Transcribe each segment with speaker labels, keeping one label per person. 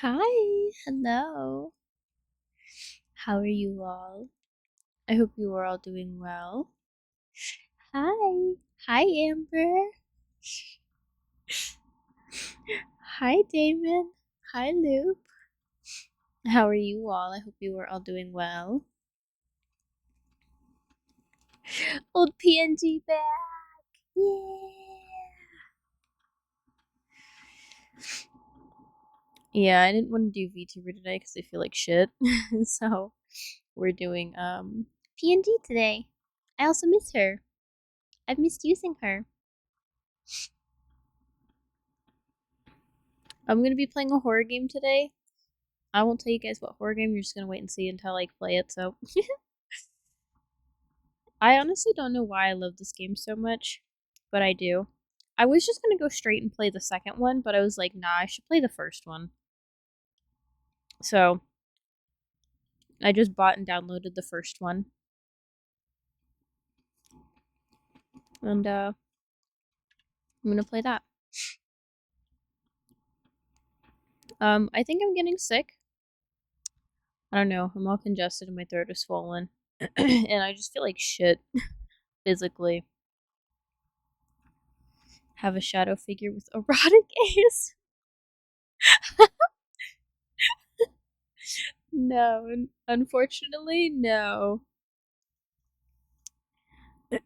Speaker 1: Hi, hello. How are you all? I hope you are all doing well. Hi. Hi, Amber. Hi, Damon. Hi, Luke. How are you all? I hope you are all doing well. Old PNG back. Yeah. Yeah, I didn't want to do VTuber today because I feel like shit. So we're doing PNG today. I also miss her. I've missed using her. I'm gonna be playing a horror game today. I won't tell you guys what horror game. You're just gonna wait and see until I play it. So I honestly don't know why I love this game so much, but I do. I was just gonna go straight and play the second one, but I was like, nah, I should play the first one. So I just bought and downloaded the first one, and I'm gonna play that. I think I'm getting sick. I don't know. I'm all congested and my throat is swollen, and I just feel like shit physically. Have a shadow figure with erotic eyes. No, unfortunately, no.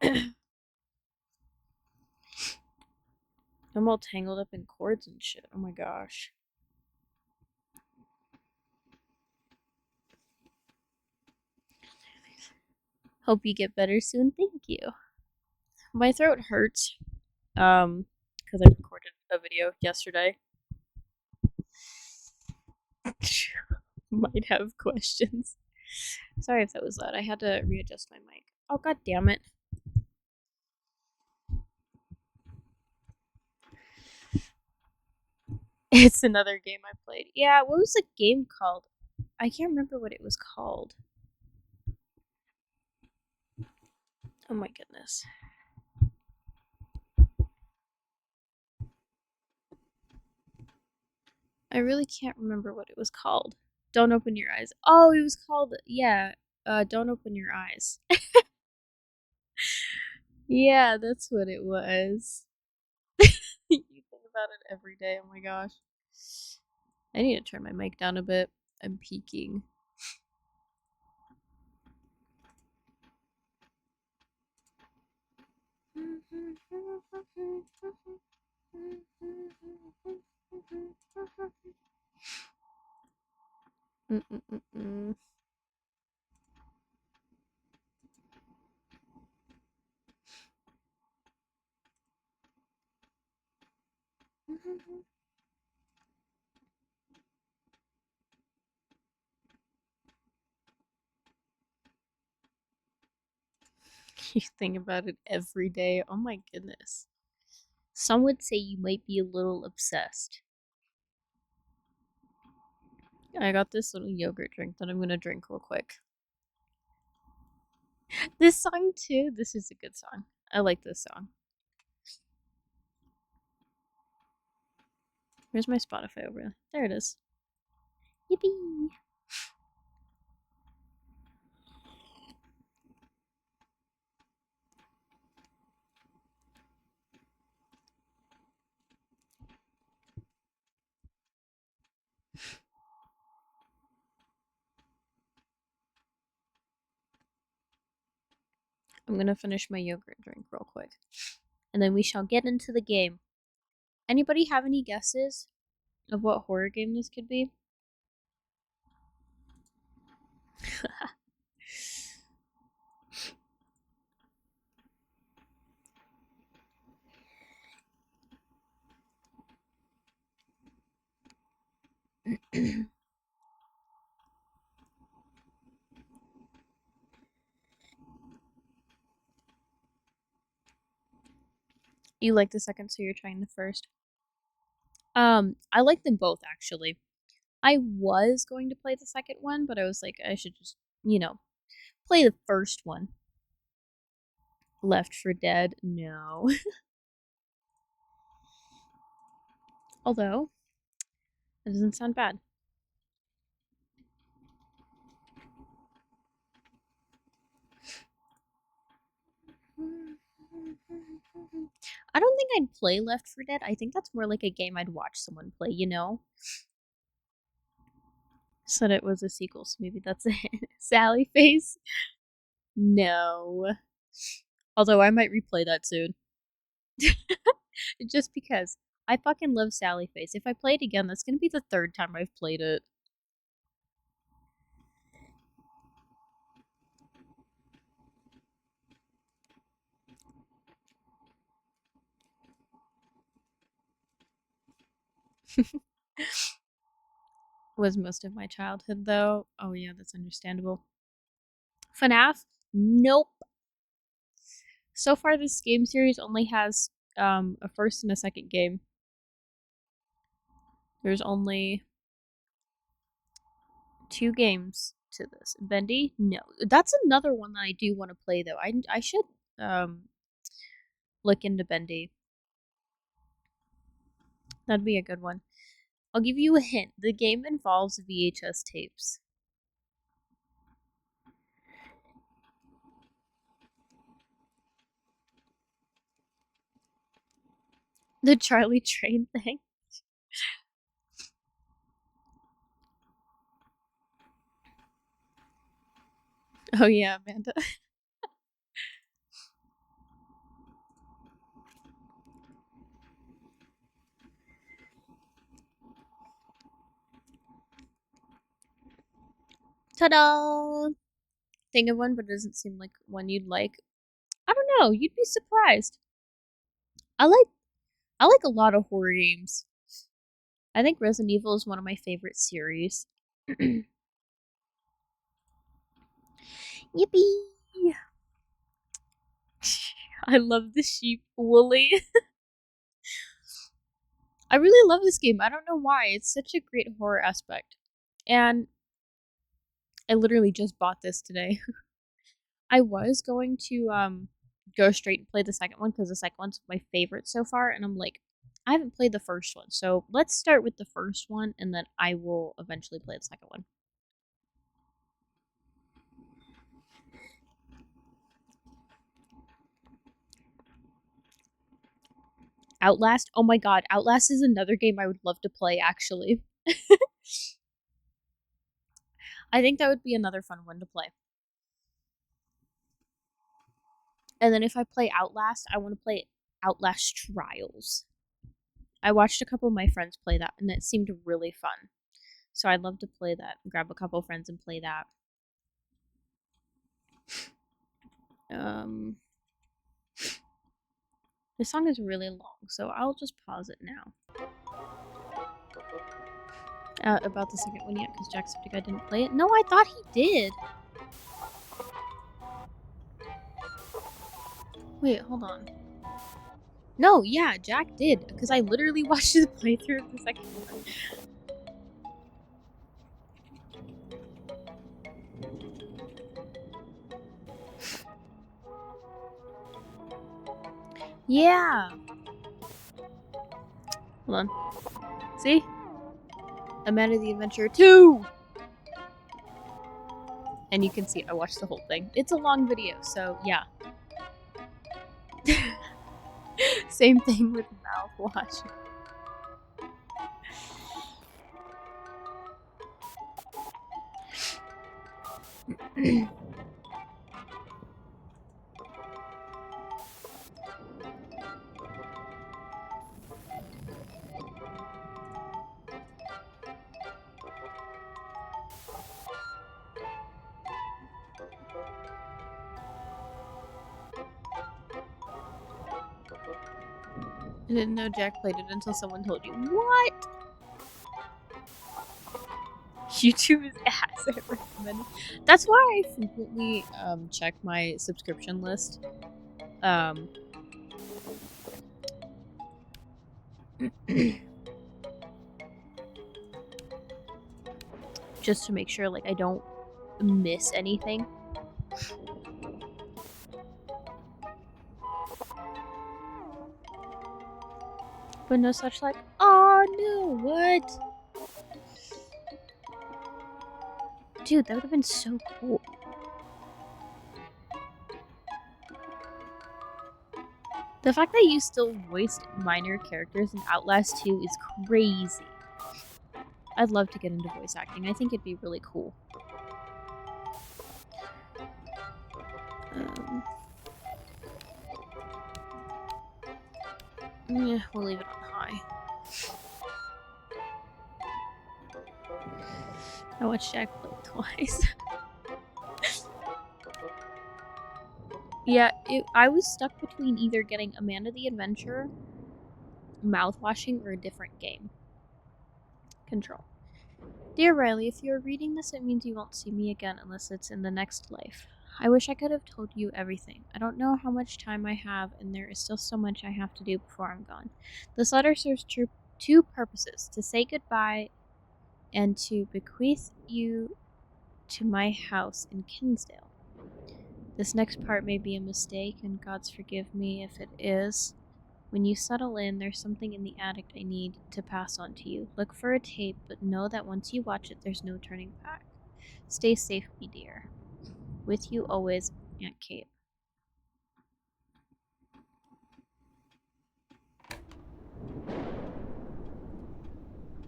Speaker 1: I'm all tangled up in cords and shit. Oh my gosh. Hope you get better soon. Thank you. My throat hurts. Because I recorded a video yesterday. Might have questions. Sorry if that was loud. I had to readjust my mic. Oh god damn it. It's another game I played. Yeah, what was the game called? I can't remember what it was called. Oh my goodness. I really can't remember what it was called. Don't open your eyes. Oh, it was called, yeah, Don't Open Your Eyes. Yeah, that's what it was. You think about it every day. Oh my gosh. I need to turn my mic down a bit. I'm peaking. Mm-mm-mm-mm. You think about it every day. Oh my goodness. Some would say you might be a little obsessed. I got this little yogurt drink that I'm gonna drink real quick. This song too. This is a good song. I like this song. Where's my Spotify over there? It is. Yippee! I'm gonna finish my yogurt drink real quick. And then we shall get into the game. Anybody have any guesses of what horror game this could be? You like the second, so you're trying the first. I like them both actually. I was going to play the second one, but I was like, I should just, play the first one. Left for Dead, no. Although, that doesn't sound bad. I don't think I'd play Left 4 Dead. I think that's more like a game I'd watch someone play, you know? Said it was a sequel, so maybe that's it. Sally face? No. Although I might replay that soon. Just because. I fucking love Sally face. If I play it again, that's gonna be the third time I've played it. Was most of my childhood, though. Oh, yeah, that's understandable. FNAF? Nope. So far, this game series only has a first and a second game. There's only 2 games to this. Bendy? No. That's another one that I do want to play, though. I should look into Bendy. That'd be a good one. I'll give you a hint. The game involves VHS tapes. The Charlie Train thing. Oh yeah, Amanda. Ta-da! Think of one, but it doesn't seem like one you'd like. I don't know. You'd be surprised. I like a lot of horror games. I think Resident Evil is one of my favorite series. Yippee! I love the sheep, Wooly. I really love this game. I don't know why. It's such a great horror aspect. And I literally just bought this today. I was going to go straight and play the second one because the second one's my favorite so far, and I'm like, I haven't played the first one, so let's start with the first one, and then I will eventually play the second one. Outlast? Oh my god, Outlast is another game I would love to play, actually. I think that would be another fun one to play. And then if I play Outlast, I want to play Outlast Trials. I watched a couple of my friends play that, and it seemed really fun. So I'd love to play that. Grab a couple friends and play that. This song is really long, so I'll just pause it now. About the second one yet, because Jacksepticeye didn't play it. No, I thought he did. Wait, hold on. No, yeah, Jack did, because I literally watched the playthrough of the second one. Yeah. Hold on. See? Amanda the Adventurer 2! And you can see I watched the whole thing. It's a long video, so yeah. Same thing with mouthwash. I didn't know Jack played it until someone told you. What? YouTube is ass. I recommend it. That's why I frequently check my subscription list. Just to make sure like I don't miss anything. But no such like, oh no, what? Dude, that would have been so cool. The fact that you still voiced minor characters in Outlast 2 is crazy. I'd love to get into voice acting. I think it'd be really cool. Yeah, we'll leave it on high. I watched Jack play twice. Yeah, I was stuck between either getting Amanda the Adventurer, mouthwashing, or a different game. Control. Dear Riley, if you're reading this, it means you won't see me again unless it's in the next life. I wish I could have told you everything. I don't know how much time I have, and there is still so much I have to do before I'm gone. This letter serves two purposes: to say goodbye and to bequeath you to my house in Kinsdale. This next part may be a mistake, and God's forgive me if it is. When you settle in, there's something in the attic I need to pass on to you. Look for a tape, but know that once you watch it, there's no turning back. Stay safe, me dear. With you always, Aunt Kate.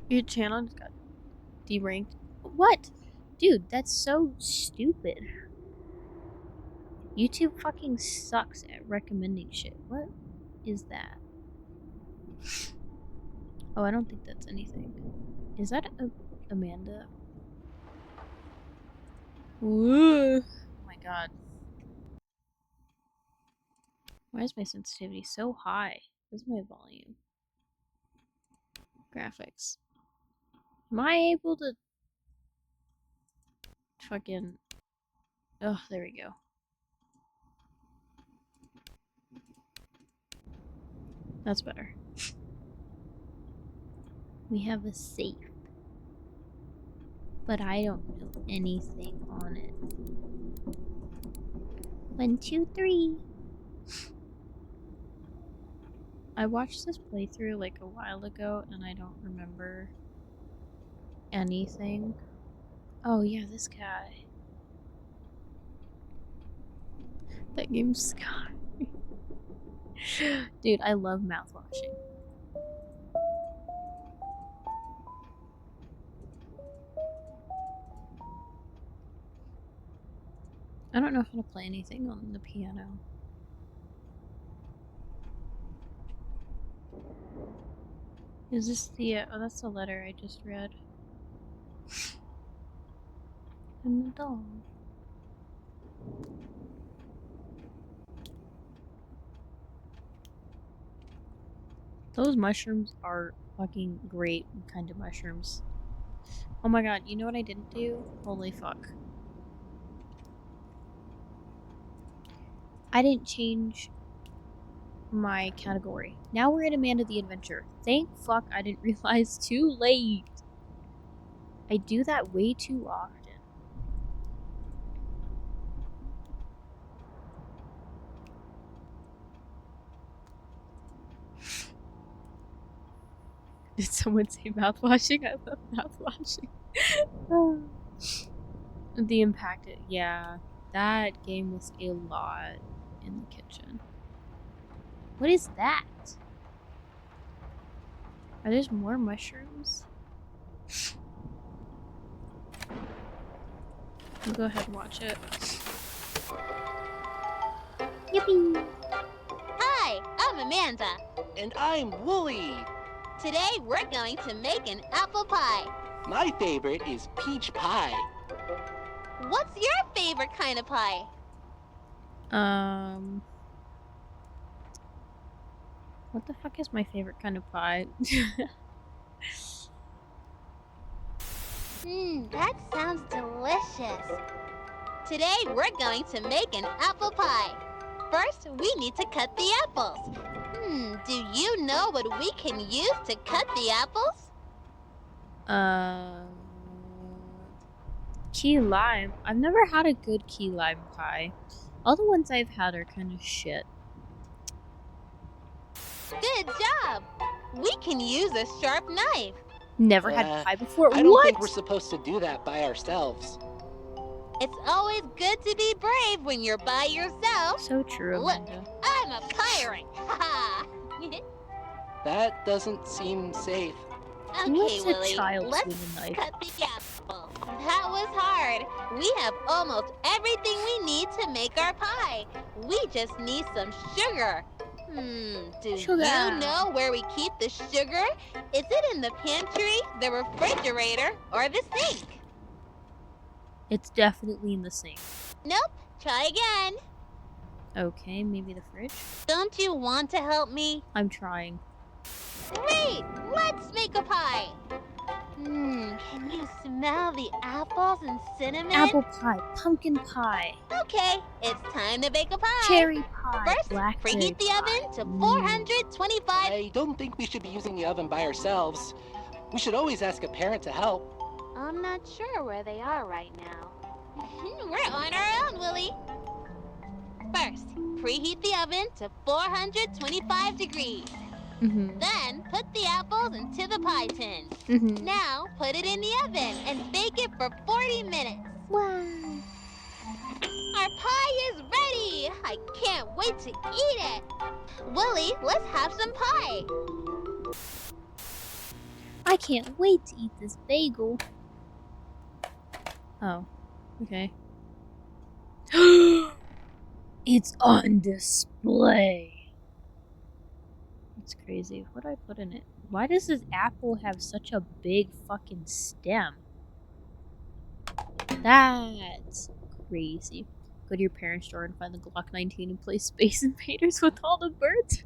Speaker 1: Your channel just got deranked. What? Dude, that's so stupid. YouTube fucking sucks at recommending shit. What is that? Oh, I don't think that's anything. Is that Amanda? Ooh. Oh my god. Why is my sensitivity so high? Where's my volume? Graphics. Am I able to fucking... Oh, there we go. That's better. We have a safe. But I don't know anything on it. 1, 2, 3. I watched this playthrough like a while ago and I don't remember anything. Oh yeah, this guy. That game's Sky. Dude, I love mouthwashing. I don't know how to play anything on the piano. Is this the, oh, that's the letter I just read. And the dog. Those mushrooms are fucking great kind of mushrooms. Oh my god, you know what I didn't do? Holy fuck. I didn't change my category. Now we're in Amanda the Adventurer. Thank fuck I didn't realize too late. I do that way too often. Did someone say mouthwashing? I love mouthwashing. The impact, yeah. That game was a lot in the kitchen. What is that? Are there more mushrooms? I'll go ahead and watch it. Yippee!
Speaker 2: Hi, I'm Amanda.
Speaker 3: And I'm Wooly.
Speaker 2: Today we're going to make an apple pie.
Speaker 3: My favorite is peach pie.
Speaker 2: What's your favorite kind of pie?
Speaker 1: What the fuck is my favorite kind of pie?
Speaker 2: That sounds delicious. Today we're going to make an apple pie. First, we need to cut the apples. Do you know what we can use to cut the apples?
Speaker 1: Key lime. I've never had a good key lime pie. All the ones I've had are kind of shit.
Speaker 2: Good job! We can use a sharp knife.
Speaker 1: Never had pie before.
Speaker 3: I don't think we're supposed to do that by ourselves.
Speaker 2: It's always good to be brave when you're by yourself.
Speaker 1: So true, Amanda.
Speaker 2: Look, I I'm a pirate. Ha
Speaker 3: That doesn't seem safe.
Speaker 2: Okay,
Speaker 1: What's a
Speaker 2: Willie,
Speaker 1: child
Speaker 2: let's
Speaker 1: swing a knife?
Speaker 2: cut the apple. That was hard. We have almost everything we need to make our pie. We just need some sugar. Do
Speaker 1: Sugar.
Speaker 2: you know where we keep the sugar? Is it in the pantry, the refrigerator, or the sink?
Speaker 1: It's definitely in the sink.
Speaker 2: Nope. Try again.
Speaker 1: Okay, maybe the fridge?
Speaker 2: Don't you want to help me?
Speaker 1: I'm trying.
Speaker 2: Great! Let's make a pie. Can you smell the apples and cinnamon?
Speaker 1: Apple pie, pumpkin pie,
Speaker 2: Okay, it's time to bake a pie.
Speaker 1: cherry pie,
Speaker 2: First,
Speaker 1: blackberry
Speaker 2: preheat the
Speaker 1: pie.
Speaker 2: oven to 425.
Speaker 3: I don't think we should be using the oven by ourselves. We should always ask a parent to help.
Speaker 2: I'm not sure where they are right now. We're on our own, Willie. First, preheat the oven to 425 degrees. Then, put the apples into the pie tin. Now, put it in the oven and bake it for 40 minutes.
Speaker 1: Wow.
Speaker 2: Our pie is ready! I can't wait to eat it! Willie, let's have some pie!
Speaker 1: I can't wait to eat this bagel. Oh, okay. It's on display. That's crazy. What do I put in it? Why does this apple have such a big fucking stem? That's crazy. Go to your parents' store and find the Glock 19 and play Space Invaders with all the birds.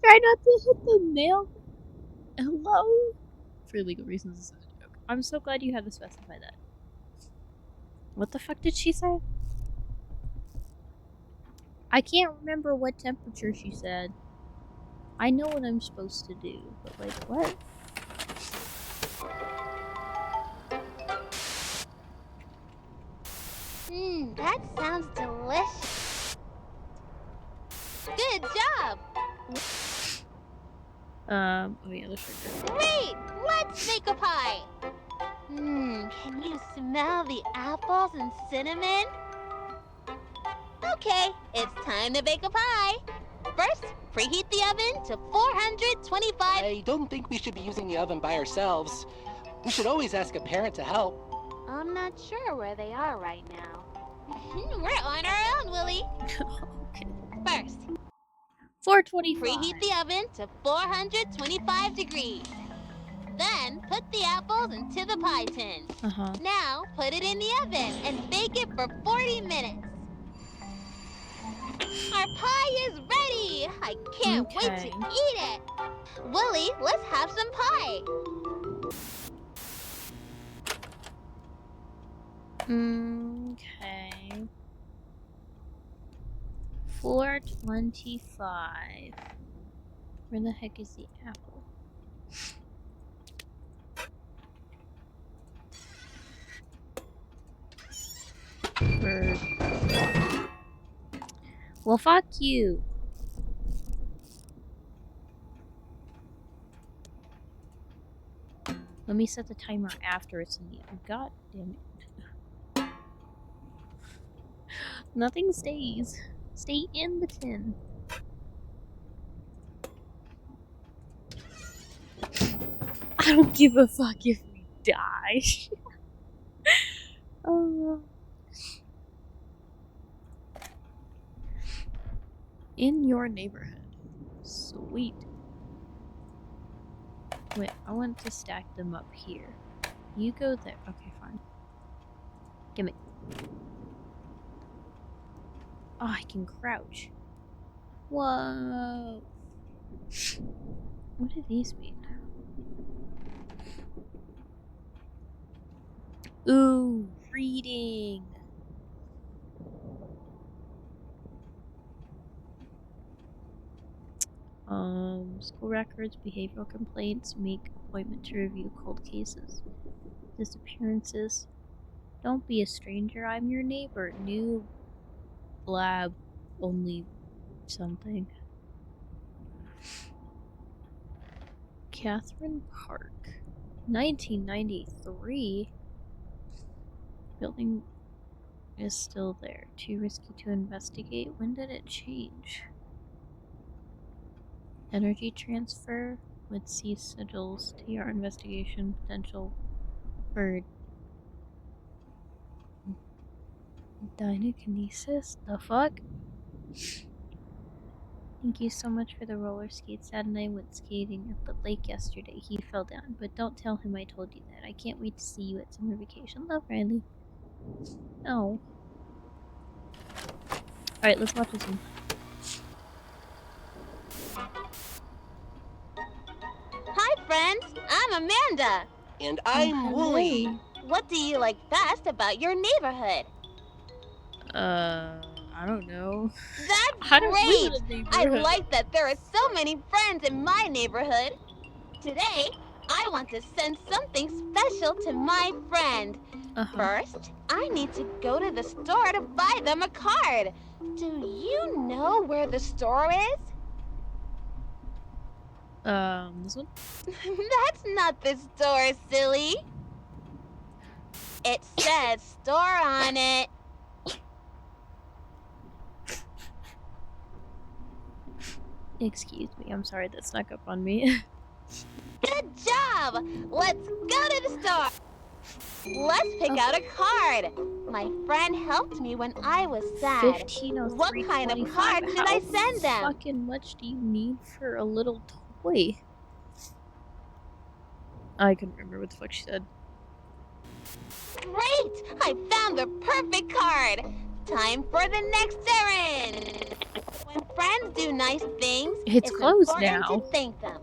Speaker 1: Try not to hit the nail. Hello? For legal reasons, this is a joke. I'm so glad you had to specify that. What the fuck did she say? I can't remember what temperature she said. I know what I'm supposed to do, but like, what?
Speaker 2: That sounds delicious. Good job!
Speaker 1: Oh yeah, the sugar.
Speaker 2: Great! Let's make a pie! Can you smell the apples and cinnamon? Okay, it's time to bake a pie. First, preheat the oven to 425.
Speaker 3: I don't think we should be using the oven by ourselves. We should always ask a parent to help.
Speaker 2: I'm not sure where they are right now. We're on our own, Willie.
Speaker 1: Okay.
Speaker 2: First,
Speaker 1: 425.
Speaker 2: preheat the oven to 425 degrees. Then, put the apples into the pie tin. Now, put it in the oven and bake it for 40 minutes. Our pie is ready! I can't wait to eat it! Willie, let's have some pie!
Speaker 1: Okay. 425. Where the heck is the apple? Bird. Well, fuck you. Let me set the timer after it's in the oven. God damn it. Nothing stays. Stay in the tin. I don't give a fuck if we die. In your neighborhood. Sweet. Wait, I want to stack them up here. You go there. Okay, fine. Gimme. Oh, I can crouch. Whoa. What do these mean? Ooh, reading. School records, behavioral complaints, make appointment to review cold cases, disappearances. Don't be a stranger, I'm your neighbor. New lab, only something. Catherine Park, 1993. Building is still there. Too risky to investigate. When did it change? Energy transfer would see sigils to your investigation potential for dynakinesis. The fuck? Thank you so much for the roller skates. Dad and I went skating at the lake yesterday. He fell down, but don't tell him I told you that. I can't wait to see you at summer vacation. Love, Riley. Oh. Alright, let's watch this one.
Speaker 2: Hi, friends. I'm Amanda.
Speaker 3: And I'm Wooly.
Speaker 2: What do you like best about your neighborhood?
Speaker 1: I don't know.
Speaker 2: That's
Speaker 1: I don't live
Speaker 2: great!
Speaker 1: in a
Speaker 2: I
Speaker 1: neighborhood.
Speaker 2: like that there are so many friends in my neighborhood. Today, I want to send something special to my friend. First, I need to go to the store to buy them a card. Do you know where the store is?
Speaker 1: This one?
Speaker 2: That's not the store, silly. It says store on it.
Speaker 1: Excuse me, I'm sorry that snuck up on me.
Speaker 2: Good job! Let's go to the store. Let's pick out a card. My friend helped me when I was sad.
Speaker 1: 1503.
Speaker 2: What kind of card should I send them?
Speaker 1: How fucking much do you need for a little toy? I couldn't remember what the fuck she said.
Speaker 2: Great! I found the perfect card. Time for the next errand. When friends do nice things,
Speaker 1: It's closed
Speaker 2: important
Speaker 1: now.
Speaker 2: to thank them.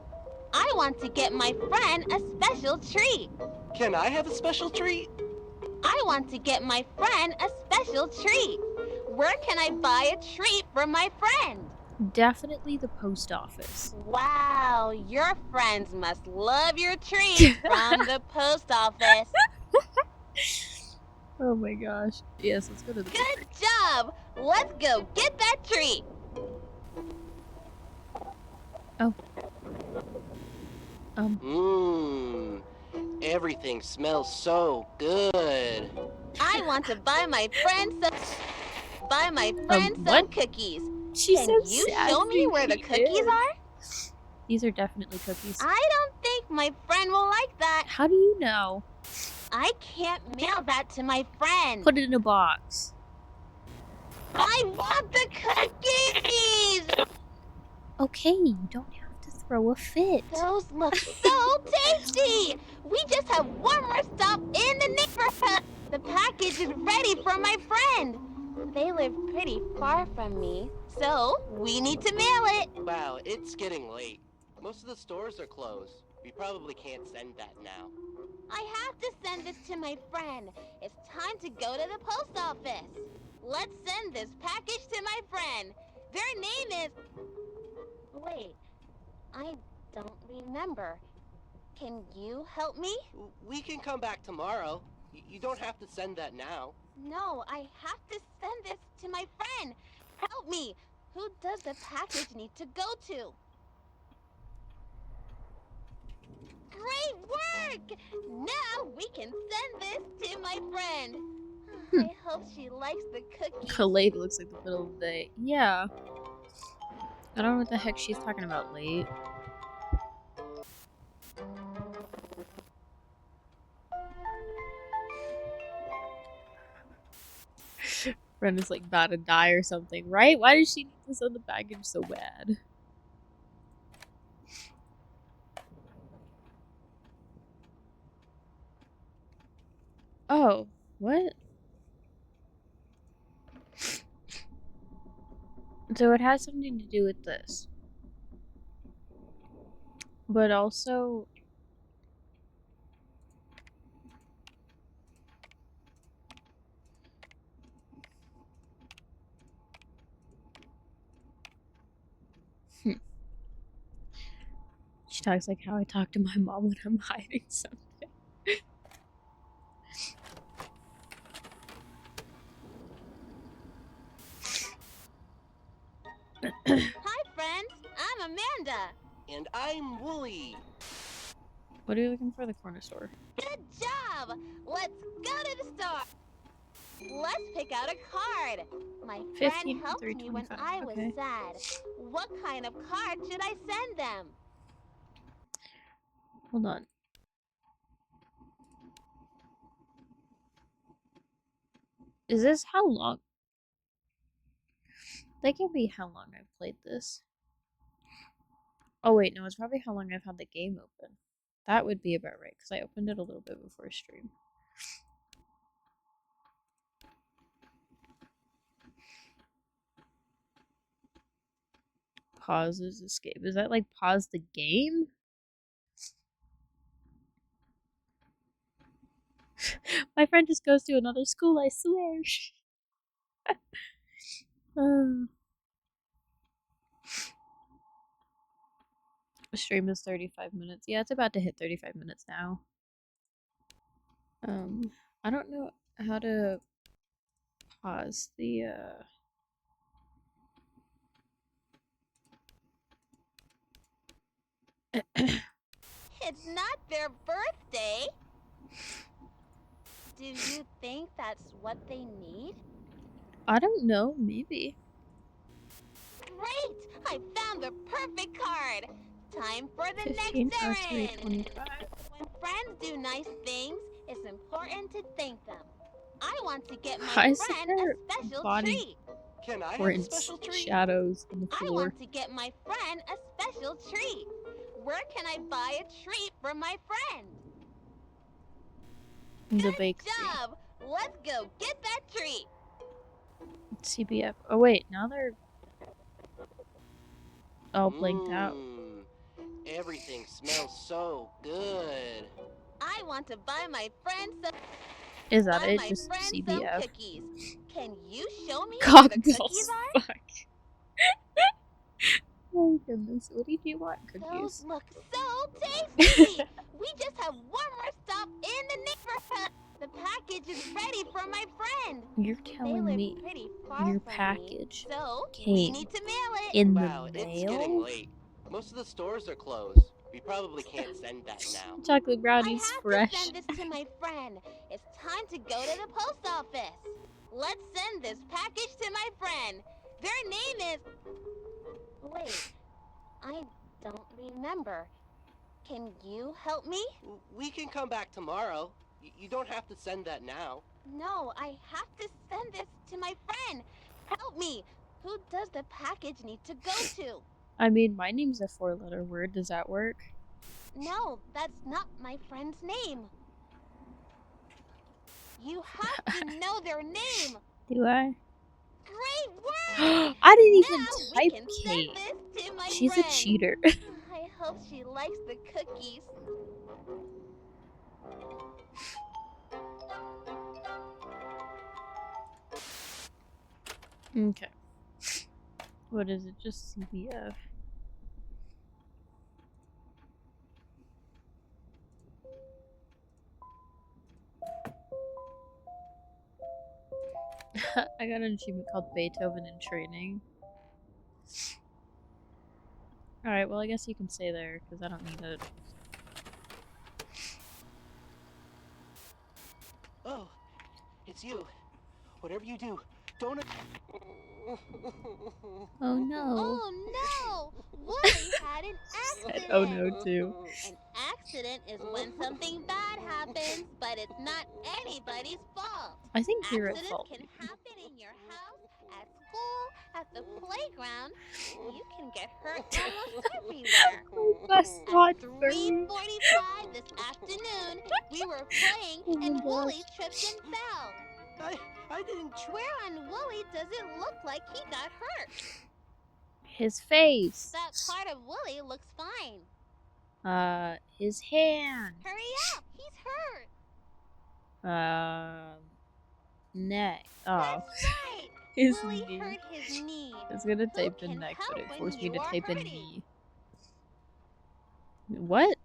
Speaker 2: I want to get my friend a special treat.
Speaker 3: Can I have a special treat?
Speaker 2: I want to get my friend a special treat. Where can I buy a treat for my friend?
Speaker 1: Definitely the post office.
Speaker 2: Wow, your friends must love your treats from the post office.
Speaker 1: Oh my gosh. Yes, let's go to the
Speaker 2: Good job! Let's go get that treat.
Speaker 3: Everything smells so good.
Speaker 2: I want to buy my friend some
Speaker 1: what?
Speaker 2: cookies.
Speaker 1: She
Speaker 2: Can
Speaker 1: said
Speaker 2: you show me where the cookies are?
Speaker 1: These are definitely cookies.
Speaker 2: I don't think my friend will like that.
Speaker 1: How do you know?
Speaker 2: I can't mail that to my friend.
Speaker 1: Put it in a box.
Speaker 2: I want the cookies!
Speaker 1: Okay, you don't have to throw a fit.
Speaker 2: Those look so tasty! We just have one more stop in the neighborhood. The package is ready for my friend. They live pretty far from me, so we need to mail it.
Speaker 3: Wow, it's getting late. Most of the stores are closed. We probably can't send that now.
Speaker 2: I have to send this to my friend. It's time to go to the post office. Let's send this package to my friend. Their name is... Wait, I don't remember. Can you help me?
Speaker 3: We can come back tomorrow. You don't have to send that now.
Speaker 2: No, I have to send this to my friend. Help me. Who does the package need to go to? Great work! Now we can send this to my friend. I hope she likes the cookies.
Speaker 1: Late looks like the middle of the day. Yeah. I don't know what the heck she's talking about, late. Brenda's like about to die or something, right? Why does she need to send the package so bad? Oh, what? So it has something to do with this. But also... She talks like how I talk to my mom when I'm hiding something.
Speaker 2: Hi, friends. I'm Amanda.
Speaker 3: And I'm Wooly.
Speaker 1: What are you looking for? The corner store.
Speaker 2: Good job. Let's go to the store. Let's pick out a card. My friend
Speaker 1: 15
Speaker 2: helped
Speaker 1: through
Speaker 2: me when
Speaker 1: 25.
Speaker 2: I was
Speaker 1: Okay.
Speaker 2: sad. What kind of card should I send them?
Speaker 1: Hold on. Is this how long? That can be how long I've played this. Oh wait, no, it's probably how long I've had the game open. That would be about right, because I opened it a little bit before stream. Pauses escape. Is that like pause the game? My friend just goes to another school, I swear. The stream is 35 minutes. Yeah, it's about to hit 35 minutes now. I don't know how to pause the
Speaker 2: It's not their birthday. Do you think that's what they need?
Speaker 1: I don't know, maybe.
Speaker 2: Great! I found the perfect card. Time for the
Speaker 1: 15
Speaker 2: next
Speaker 1: through
Speaker 2: errand.
Speaker 1: 25.
Speaker 2: When friends do nice things, it's important to thank them. I want to get my
Speaker 1: Why is
Speaker 2: friend a
Speaker 1: there
Speaker 2: special
Speaker 1: body
Speaker 2: treat.
Speaker 3: Can I have a
Speaker 1: prints,
Speaker 3: special treat?
Speaker 1: shadows on the
Speaker 2: I
Speaker 1: floor?
Speaker 2: want to get my friend a special treat. Where can I buy a treat for my friend?
Speaker 1: The
Speaker 2: Good
Speaker 1: bakery.
Speaker 2: job! Let's go get that treat.
Speaker 1: CBF. Oh wait, now they're all blinked out.
Speaker 3: Everything smells so good.
Speaker 2: I want to buy my friend some
Speaker 1: Is that it? Just CBF?
Speaker 2: cookies. Can you show me where
Speaker 1: Cock
Speaker 2: the cookies
Speaker 1: dolls.
Speaker 2: are?
Speaker 1: Fuck. Oh goodness, what did you want?
Speaker 2: Those
Speaker 1: Cookies?
Speaker 2: look so tasty! We just have one more stop in the neighborhood. The package is ready for my friend.
Speaker 1: You're
Speaker 2: They
Speaker 1: telling
Speaker 2: live
Speaker 1: me
Speaker 2: pretty far
Speaker 1: your
Speaker 2: from
Speaker 1: package
Speaker 2: me, so we
Speaker 1: came
Speaker 2: need to mail it.
Speaker 1: in the
Speaker 3: Wow, it's getting
Speaker 1: mail?
Speaker 3: late. Most of the stores are closed. We probably can't send that now.
Speaker 1: Chocolate
Speaker 2: I
Speaker 1: brownie's
Speaker 2: have
Speaker 1: fresh.
Speaker 2: to send this to my friend. It's time to go to the post office. Let's send this package to my friend. Their name is... Wait, I don't remember. Can you help me?
Speaker 3: We can come back tomorrow. You don't have to send that now.
Speaker 2: No, I have to send this to my friend. Help me. Who does the package need to go to?
Speaker 1: I mean, my name's a 4-letter word. Does that work?
Speaker 2: No, that's not my friend's name. You have to know their name.
Speaker 1: Do I?
Speaker 2: Great work!
Speaker 1: I didn't even
Speaker 2: Now we
Speaker 1: type
Speaker 2: can
Speaker 1: Kate.
Speaker 2: send this to my
Speaker 1: She's a
Speaker 2: friend.
Speaker 1: cheater.
Speaker 2: I hope she likes the cookies.
Speaker 1: Okay. What is it? Just CBF. I got an achievement called Beethoven in Training. Alright, well, I guess you can stay there, because I don't need it.
Speaker 3: Oh, it's you. Whatever you do, don't...
Speaker 1: Oh no.
Speaker 2: Oh no! Wooly had an accident!
Speaker 1: Oh no, too.
Speaker 2: An accident is when something bad happens, but it's not anybody's fault.
Speaker 1: I think you're at
Speaker 2: Accidents
Speaker 1: fault.
Speaker 2: can happen in your house, at school, at the playground. You can get hurt almost everywhere.
Speaker 1: Bus
Speaker 2: At
Speaker 1: watch
Speaker 2: 3:45 this afternoon, we were playing
Speaker 1: Oh my
Speaker 2: and
Speaker 1: gosh.
Speaker 2: Wooly tripped and fell.
Speaker 3: I didn't
Speaker 2: Where on Wooly does it look like he got hurt?
Speaker 1: His face.
Speaker 2: That part of Wooly looks fine.
Speaker 1: His hand.
Speaker 2: Hurry up, he's hurt.
Speaker 1: Neck.
Speaker 2: That's
Speaker 1: Oh.
Speaker 2: right.
Speaker 1: His
Speaker 2: Wooly
Speaker 1: knee.
Speaker 2: hurt his knee.
Speaker 1: I was gonna
Speaker 2: Who
Speaker 1: type in
Speaker 2: can
Speaker 1: neck,
Speaker 2: help
Speaker 1: but it
Speaker 2: when
Speaker 1: forced me
Speaker 2: you
Speaker 1: to
Speaker 2: are
Speaker 1: type in
Speaker 2: hurting?
Speaker 1: knee. What?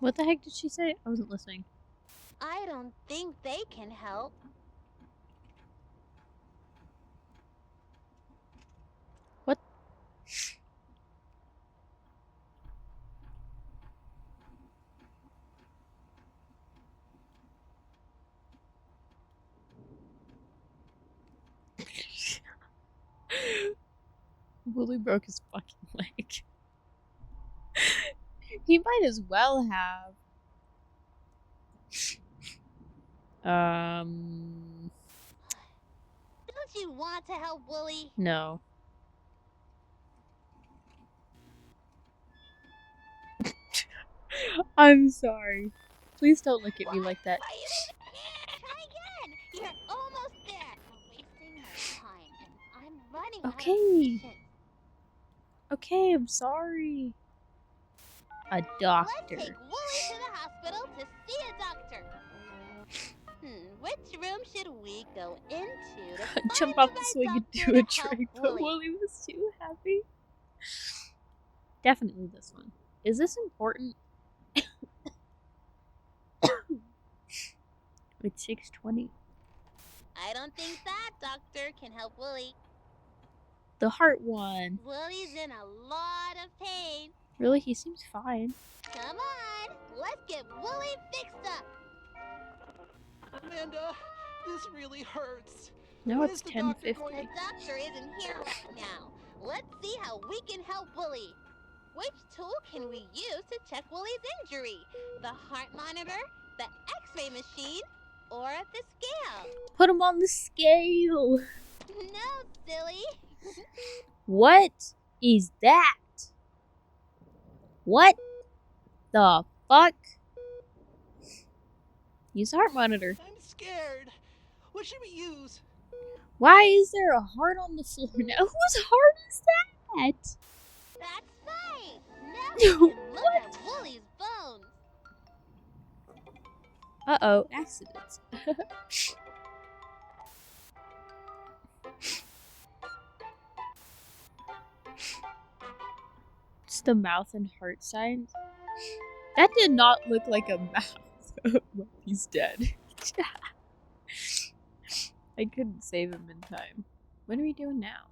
Speaker 1: What the heck did she say? I wasn't listening.
Speaker 2: I don't think they can help.
Speaker 1: What? Willie broke his fucking leg. He might as well have.
Speaker 2: Don't you want to help Wooly?
Speaker 1: No. I'm sorry. Please don't look at me like that.
Speaker 2: Try again! You're almost there! You're wasting my time, and I'm running out of
Speaker 1: Okay.
Speaker 2: patience.
Speaker 1: Okay, I'm sorry. A doctor.
Speaker 2: Let's take Wooly to the hospital to see a doctor. Which room should we go into to find
Speaker 1: Jump
Speaker 2: the
Speaker 1: off the
Speaker 2: right
Speaker 1: swing and
Speaker 2: doctor
Speaker 1: do a
Speaker 2: to help
Speaker 1: trick, but
Speaker 2: Wooly?
Speaker 1: Wooly was too happy. Definitely this one. Is this important? It's 6:20.
Speaker 2: I don't think that doctor can help Wooly.
Speaker 1: The heart one.
Speaker 2: Wooly's in a lot of pain.
Speaker 1: Really, he seems fine.
Speaker 2: Come on, let's get Wooly fixed up.
Speaker 3: Amanda, this really hurts.
Speaker 1: Now
Speaker 3: When
Speaker 1: it's
Speaker 3: is the doctor
Speaker 1: 10:50.
Speaker 3: going
Speaker 2: The doctor isn't here right now. Let's see how we can help Wooly. Which tool can we use to check Wooly's injury? The heart monitor, the x-ray machine, or the scale?
Speaker 1: Put him on the scale.
Speaker 2: No, silly.
Speaker 1: What is that? What the fuck? Use the heart monitor.
Speaker 3: I'm scared. What should we use?
Speaker 1: Why is there a heart on the floor now? Whose heart is that?
Speaker 2: That's right. Now we can look at Wooly's bones.
Speaker 1: Uh-oh, accidents. It's the mouth and heart signs. That did not look like a mouth. Well, he's dead. I couldn't save him in time. What are we doing now?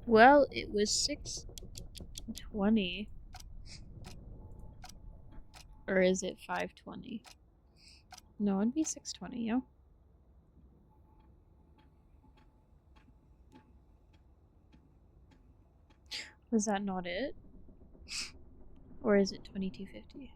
Speaker 1: Well, it was 6:20. Or is it 5:20? No, it'd be 6:20, yo. Was that not it? Or is it 22:50?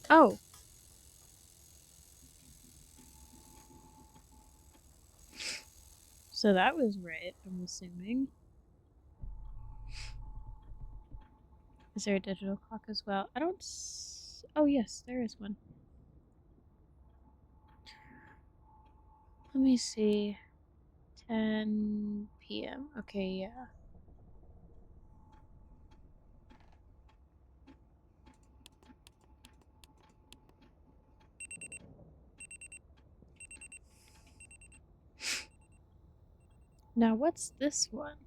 Speaker 1: Oh. So that was right, I'm assuming. Is there a digital clock as well? I don't oh yes, there is one. Let me see. 10 p.m. Okay, yeah. Now what's this one?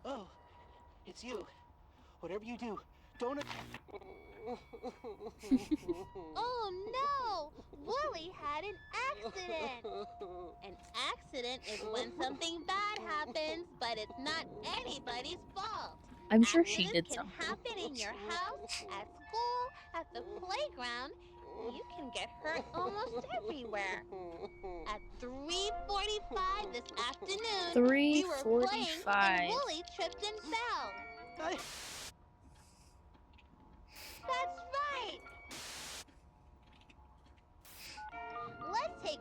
Speaker 3: Oh, it's you. Whatever you do, don't.
Speaker 2: Oh no! Wooly had an accident! An accident is when something bad happens, but it's not anybody's fault.
Speaker 1: I'm sure she
Speaker 2: Accidents
Speaker 1: did
Speaker 2: can
Speaker 1: something.
Speaker 2: happen in your house, at school, at the playground. You can get hurt almost everywhere. At 3:45 this afternoon, we were playing and
Speaker 1: 3:45.
Speaker 2: Wooly tripped and fell. That's right. Let's take.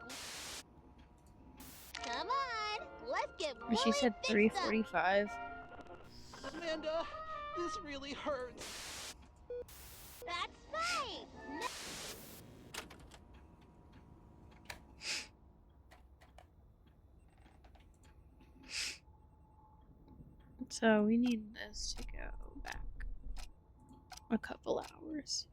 Speaker 2: Come on, let's get Wooly
Speaker 1: She said
Speaker 2: fixed up.
Speaker 1: 3:45.
Speaker 3: Amanda, this really hurts.
Speaker 2: That's right.
Speaker 1: So we need this to go back a couple hours.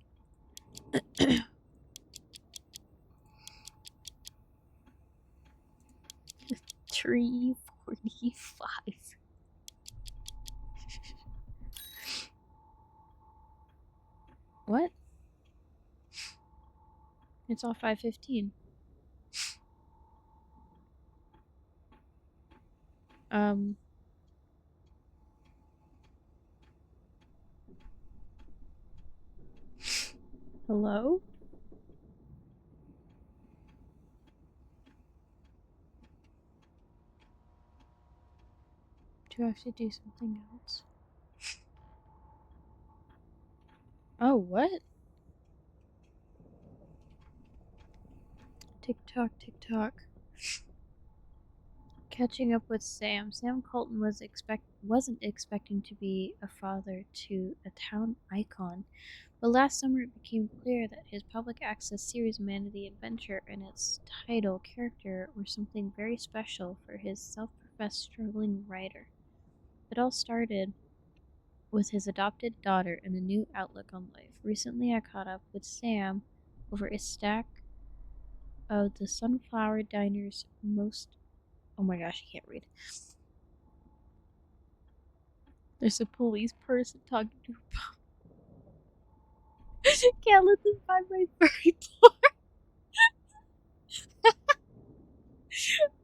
Speaker 1: 3:45. What? It's all 5:15. Hello? Do I have to do something else? Oh, what? TikTok, TikTok. Catching up with Sam. Sam Colton wasn't expecting to be a father to a town icon, but last summer it became clear that his public access series Amanda the Adventure and its title character were something very special for his self-professed struggling writer. It all started with his adopted daughter and a new outlook on life. Recently I caught up with Sam over a stack of the Sunflower Diner's most... Oh my gosh, I can't read. There's a police person talking to her phone. Can't let them find my furry part.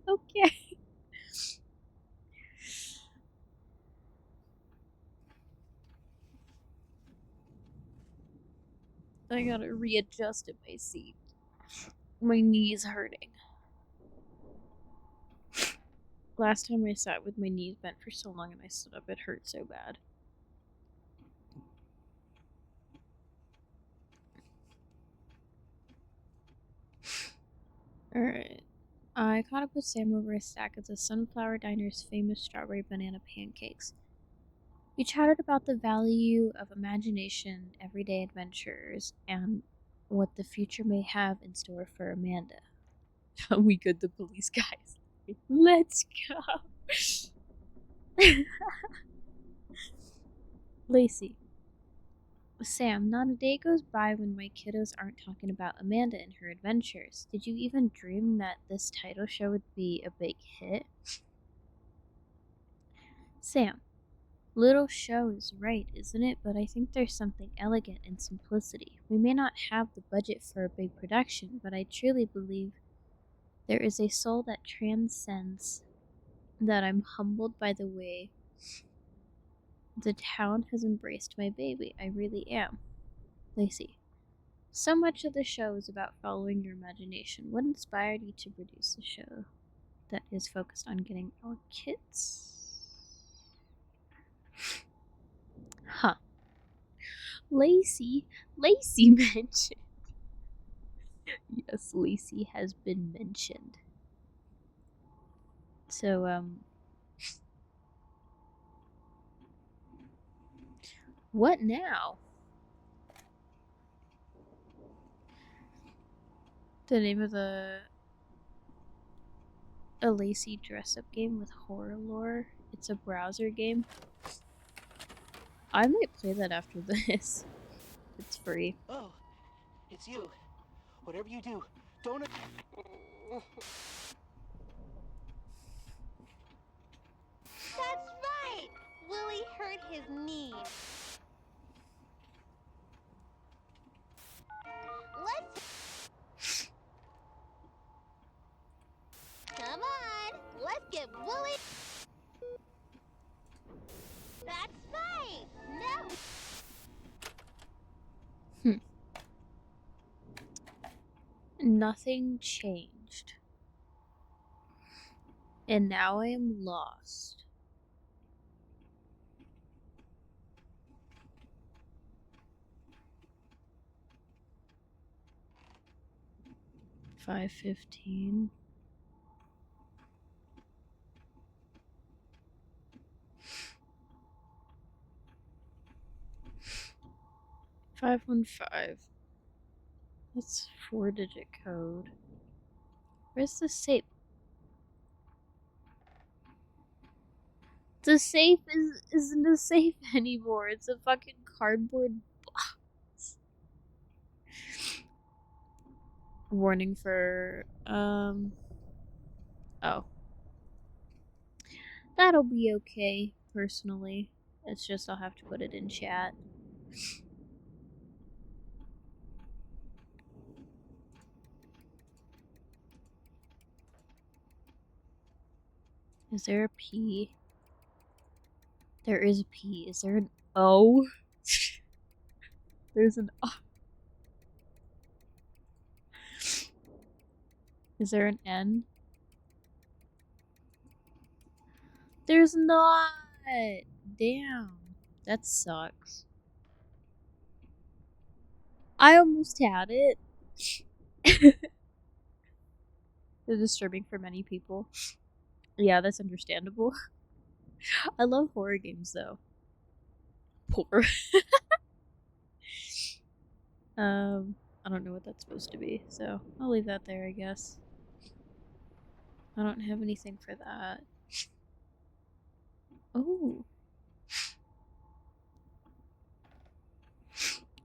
Speaker 1: Okay. I gotta readjust in my seat. My knee's hurting. Last time I sat with my knees bent for so long and I stood up, it hurt so bad. Alright. I caught up with Sam over a stack of the Sunflower Diner's famous strawberry banana pancakes. We chatted about the value of imagination, everyday adventures, and what the future may have in store for Amanda. We good, the police guys. Let's go. Lacey. Sam, not a day goes by when my kiddos aren't talking about Amanda and her adventures. Did you even dream that this title show would be a big hit? Sam, little show is right, isn't it? But I think there's something elegant in simplicity. We may not have the budget for a big production, but I truly believe there is a soul that transcends that. I'm humbled by the way the town has embraced my baby. I really am. Lacey. So much of the show is about following your imagination. What inspired you to produce a show that is focused on getting our kids? Huh. Lacey mentioned. Yes, Lacey has been mentioned. So, what now? The name of a Lacey dress-up game with horror lore. It's a browser game. I might play that after this. It's free.
Speaker 3: Oh, it's you. Whatever you do, don't...
Speaker 2: That's right! Willie hurt his knee. Come on! Let's get Willie... That's right! No!
Speaker 1: Nothing changed. And now I am lost. $5.15. $515. That's 4-digit code. Where's the safe? The safe isn't a safe anymore. It's a fucking cardboard box. Warning for oh. That'll be okay, personally. It's just I'll have to put it in chat. Is there a P? There is a P. Is there an O? There's an O. Is there an N? There's not! Damn. That sucks. I almost had it. It's disturbing for many people. Yeah, that's understandable. I love horror games though. Poor. I don't know what that's supposed to be, so I'll leave that there, I guess. I don't have anything for that. Oh.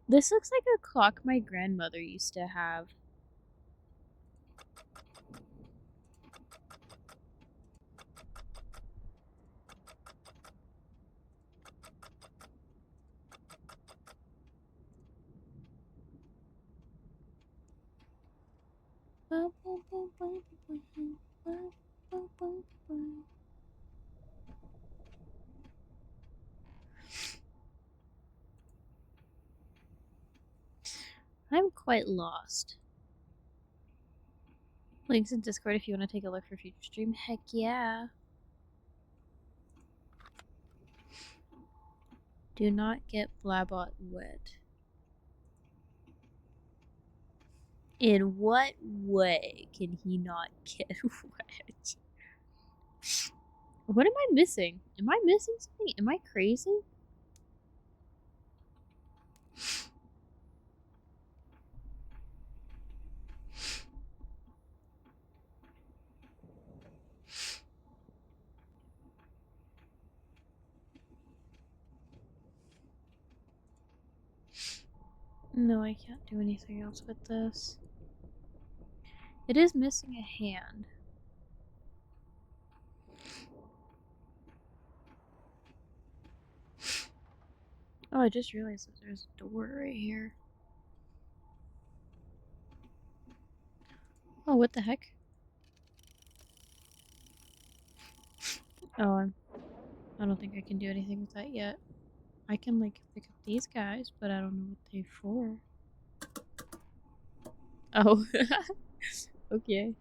Speaker 1: This looks like a clock my grandmother used to have. I'm quite lost. Links in Discord if you want to take a look for future stream. Heck yeah. Do not get Blabot wet. In what way can he not get wet? What am I missing? Am I missing something? Am I crazy? No, I can't do anything else with this. It is missing a hand. Oh, I just realized that there's a door right here. Oh, what the heck? Oh, I don't think I can do anything with that yet. I can, like, pick up these guys, but I don't know what they're for. Oh. Okay.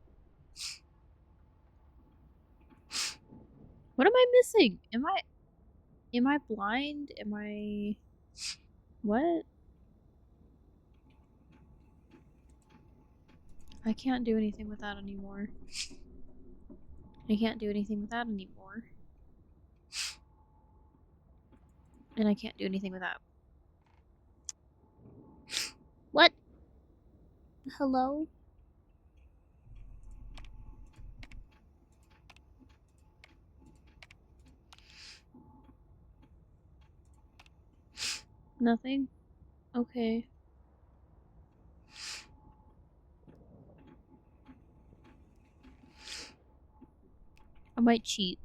Speaker 1: What am I missing? Am I blind? Am I... What? I can't do anything with that anymore. I can't do anything with that anymore. And I can't do anything with that. What? Hello? Nothing? Okay. I might cheat.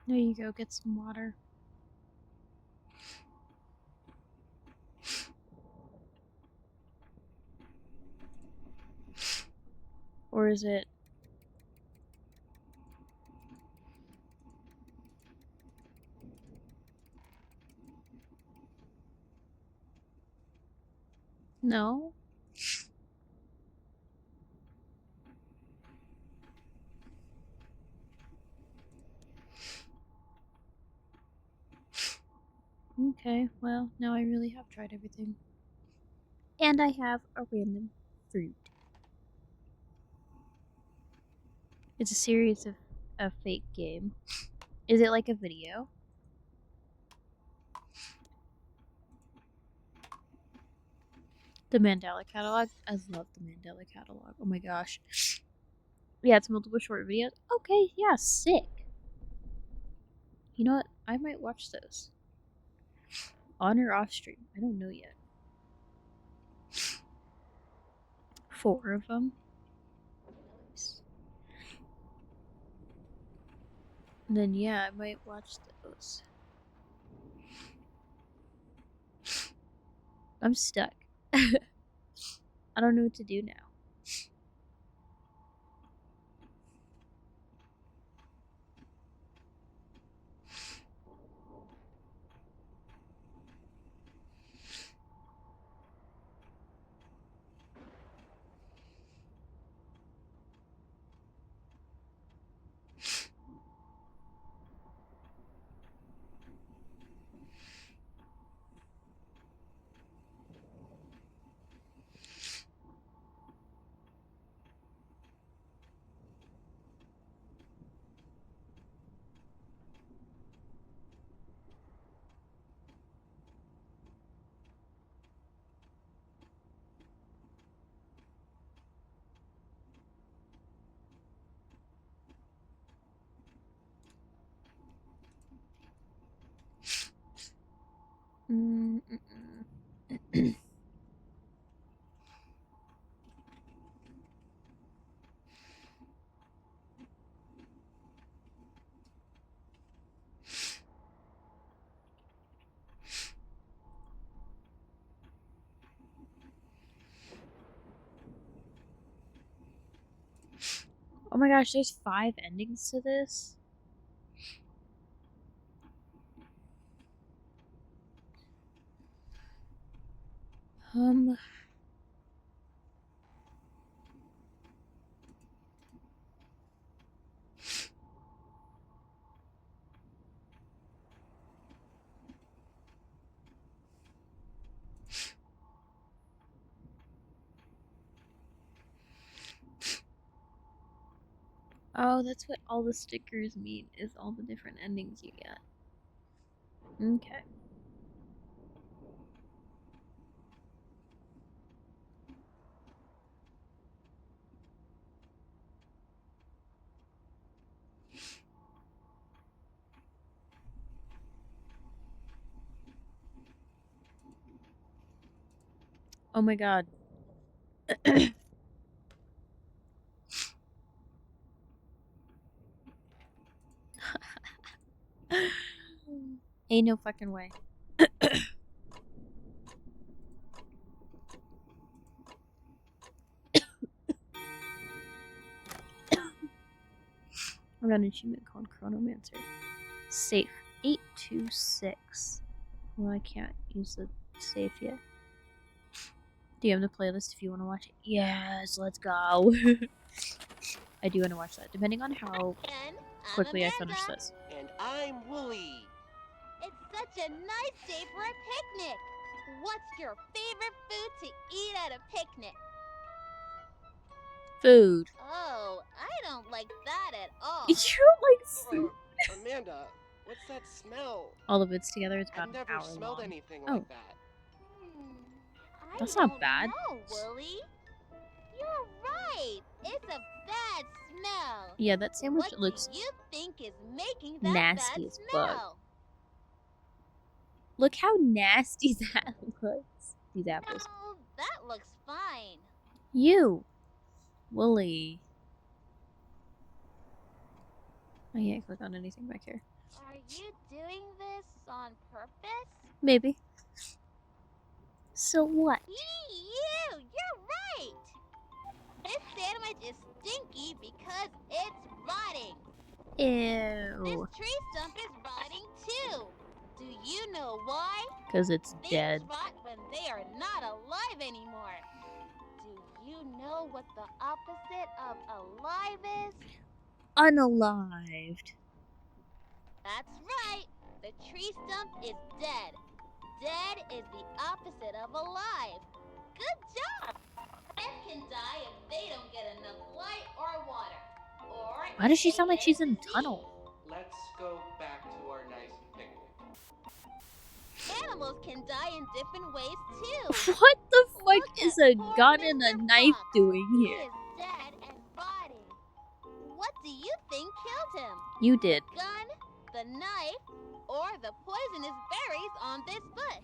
Speaker 1: There you go, get some water. Or is it... No? Okay, well, now I really have tried everything. And I have a random fruit. It's a series of a fake game. Is it like a video? The Mandela Catalog? I love the Mandela Catalog. Oh my gosh. Yeah, it's multiple short videos. Okay, yeah, sick. You know what? I might watch those. On or off stream. I don't know yet. 4 of them. Nice. And then yeah, I might watch those. I'm stuck. I don't know what to do now. Oh my gosh, there's 5 endings to this? Oh, that's what all the stickers mean, is all the different endings you get. Okay. Oh my god. Ain't no fucking way. I got an achievement called Chronomancer. Safe. 826. Well, I can't use the safe yet. Do you have the playlist if you want to watch it? Yes, let's go. I do want to watch that, depending on how
Speaker 2: Ken, I'm
Speaker 1: quickly I
Speaker 2: Amanda.
Speaker 1: finish this.
Speaker 3: And I'm Wooly.
Speaker 2: It's such a nice day for a picnic. What's your favorite food to eat at a picnic?
Speaker 1: Food.
Speaker 2: Oh, I don't like that at all.
Speaker 1: You don't like food?
Speaker 3: Amanda, what's that smell?
Speaker 1: All of it's together, it's about
Speaker 3: I've
Speaker 1: an
Speaker 3: never
Speaker 1: hour
Speaker 3: smelled
Speaker 1: long.
Speaker 3: anything
Speaker 1: Oh.
Speaker 3: like that.
Speaker 2: I
Speaker 1: That's
Speaker 2: don't
Speaker 1: not bad.
Speaker 2: know, Wooly. You're right. It's a bad smell.
Speaker 1: Yeah, that sandwich
Speaker 2: What
Speaker 1: looks
Speaker 2: do you think is making that
Speaker 1: nasty
Speaker 2: bad
Speaker 1: as fuck.
Speaker 2: smell?
Speaker 1: Look how nasty that looks. These apples.
Speaker 2: No, that looks fine.
Speaker 1: You. Wooly. I can't click on anything back here.
Speaker 2: Are you doing this on purpose?
Speaker 1: Maybe. So what?
Speaker 2: You're right. This sandwich is stinky because it's rotting. This
Speaker 1: Ew.
Speaker 2: tree stump is rotting too. Do you know why?
Speaker 1: Because it's
Speaker 2: Things
Speaker 1: dead.
Speaker 2: rot when they are not alive anymore. Do you know what the opposite of alive is?
Speaker 1: Unalived.
Speaker 2: That's right. The tree stump is dead. Dead is the opposite of alive. Good job! Plants can die if they don't get enough light or water. Or
Speaker 1: Why does
Speaker 2: if
Speaker 1: she
Speaker 2: they
Speaker 1: sound like
Speaker 2: get
Speaker 1: she's
Speaker 2: a
Speaker 1: in a
Speaker 2: disease.
Speaker 1: tunnel?
Speaker 3: Let's go back to our nice picnic.
Speaker 2: Animals can die in different ways too.
Speaker 1: What the fuck
Speaker 2: Look
Speaker 1: is
Speaker 2: at
Speaker 1: a
Speaker 2: poor
Speaker 1: gun and a
Speaker 2: Mr.
Speaker 1: knife
Speaker 2: Fox.
Speaker 1: doing
Speaker 2: He
Speaker 1: here?
Speaker 2: is dead and rotting. What do you think killed him?
Speaker 1: You did.
Speaker 2: The gun, the knife, or the poisonous berries on this bush?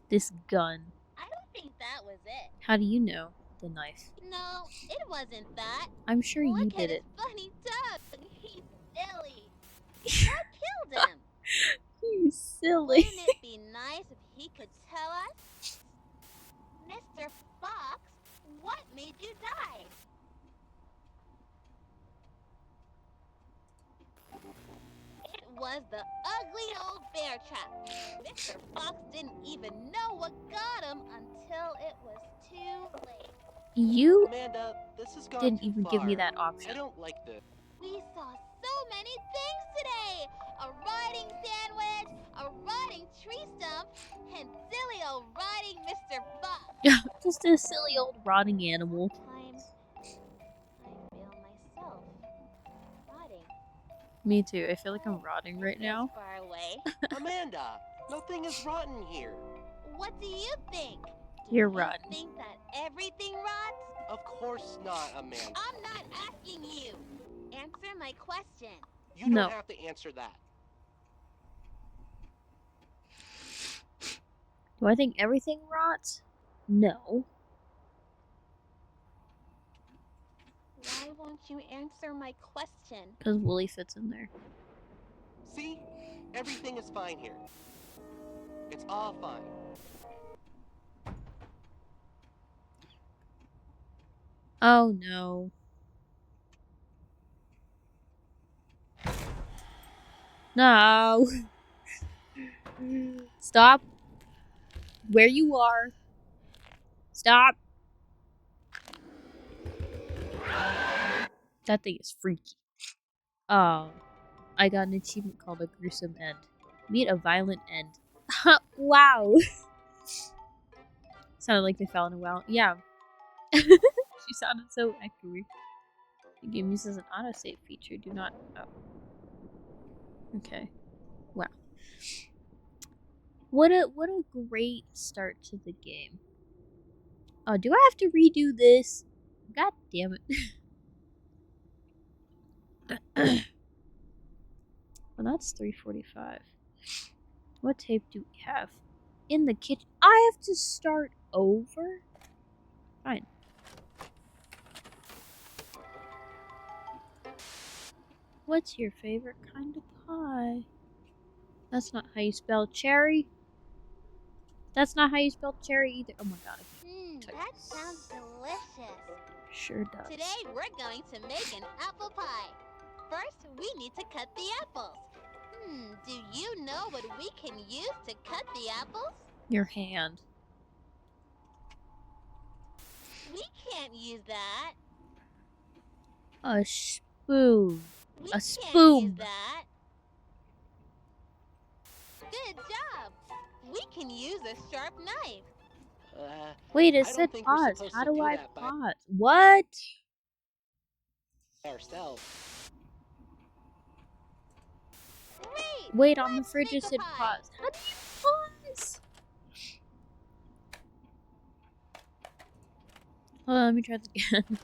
Speaker 1: This gun.
Speaker 2: I don't think that was it.
Speaker 1: How do you know? the knife.
Speaker 2: No, it wasn't that.
Speaker 1: I'm sure you
Speaker 2: Look
Speaker 1: did
Speaker 2: at his
Speaker 1: it.
Speaker 2: funny tongue. He's silly. What killed him?
Speaker 1: You silly.
Speaker 2: Wouldn't it be nice if he could tell us? Mr. Fox, what made you die? It was the ugly old bear trap. Mr. Fox didn't even know what got him until it was too late.
Speaker 1: You
Speaker 3: Amanda, this has gone
Speaker 1: didn't
Speaker 3: too
Speaker 1: even
Speaker 3: far.
Speaker 1: give me that
Speaker 3: I
Speaker 1: option.
Speaker 3: don't like this.
Speaker 2: We saw so many things today. A rotting sandwich, a rotting tree stump, and silly old rotting Mr. Fox.
Speaker 1: Just a silly old rotting animal.
Speaker 2: Sometimes I feel myself rotting.
Speaker 1: Me too. I feel like I'm rotting right now.
Speaker 2: Far away.
Speaker 3: Amanda, nothing is rotten here.
Speaker 2: What do you think? Do
Speaker 1: You're
Speaker 2: you
Speaker 1: rotten.
Speaker 2: think that everything rots?
Speaker 3: Of course not, Amanda.
Speaker 2: I'm not asking you. Answer my question.
Speaker 3: You
Speaker 1: No.
Speaker 3: don't have to answer that.
Speaker 1: Do I think everything rots? No.
Speaker 2: Why won't you answer my question?
Speaker 1: Because Wooly fits in there.
Speaker 3: See? Everything is fine here. It's all fine.
Speaker 1: Oh no. No. Stop. Where you are. Stop. That thing is freaky. Oh. I got an achievement called a gruesome end. Meet a violent end. Wow. Sounded like they fell in a well. Yeah. She sounded so accurate. The game uses an autosave feature. Do not. Oh. Okay. Wow. What a great start to the game. Oh, do I have to redo this? God damn it. Well, that's 3:45. What tape do we have? In the kitchen. I have to start over? Fine. What's your favorite kind of pie? That's not how you spell cherry. That's not how you spell cherry either. Oh my god.
Speaker 2: That sounds delicious.
Speaker 1: Sure does.
Speaker 2: Today we're going to make an apple pie. First, we need to cut the apples. Do you know what we can use to cut the apples?
Speaker 1: Your hand.
Speaker 2: We can't use that.
Speaker 1: A spoon.
Speaker 2: We
Speaker 1: A
Speaker 2: can't
Speaker 1: spoon.
Speaker 2: use that. Good job. We can use a sharp knife.
Speaker 1: Wait, it
Speaker 3: I
Speaker 1: said
Speaker 3: don't think we're
Speaker 1: pause.
Speaker 3: supposed
Speaker 1: How
Speaker 3: to
Speaker 1: do
Speaker 3: do
Speaker 1: I
Speaker 3: that by
Speaker 1: pause? What?
Speaker 3: ourselves.
Speaker 1: Wait, on the
Speaker 2: let's
Speaker 1: fridge
Speaker 2: make
Speaker 1: it
Speaker 2: a
Speaker 1: said
Speaker 2: pie.
Speaker 1: pause. How do you pause? Hold on, let me try this again.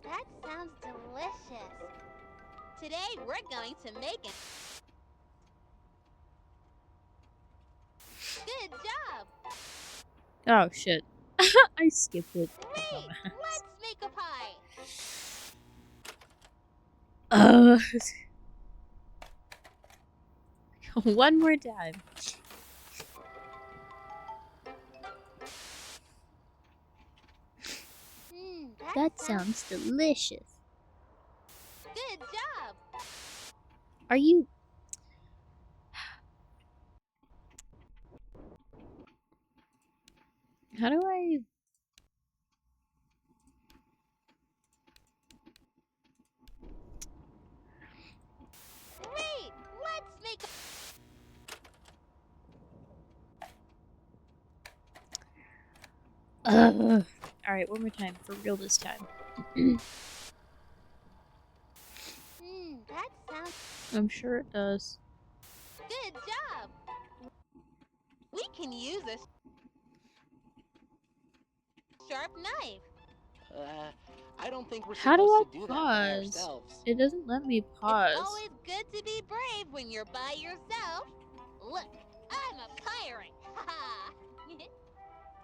Speaker 2: That sounds delicious. Today we're going to make it. Good job.
Speaker 1: Oh shit. I skipped it.
Speaker 2: Great. Let's make a pie.
Speaker 1: One more time. That sounds delicious.
Speaker 2: Good job.
Speaker 1: Are you... How do I...
Speaker 2: Great. Let's make a...
Speaker 1: Alright, one more time. For real this time.
Speaker 2: That sounds...
Speaker 1: I'm sure it does.
Speaker 2: Good job. We can use a sharp knife.
Speaker 3: I don't think we're
Speaker 1: How do
Speaker 3: supposed
Speaker 1: I
Speaker 3: to do that by
Speaker 1: pause?
Speaker 3: ourselves.
Speaker 1: It doesn't let me pause.
Speaker 2: It's always good to be brave when you're by yourself. Look, I'm a pirate. Haha.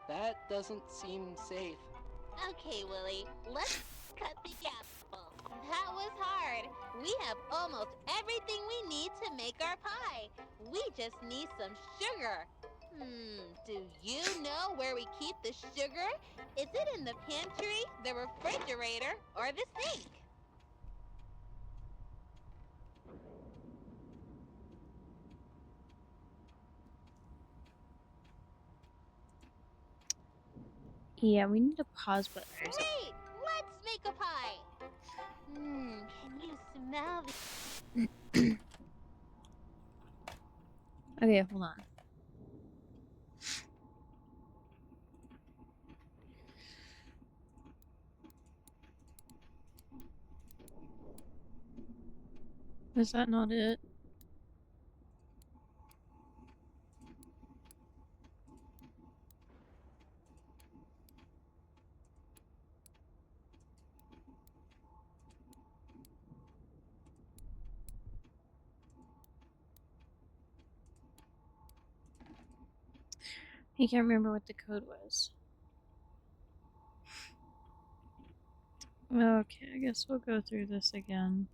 Speaker 3: That doesn't seem safe.
Speaker 2: Okay, Willie, let's cut the apple. That was hard. We have almost everything we need to make our pie. We just need some sugar. Do you know where we keep the sugar? Is it in the pantry, the refrigerator, or the sink?
Speaker 1: Yeah, we need to pause, but there's a...
Speaker 2: Great! Let's make a pie! Can you smell the...
Speaker 1: Okay, hold on. Is that not it? I can't remember what the code was. Okay, I guess we'll go through this again.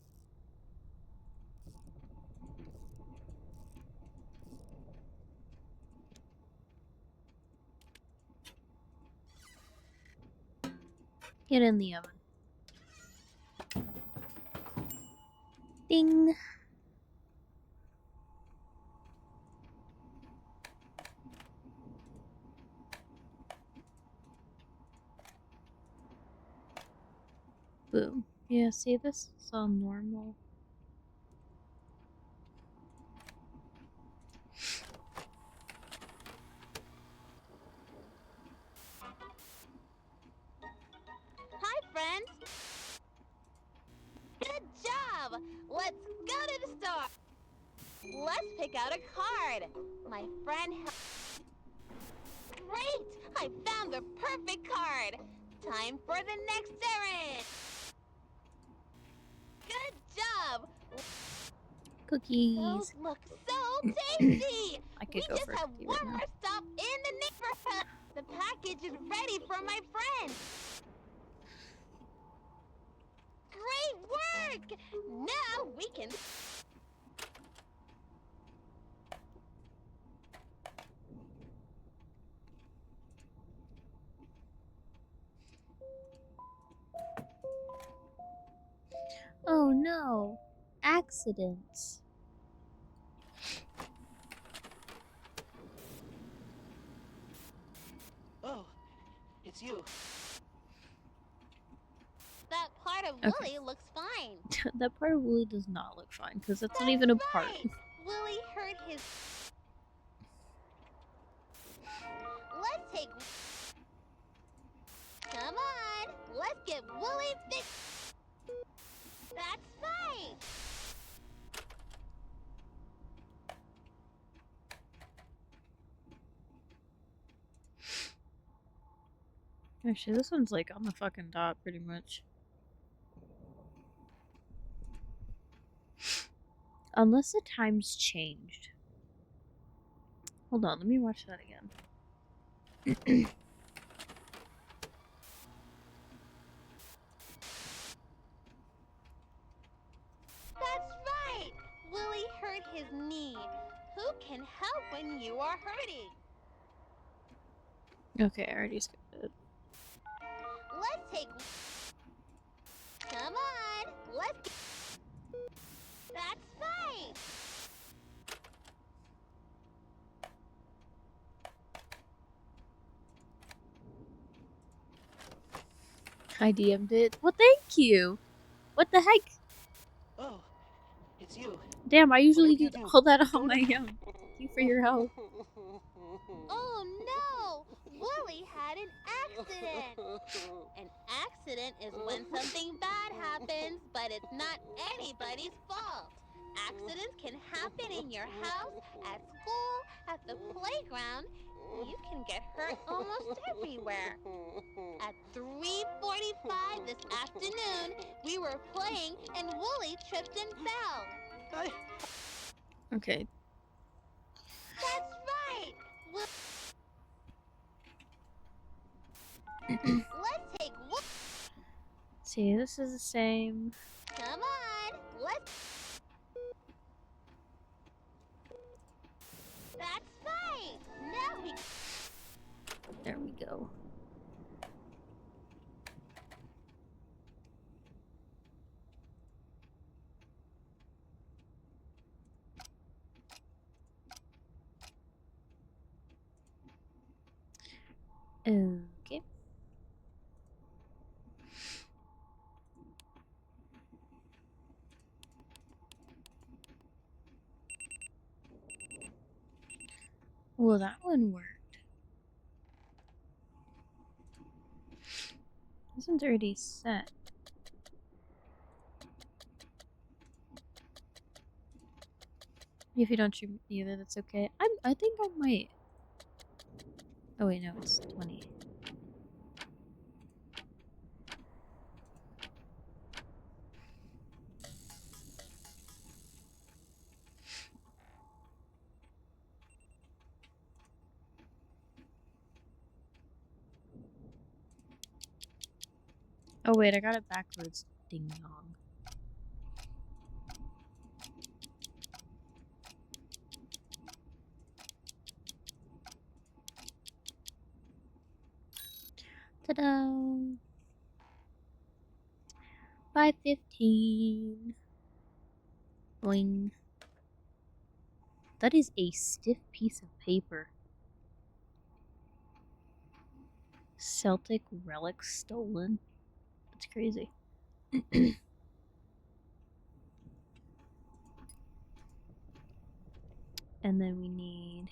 Speaker 1: Get in the oven. Ding! Boom. Yeah, see, this is all normal.
Speaker 2: Hi, friends! Good job! Let's go to the store! Let's pick out a card. My friend... Great! I found the perfect card! Time for the next errand! Good job!
Speaker 1: Cookies!
Speaker 2: Those look so tasty!
Speaker 1: I could
Speaker 2: We
Speaker 1: go
Speaker 2: just
Speaker 1: for a
Speaker 2: have
Speaker 1: cookie
Speaker 2: one
Speaker 1: right now.
Speaker 2: more stop in the neighborhood! The package is ready for my friend! Great work! Now we can...
Speaker 1: Oh no! Accidents!
Speaker 3: Oh, it's you.
Speaker 2: That part of
Speaker 1: Okay.
Speaker 2: Willie looks fine.
Speaker 1: That part really does not look fine, because that's not
Speaker 2: That's
Speaker 1: even a part.
Speaker 2: right. Willie hurt his... Let's take... Come on! Let's get Willie fixed! That's right!
Speaker 1: Actually, this one's like on the fucking dot, pretty much. Unless the time's changed. Hold on, let me watch that again.
Speaker 2: That's right! Willie hurt his knee. Who can help when you are hurting?
Speaker 1: Okay, I already skipped it.
Speaker 2: Let's take... Come on! Let's... That's right!
Speaker 1: I DM'd it. Well, thank you! What the heck?
Speaker 3: Oh, it's you.
Speaker 1: Damn, I usually
Speaker 3: Whatever
Speaker 1: do
Speaker 3: you do,
Speaker 1: all that on
Speaker 3: don't-
Speaker 1: my own. Thank you for your help.
Speaker 2: Oh no! Willie had an accident! An accident is when something bad happens, but it's not anybody's fault. Accidents can happen in your house, at school, at the playground. You can get hurt almost everywhere. At 3:45 this afternoon, we were playing and Willie tripped and fell.
Speaker 1: Okay.
Speaker 2: Let's take one.
Speaker 1: See, this is the same.
Speaker 2: Come on. Let's. That's right. Now we.
Speaker 1: There we go. Okay. Well, that one worked. This one's already set. If you don't shoot me either, that's okay. I think I might. Oh wait, no, it's 20. Oh wait, I got it backwards. Ding dong. Ta-da! 515. Boing. That is a stiff piece of paper. Celtic relics stolen. That's crazy. And then we need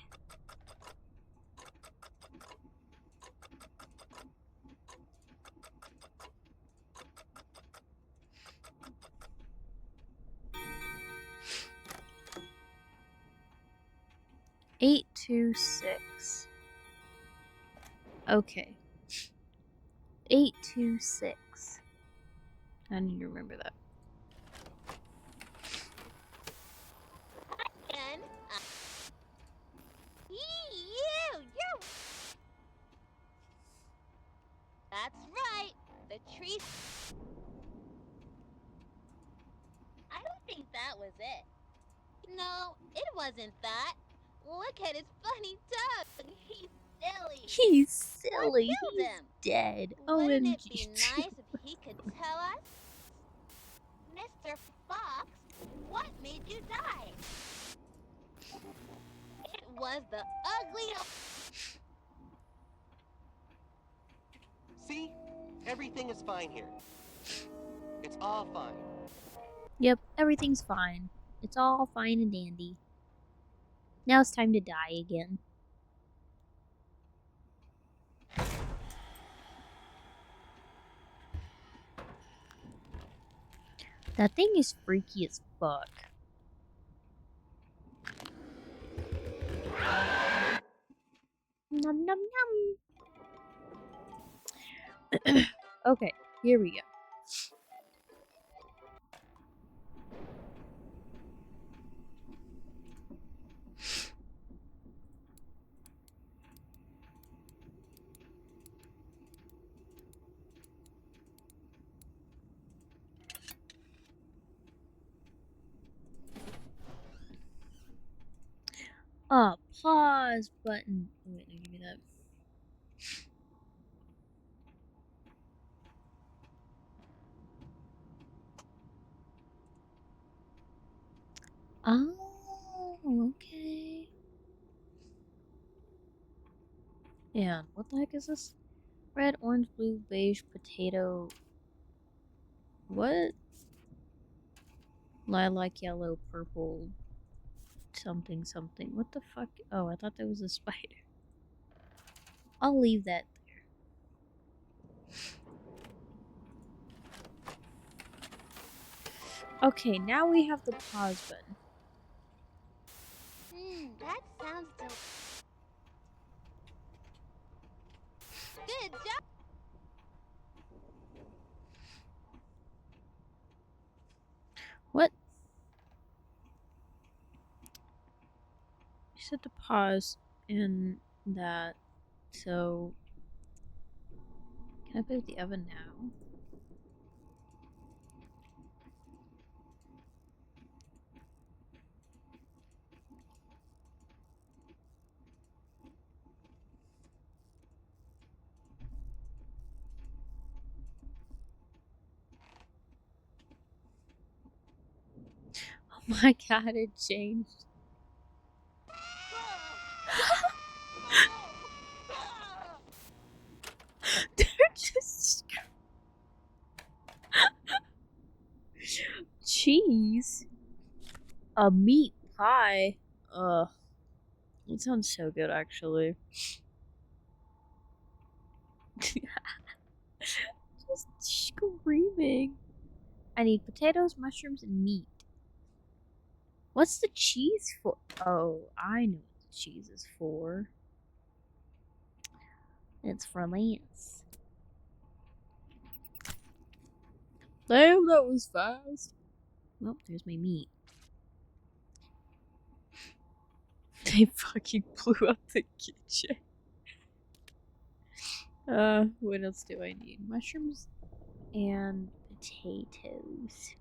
Speaker 1: eight, 2, 6. Okay. 8, 2, 6. I need to remember that.
Speaker 2: And. You're. That's right. The tree. I don't think that was it. No, it wasn't that. Look at his funny tongue. He's silly.
Speaker 1: He's
Speaker 2: What
Speaker 1: silly.
Speaker 2: killed
Speaker 1: He's
Speaker 2: him?
Speaker 1: dead.
Speaker 2: Wouldn't it
Speaker 1: OMG.
Speaker 2: be nice if he could tell us? Mr. Fox, what made you die? It was the ugly.
Speaker 3: See? Everything is fine here. It's all fine.
Speaker 1: Yep, everything's fine. It's all fine and dandy. Now it's time to die again. That thing is freaky as fuck. Nom nom nom. Okay, here we go. Pause button. Oh, wait, no, give me that. Oh, okay. And what the heck is this? Red, orange, blue, beige, potato. What? Lilac, yellow, purple, something, something. What the fuck? Oh, I thought that was a spider. I'll leave that there. Okay, now we have the pause button.
Speaker 2: That sounds good job.
Speaker 1: What? You said to pause in that, so Can I put it in the oven now? Oh my god, it changed. They're just cheese. A meat pie. Ugh. It sounds so good, actually. Just screaming. I need potatoes, mushrooms, and meat. What's the cheese for? Oh, I know what the cheese is for. It's for Lance. Damn, that was fast. Well, there's my meat. They fucking blew up the kitchen. What else do I need? Mushrooms and potatoes.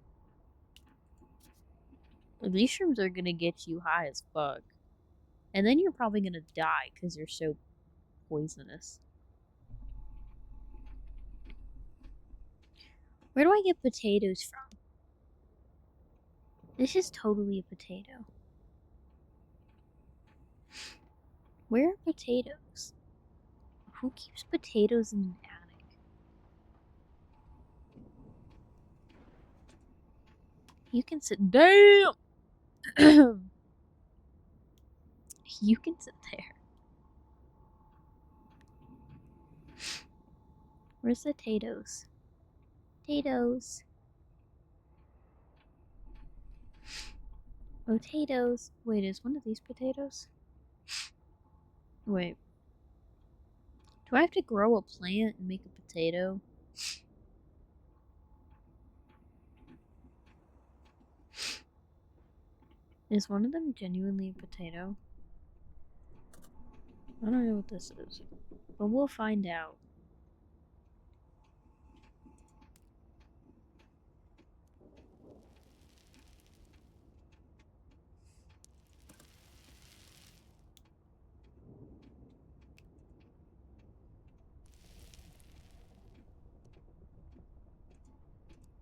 Speaker 1: These shrooms are gonna get you high as fuck. And then you're probably gonna die because they're so poisonous. Where do I get potatoes from? This is totally a potato. Where are potatoes? Who keeps potatoes in the attic? You can sit. Damn! You can sit there. Where's the potatoes? Potatoes. Potatoes. Wait, is one of these potatoes? Wait. Do I have to grow a plant and make a potato? Is one of them genuinely a potato? I don't know what this is, but we'll find out.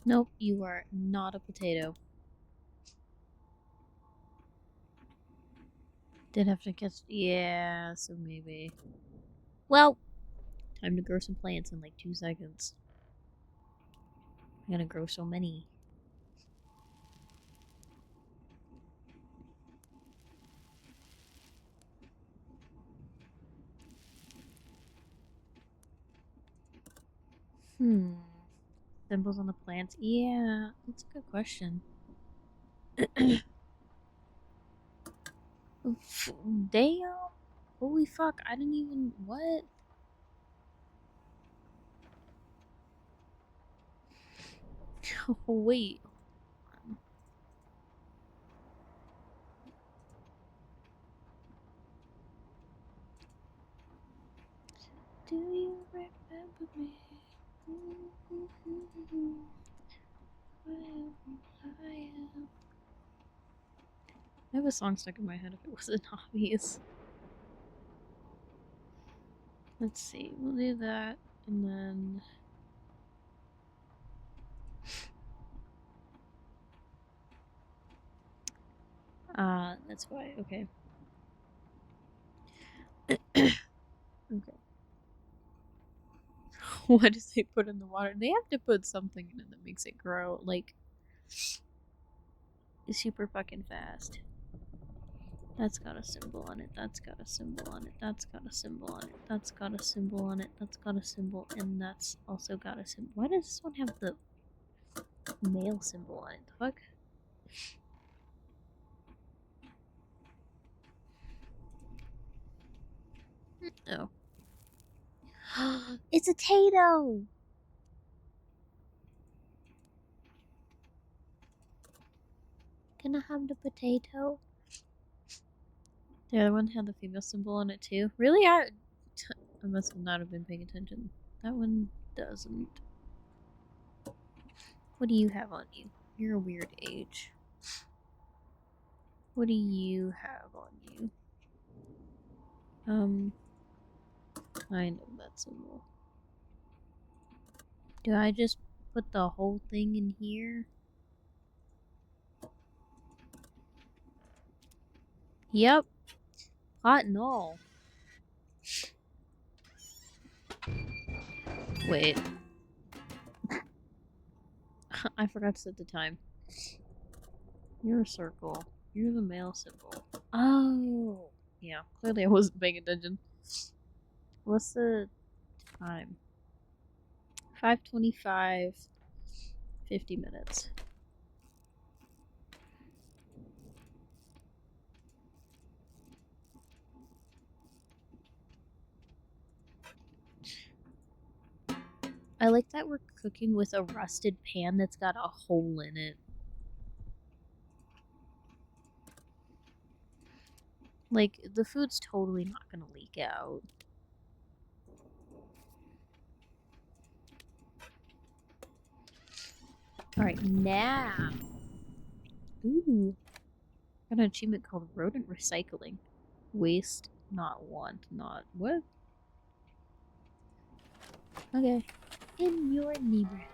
Speaker 1: Nope, you are not a potato. Did have to catch. Yeah, so maybe. Well, time to grow some plants in like 2 seconds. I'm gonna grow so many. Symbols on the plants? Yeah, that's a good question. Damn. Holy fuck, I didn't even. What? Wait. Do you remember me? I have a song stuck in my head if it wasn't obvious. Let's see, we'll do that, and then... that's why, okay. Okay. What does they put in the water? They have to put something in it that makes it grow, like, super fucking fast. That's got a symbol on it, that's got a symbol on it, that's got a symbol on it, that's got a symbol on it, that's got a symbol, and that's also got a symbol. Why does this one have the male symbol on it? The fuck? Oh. It's a Tato! Can I have the potato? The other one had the female symbol on it too. Really? I must have not have been paying attention. That one doesn't. What do you have on you? You're a weird age. What do you have on you? I know that symbol. Do I just put the whole thing in here? Yep. Hot and all. Wait. I forgot to set the time. You're a circle. You're the male symbol. Oh. Yeah, clearly I wasn't paying attention. What's the time? 5:25. 50 minutes. I like that we're cooking with a rusted pan that's got a hole in it. Like, the food's totally not gonna leak out. Alright, now. Ooh. Got an achievement called Rodent Recycling. Waste, not want, not. What? Okay. In your neighborhood.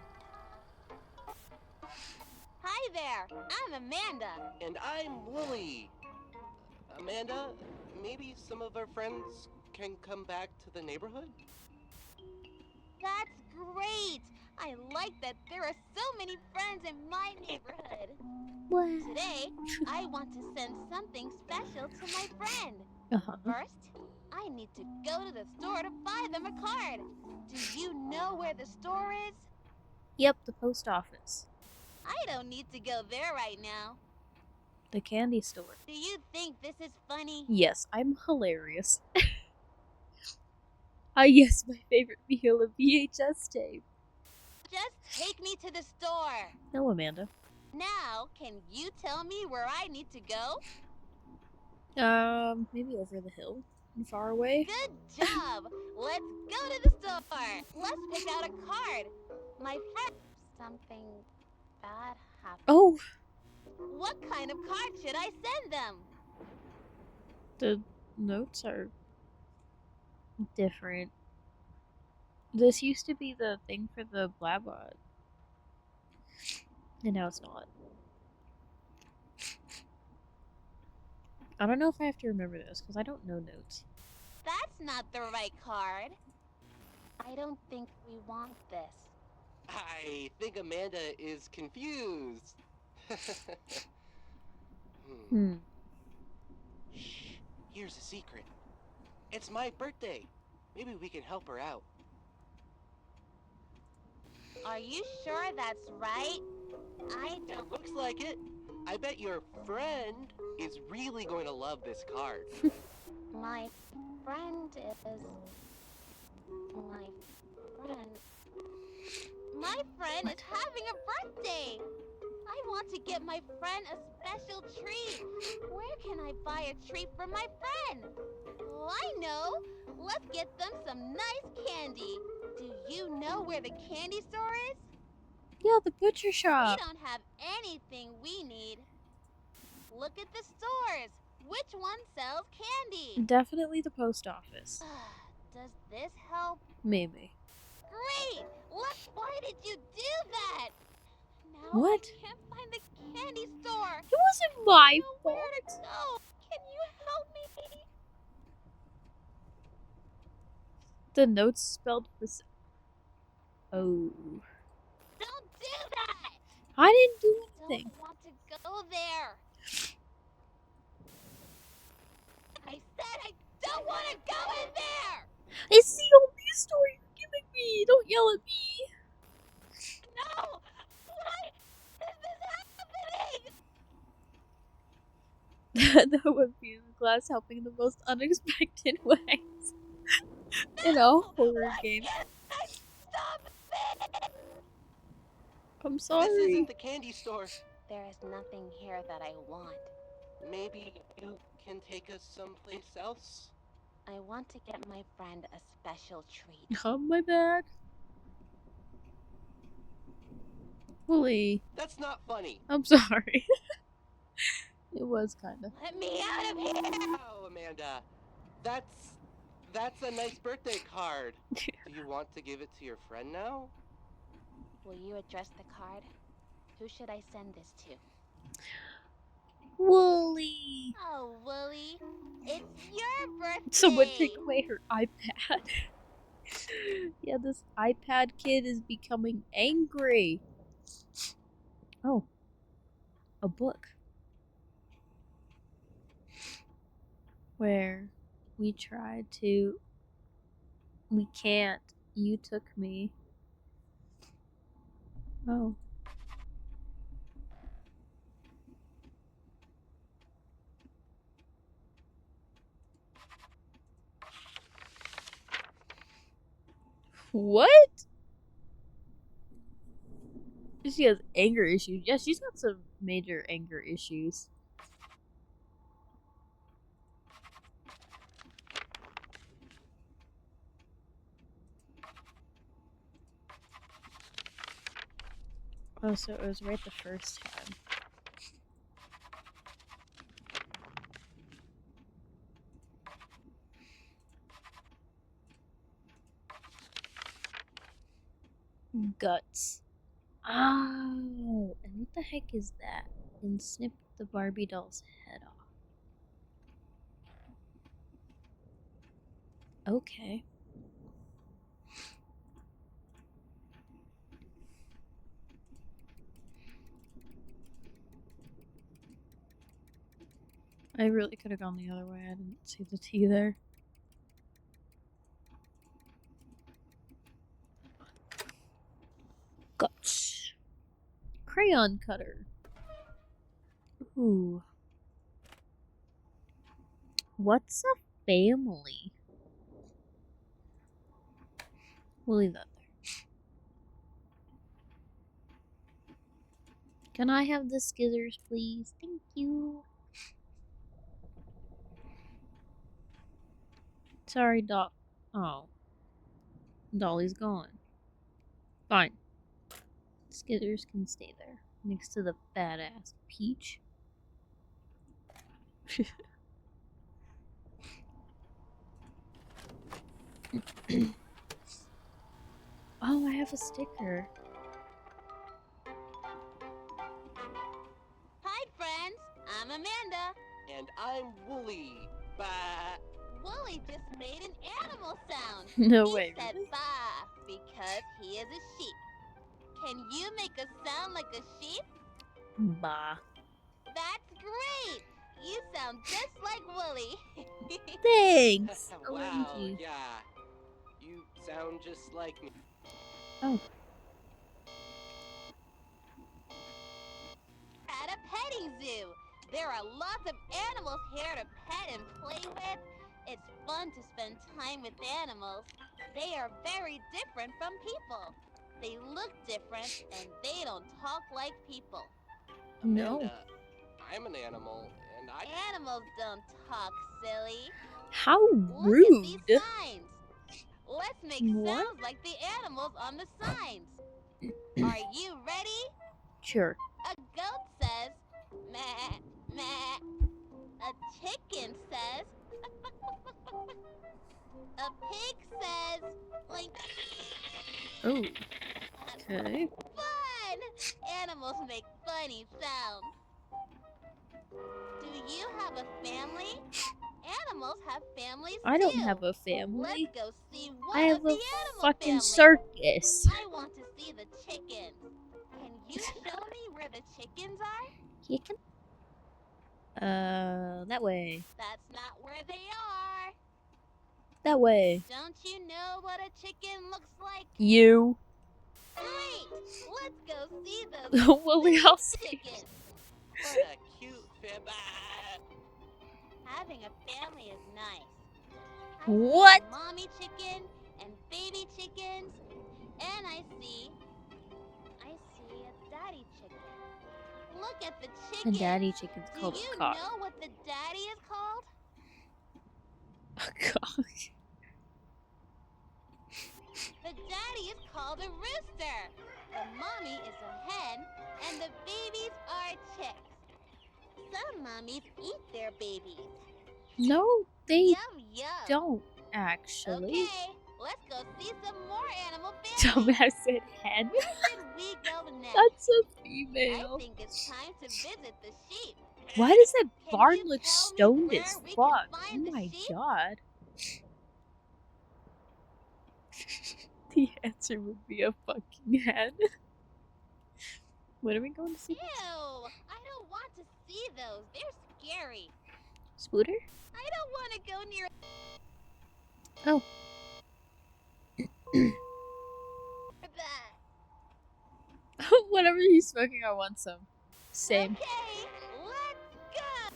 Speaker 2: Hi there, I'm Amanda.
Speaker 3: And I'm Lily. Amanda, maybe some of our friends can come back to the neighborhood?
Speaker 2: That's great. I like that there are so many friends in my neighborhood.
Speaker 1: What?
Speaker 2: Today, I want to send something special to my friend.
Speaker 1: Uh-huh.
Speaker 2: First, I need to go to the store to buy them a card. Do you know where the store is?
Speaker 1: Yep, the post office.
Speaker 2: I don't need to go there right now.
Speaker 1: The candy store.
Speaker 2: Do you think this is funny?
Speaker 1: Yes, I'm hilarious. Yes, my favorite meal, a VHS tape.
Speaker 2: Just take me to the store.
Speaker 1: No, Amanda.
Speaker 2: Now, can you tell me where I need to go?
Speaker 1: Maybe over the hill and far away.
Speaker 2: Good job. Let's go to the store. Let's pick out a card. My friend, something bad happened.
Speaker 1: Oh,
Speaker 2: What kind of card should I send them?
Speaker 1: the notes are different. This used to be the thing for the Blabot. And now it's not. I don't know if I have to remember this, because I don't know notes.
Speaker 2: That's not the right card. I don't think we want this.
Speaker 3: I think Amanda is confused. Shh, here's a secret. It's my birthday. Maybe we can help her out.
Speaker 2: Are you sure that's right? I
Speaker 3: It
Speaker 2: don't.
Speaker 3: looks like it. I bet your friend is really going to love this card.
Speaker 2: My friend is. My friend. My friend is having a birthday. I want to get my friend a special treat. Where can I buy a treat for my friend? Oh, I know. Let's get them some nice candy. Do you know where the candy store is?
Speaker 1: Yeah, the butcher
Speaker 2: We
Speaker 1: shop.
Speaker 2: don't have anything we need. Look at the stores. Which one sells candy?
Speaker 1: Definitely the post office.
Speaker 2: Does this help?
Speaker 1: Maybe.
Speaker 2: Great! Why did you do that? Now
Speaker 1: What?
Speaker 2: I can't find the candy store.
Speaker 1: It wasn't my
Speaker 2: I don't know where to
Speaker 1: fault.
Speaker 2: go. Can you help me?
Speaker 1: The notes spelled this. Oh.
Speaker 2: Don't do that!
Speaker 1: I didn't do
Speaker 2: I
Speaker 1: anything.
Speaker 2: don't want to go there. I said I don't want to go in there!
Speaker 1: It's the only story you're giving me. Don't yell at me.
Speaker 2: No! Why is this happening?
Speaker 1: That would be the class helping in the most unexpected ways in a horror
Speaker 2: Why
Speaker 1: game.
Speaker 2: can't I stop it?
Speaker 1: I'm
Speaker 3: This
Speaker 1: sorry.
Speaker 3: isn't the candy store.
Speaker 2: There is nothing here that I want.
Speaker 3: Maybe you can take us someplace else?
Speaker 2: I want to get my friend a special treat.
Speaker 1: Oh, my bad. Wooly.
Speaker 3: That's not funny.
Speaker 1: I'm sorry. It was kinda.
Speaker 2: Let me out of here!
Speaker 3: Oh, Amanda. That's a nice birthday card. Do you want to give it to your friend now?
Speaker 2: Will you address the card? Who should I send this to?
Speaker 1: Wooly.
Speaker 2: Oh, Wooly, it's your birthday!
Speaker 1: Someone take away her iPad. Yeah, this iPad kid is becoming angry. Oh. A book. Where we tried to... We can't. You took me. Oh. What? She has anger issues. Yeah, she's got some major anger issues. Oh, so it was right the first time. Guts. Oh, and what the heck is that? And snip the Barbie doll's head off. Okay. I really could have gone the other way. I didn't see the T there. Guts. Crayon cutter. Ooh. What's a family? We'll leave that there. Can I have the skizzers, please? Thank you. Sorry, Doll. Oh. Dolly's gone. Fine. Skizzers can stay there. Next to the badass Peach. Oh, I have a sticker.
Speaker 2: Hi, friends. I'm Amanda.
Speaker 3: And I'm Wooly. Bah.
Speaker 2: Wooly just made an animal sound.
Speaker 1: No
Speaker 2: He
Speaker 1: way.
Speaker 2: said
Speaker 1: Really?
Speaker 2: bah because he is a sheep. Can you make a sound like a sheep?
Speaker 1: Bah.
Speaker 2: That's great. You sound just like Wooly.
Speaker 1: Thanks.
Speaker 3: Wow,
Speaker 1: OMG.
Speaker 3: yeah. You sound just like me.
Speaker 1: Oh.
Speaker 2: At a petting zoo. There are lots of animals here to pet and play with. It's fun to spend time with animals. They are very different from people. They look different and they don't talk like people.
Speaker 1: No.
Speaker 3: Amanda, I'm an animal, and
Speaker 2: Animals don't talk, silly.
Speaker 1: How
Speaker 2: Look at
Speaker 1: rude.
Speaker 2: these signs. Let's make
Speaker 1: What?
Speaker 2: sounds like the animals on the signs. Are you ready?
Speaker 1: Sure.
Speaker 2: A goat says, meh, meh. A chicken says, a pig says, like,
Speaker 1: Oh. Okay.
Speaker 2: fun! Animals make funny sounds. Do you have a family? Animals have families
Speaker 1: I don't
Speaker 2: too.
Speaker 1: have a family.
Speaker 2: Let's go see
Speaker 1: I
Speaker 2: one
Speaker 1: have
Speaker 2: of
Speaker 1: a
Speaker 2: the animal
Speaker 1: fucking
Speaker 2: families.
Speaker 1: circus.
Speaker 2: I want to see the chickens. Can you show me where the chickens are?
Speaker 1: Chicken? That way.
Speaker 2: That's not where they are.
Speaker 1: That way.
Speaker 2: Don't you know what a chicken looks like?
Speaker 1: You.
Speaker 2: Great! Let's go see those
Speaker 1: Willie,
Speaker 2: silly
Speaker 1: I'll see.
Speaker 2: chickens.
Speaker 3: what a cute fib.
Speaker 2: Having a family is nice. I
Speaker 1: What?
Speaker 2: see a mommy chicken and baby chickens, and I see a daddy chicken. Look at the
Speaker 1: A
Speaker 2: chicken.
Speaker 1: daddy chicken's
Speaker 2: Do
Speaker 1: called
Speaker 2: you
Speaker 1: a cock.
Speaker 2: know what the daddy is called?
Speaker 1: A cock.
Speaker 2: The daddy is called a rooster. The mommy is a hen, and the babies are chicks. Some mommies eat their babies.
Speaker 1: No, they
Speaker 2: Yum, yum.
Speaker 1: don't actually.
Speaker 2: Okay, let's go see some more animal families.
Speaker 1: Dumbass said hen.
Speaker 2: Where should we go next?
Speaker 1: That's a
Speaker 2: I
Speaker 1: female.
Speaker 2: think it's time to visit the sheep.
Speaker 1: Why does that
Speaker 2: Can
Speaker 1: barn
Speaker 2: you
Speaker 1: look
Speaker 2: tell me
Speaker 1: stoned
Speaker 2: where
Speaker 1: as
Speaker 2: we
Speaker 1: fuck?
Speaker 2: can
Speaker 1: Oh
Speaker 2: find the
Speaker 1: my
Speaker 2: sheep?
Speaker 1: god. The answer would be a fucking hen. When are we going to see?
Speaker 2: Ew! I don't want to see those. They're scary.
Speaker 1: Scooter?
Speaker 2: I don't want to go near.
Speaker 1: Oh.
Speaker 2: that.
Speaker 1: Whatever he's smoking, I want some. Same.
Speaker 2: Okay, let's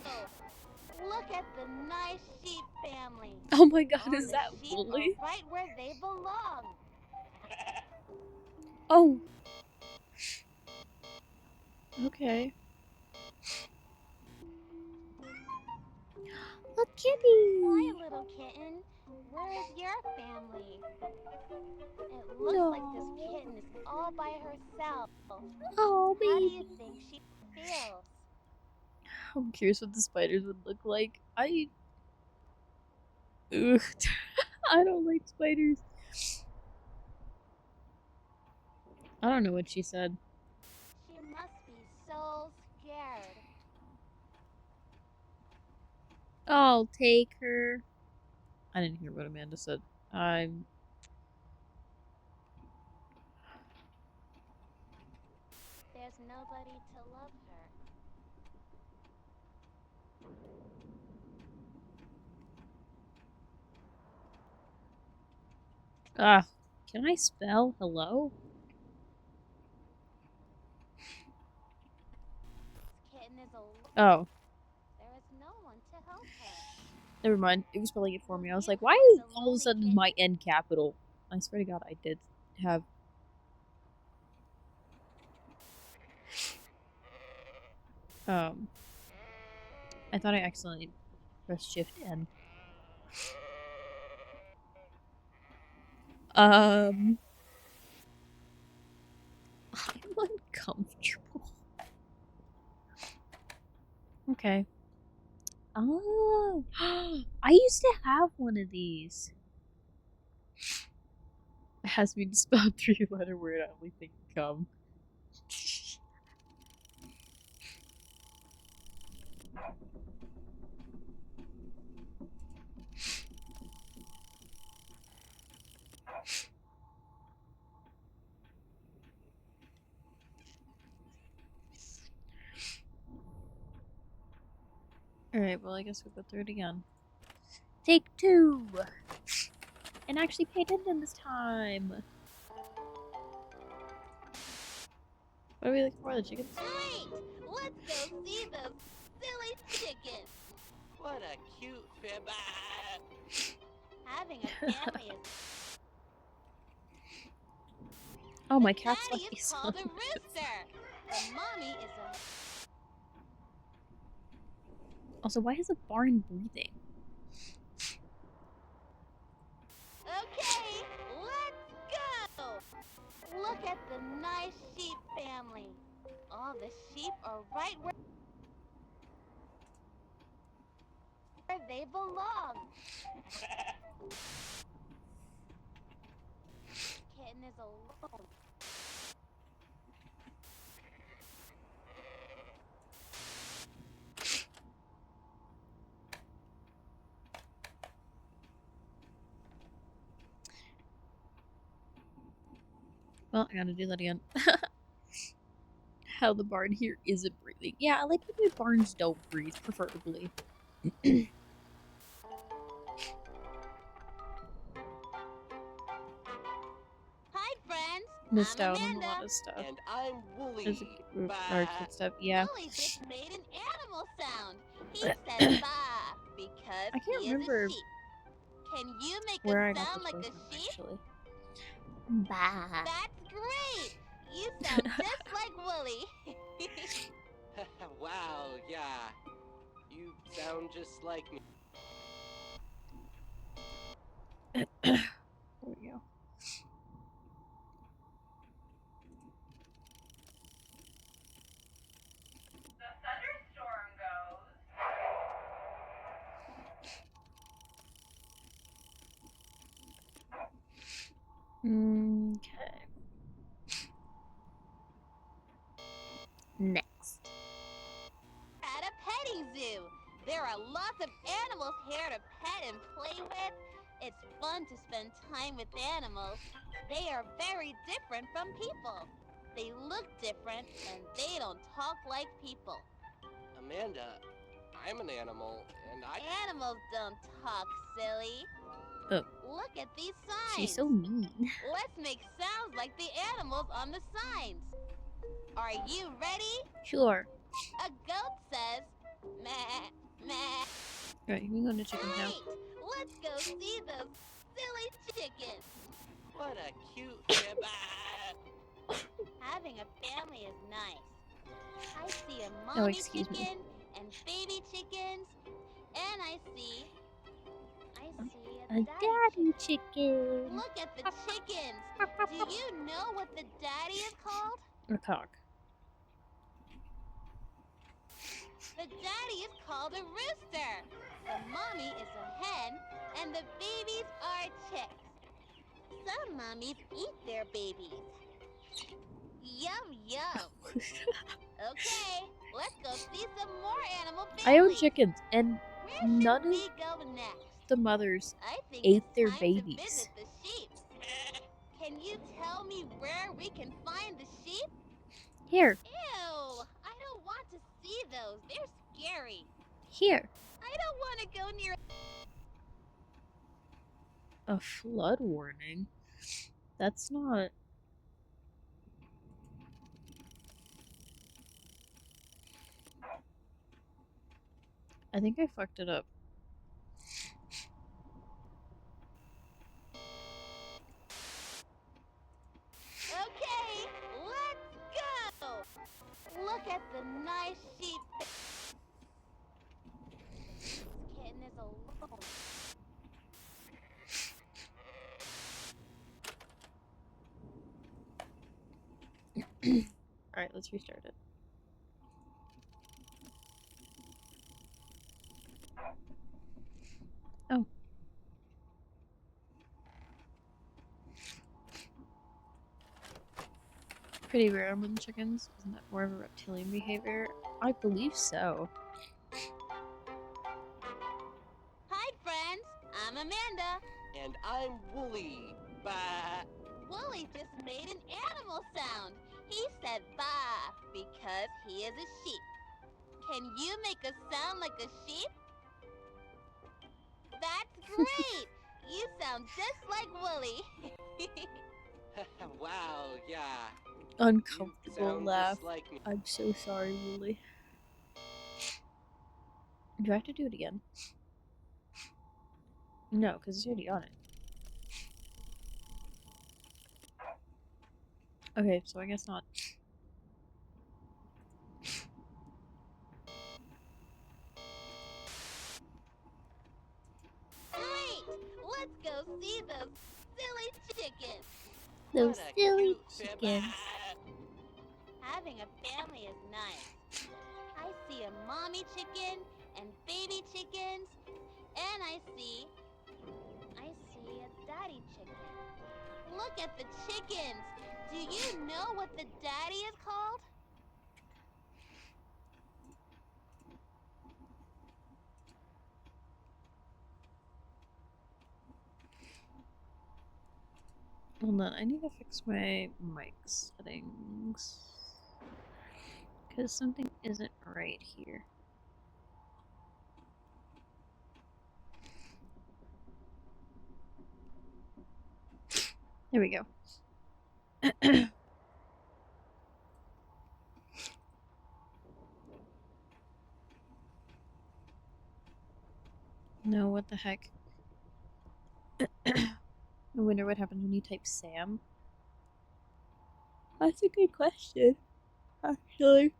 Speaker 2: go. Look at the nice sheep family.
Speaker 1: Oh my god,
Speaker 2: All
Speaker 1: is
Speaker 2: the
Speaker 1: that
Speaker 2: sheep
Speaker 1: Wooly?
Speaker 2: are right where they belong.
Speaker 1: Oh. Okay. A kitty!
Speaker 2: Hi, little kitten. Where is your family? It looks like this
Speaker 1: No.
Speaker 2: kitten is all by herself.
Speaker 1: Oh,
Speaker 2: How do you
Speaker 1: baby.
Speaker 2: think she feels?
Speaker 1: I'm curious what the spiders would look like. Ugh. I don't like spiders. I don't know what she said.
Speaker 2: She must be so scared.
Speaker 1: I'll take her. I didn't hear what Amanda said. I'm.
Speaker 2: There's nobody to love her.
Speaker 1: Ah. Can I spell hello?
Speaker 2: This kitten is alone.
Speaker 1: Oh.
Speaker 2: There is no one to help her.
Speaker 1: Never mind. It was spelling it for me. I was
Speaker 2: You
Speaker 1: like, why
Speaker 2: help
Speaker 1: is
Speaker 2: the
Speaker 1: all of a
Speaker 2: lonely
Speaker 1: sudden
Speaker 2: kitten.
Speaker 1: my N capital? I swear to God, I did have. I thought I accidentally pressed Shift N. I'm uncomfortable. Okay. Oh, I used to have one of these. It has me to spell a 3-letter word. I only think come. Alright, well, I guess we'll go through it again. Take 2! And actually pay attention this time! What are we looking for? The chickens?
Speaker 2: Great! Let's go see those silly chickens.
Speaker 3: What a cute fib.
Speaker 2: Having a family is.
Speaker 1: Oh, my
Speaker 2: The
Speaker 1: cat's
Speaker 2: daddy
Speaker 1: left me
Speaker 2: is
Speaker 1: some.
Speaker 2: called a rooster. The mommy is a.
Speaker 1: Also, why is a barn breathing?
Speaker 2: Okay, let's go. Look at the nice sheep family. All the sheep are right where they belong. Kitten is alone.
Speaker 1: Well, I gotta do that again. How the barn here isn't breathing. Yeah, I like when my barns don't breathe, preferably.
Speaker 2: Hi, friends.
Speaker 1: Missed
Speaker 2: I'm
Speaker 1: out on a
Speaker 2: Amanda.
Speaker 1: lot of stuff.
Speaker 3: And I'm Wooly.
Speaker 1: There's our kid stuff. Yeah.
Speaker 2: Wooly just made an animal sound. He said "bah" because
Speaker 1: I can't
Speaker 2: he
Speaker 1: remember
Speaker 2: is a sheep. Can you make
Speaker 1: where
Speaker 2: a
Speaker 1: I got
Speaker 2: sound
Speaker 1: this
Speaker 2: like
Speaker 1: one
Speaker 2: a
Speaker 1: from,
Speaker 2: sheep?
Speaker 1: actually. Bah.
Speaker 2: That's great. You sound just like Wooly.
Speaker 3: Wow, yeah. You sound just like me.
Speaker 1: There we go. Okay. Next.
Speaker 2: At a petting zoo. There are lots of animals here to pet and play with. It's fun to spend time with animals. They are very different from people. They look different and they don't talk like people.
Speaker 3: Amanda, I'm an animal, and I...
Speaker 2: Animals don't talk, silly.
Speaker 1: Oh,
Speaker 2: Look at these
Speaker 1: she's
Speaker 2: signs.
Speaker 1: so mean.
Speaker 2: Let's make sounds like the animals on the signs. Are you ready?
Speaker 1: Sure.
Speaker 2: A goat says, meh, meh.
Speaker 1: Alright, we go to Chicken House.
Speaker 2: Great! Let's go see those silly chickens.
Speaker 3: What a cute kid.
Speaker 2: Having a family is nice. I see a
Speaker 1: Oh,
Speaker 2: mommy
Speaker 1: excuse me.
Speaker 2: chicken and baby chickens, and I see a
Speaker 1: A
Speaker 2: daddy
Speaker 1: daddy
Speaker 2: chicken.
Speaker 1: chicken.
Speaker 2: Look at the chickens. Do you know what the daddy is called?
Speaker 1: A cock.
Speaker 2: The daddy is called a rooster. The mommy is a hen, and the babies are chicks. Some mommies eat their babies. Yum, yum. Okay, let's go see some more animal
Speaker 1: I own
Speaker 2: families.
Speaker 1: chickens, and
Speaker 2: Where
Speaker 1: none
Speaker 2: should
Speaker 1: of
Speaker 2: we go next?
Speaker 1: the mothers
Speaker 2: I think
Speaker 1: ate
Speaker 2: it's
Speaker 1: their
Speaker 2: time
Speaker 1: babies.
Speaker 2: to visit the sheep. Can you tell me where we can find the sheep?
Speaker 1: Here,
Speaker 2: Ew, I don't want to see those. They're scary.
Speaker 1: here.
Speaker 2: I don't want to go near.
Speaker 1: A flood warning? That's not... I think I fucked it up.
Speaker 2: Okay, let's go. Look at the nice sheep. This kitten is alone.
Speaker 1: Alright, let's restart it. Oh. Pretty rare among chickens. Isn't that more of a reptilian behavior? I believe so.
Speaker 2: Hi, friends. I'm Amanda.
Speaker 3: And I'm Wooly. Bah.
Speaker 2: Wooly just made an animal sound. He said bah because he is a sheep. Can you make a sound like a sheep? That's great! You sound just like Wooly.
Speaker 3: Wow, yeah.
Speaker 1: Uncomfortable
Speaker 3: You sound
Speaker 1: laugh.
Speaker 3: just like me.
Speaker 1: I'm so sorry, Wooly. Do I have to do it again? No, because it's already on it. Okay, so I guess not.
Speaker 2: Great! Let's go see those silly chickens.
Speaker 1: Those
Speaker 3: What a
Speaker 1: silly
Speaker 3: cute kid.
Speaker 1: chickens.
Speaker 2: Having a family is nice. I see a mommy chicken and baby chickens, and I see a daddy chicken. Look at the chickens. Do you know what the daddy is called?
Speaker 1: Hold on, I need to fix my mic settings. Because something isn't right here. There we go. No, what the heck? I wonder what happens when you type Sam. That's a good question, actually.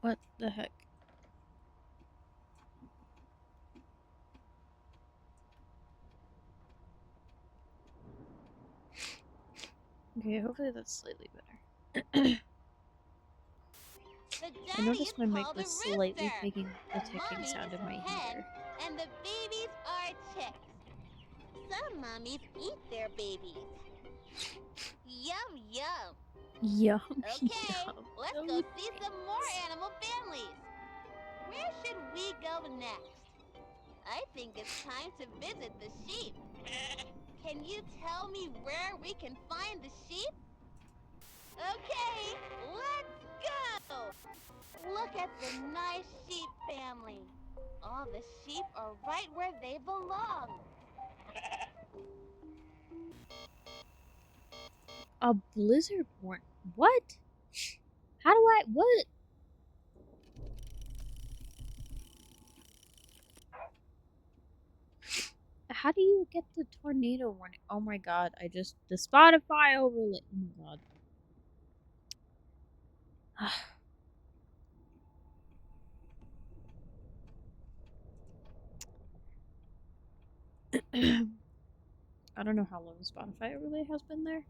Speaker 1: What the heck? Okay, hopefully that's slightly better.
Speaker 2: The
Speaker 1: I
Speaker 2: daddy is
Speaker 1: noticed my mic
Speaker 2: called a
Speaker 1: was slightly
Speaker 2: rooster.
Speaker 1: faking the ticking
Speaker 2: Mommy
Speaker 1: sound
Speaker 2: is
Speaker 1: of my
Speaker 2: a hen,
Speaker 1: heater.
Speaker 2: and the babies are chicks. Some mommies eat their babies. Yum, yum.
Speaker 1: Yum,
Speaker 2: Okay,
Speaker 1: yum.
Speaker 2: let's
Speaker 1: So
Speaker 2: go see
Speaker 1: nice.
Speaker 2: some more animal families. Where should we go next? I think it's time to visit the sheep. Can you tell me where we can find the sheep? Okay, let's go! Look at the nice sheep family. All the sheep are right where they belong.
Speaker 1: A blizzard warning. What? How do I? What? How do you get the tornado warning? Oh my god! The Spotify overlay. Oh my god. I don't know how long the Spotify overlay has been there.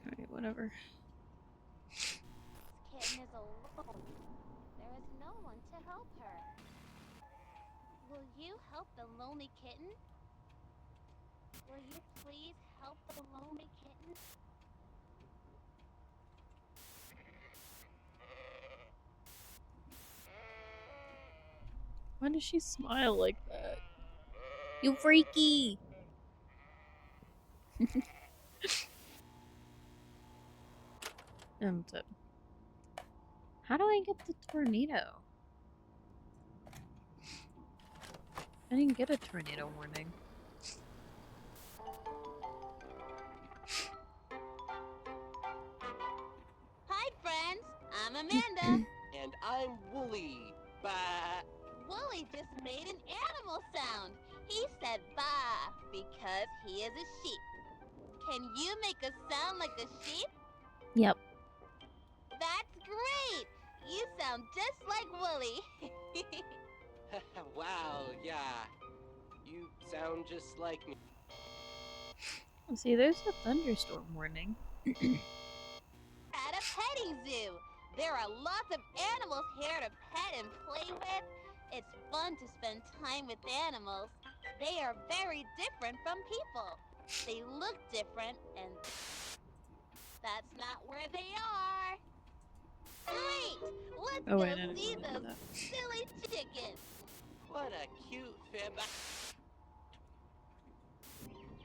Speaker 1: Alright, whatever.
Speaker 2: This kitten is alone. There is no one to help her. Will you help the lonely kitten? Will you please help the lonely kitten?
Speaker 1: Why does she smile like that? You freaky! And how do I get the tornado? I didn't get a tornado warning.
Speaker 2: Hi, friends. I'm Amanda.
Speaker 3: And I'm Wooly. Bah.
Speaker 2: Wooly just made an animal sound. He said bah because he is a sheep. Can you make a sound like a sheep?
Speaker 1: Yep.
Speaker 2: That's great! You sound just like Wooly.
Speaker 3: Wow, yeah. You sound just like me.
Speaker 1: See, there's a thunderstorm warning.
Speaker 2: At a petting zoo. There are lots of animals here to pet and play with. It's fun to spend time with animals. They are very different from people. They look different, and that's not where they are. Great! Let's
Speaker 1: Oh
Speaker 2: go
Speaker 1: wait, I didn't
Speaker 2: see
Speaker 1: want to do
Speaker 2: those
Speaker 1: that.
Speaker 2: silly chickens.
Speaker 3: What a cute fib.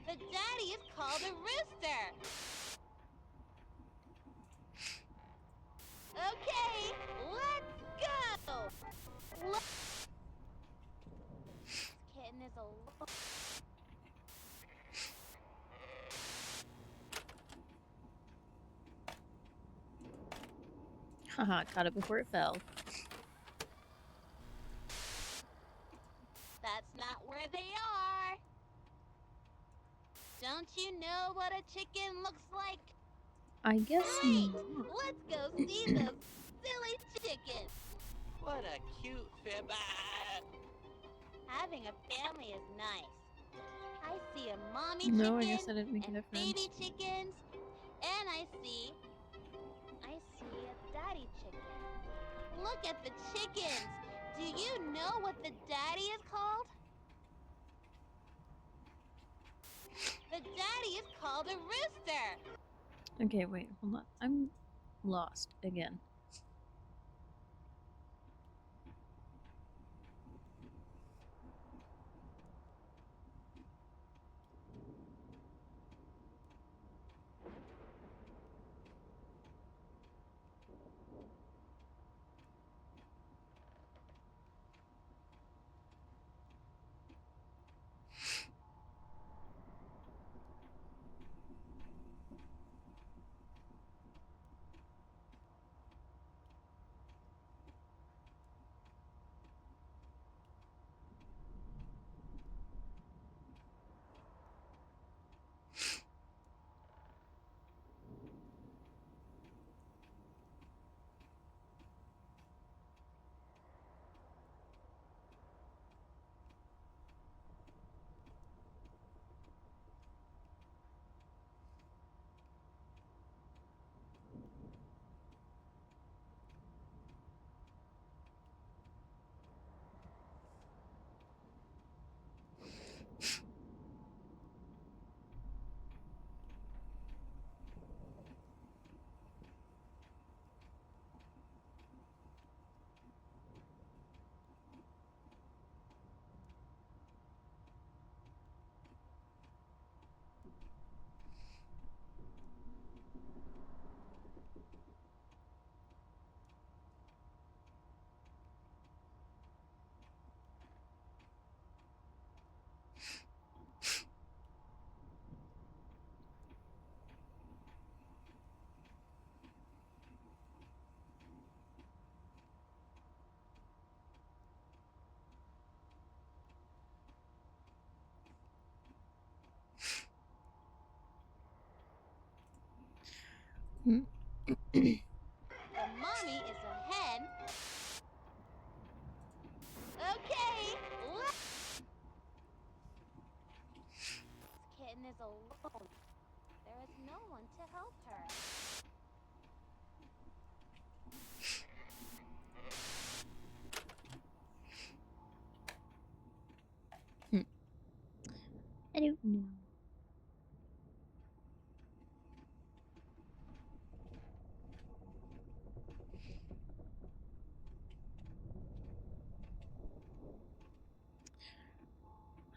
Speaker 2: The daddy is called a rooster. Okay, let's go. This kitten is alone.
Speaker 1: Haha, caught it before it fell.
Speaker 2: That's not where they are. Don't you know what a chicken looks like?
Speaker 1: I guess
Speaker 2: Great!
Speaker 1: not.
Speaker 2: Let's go see those silly chickens.
Speaker 3: What a cute fib.
Speaker 2: Having a family is nice. I see a mommy
Speaker 1: No, I
Speaker 2: chicken
Speaker 1: guess I didn't make a
Speaker 2: and
Speaker 1: difference.
Speaker 2: baby chickens, and I see a daddy chicken. Look at the chickens. Do you know what the daddy is called? The daddy is called a rooster.
Speaker 1: Okay, wait, hold on. I'm lost again.
Speaker 2: is alone. There is no one to help her.
Speaker 1: I don't know.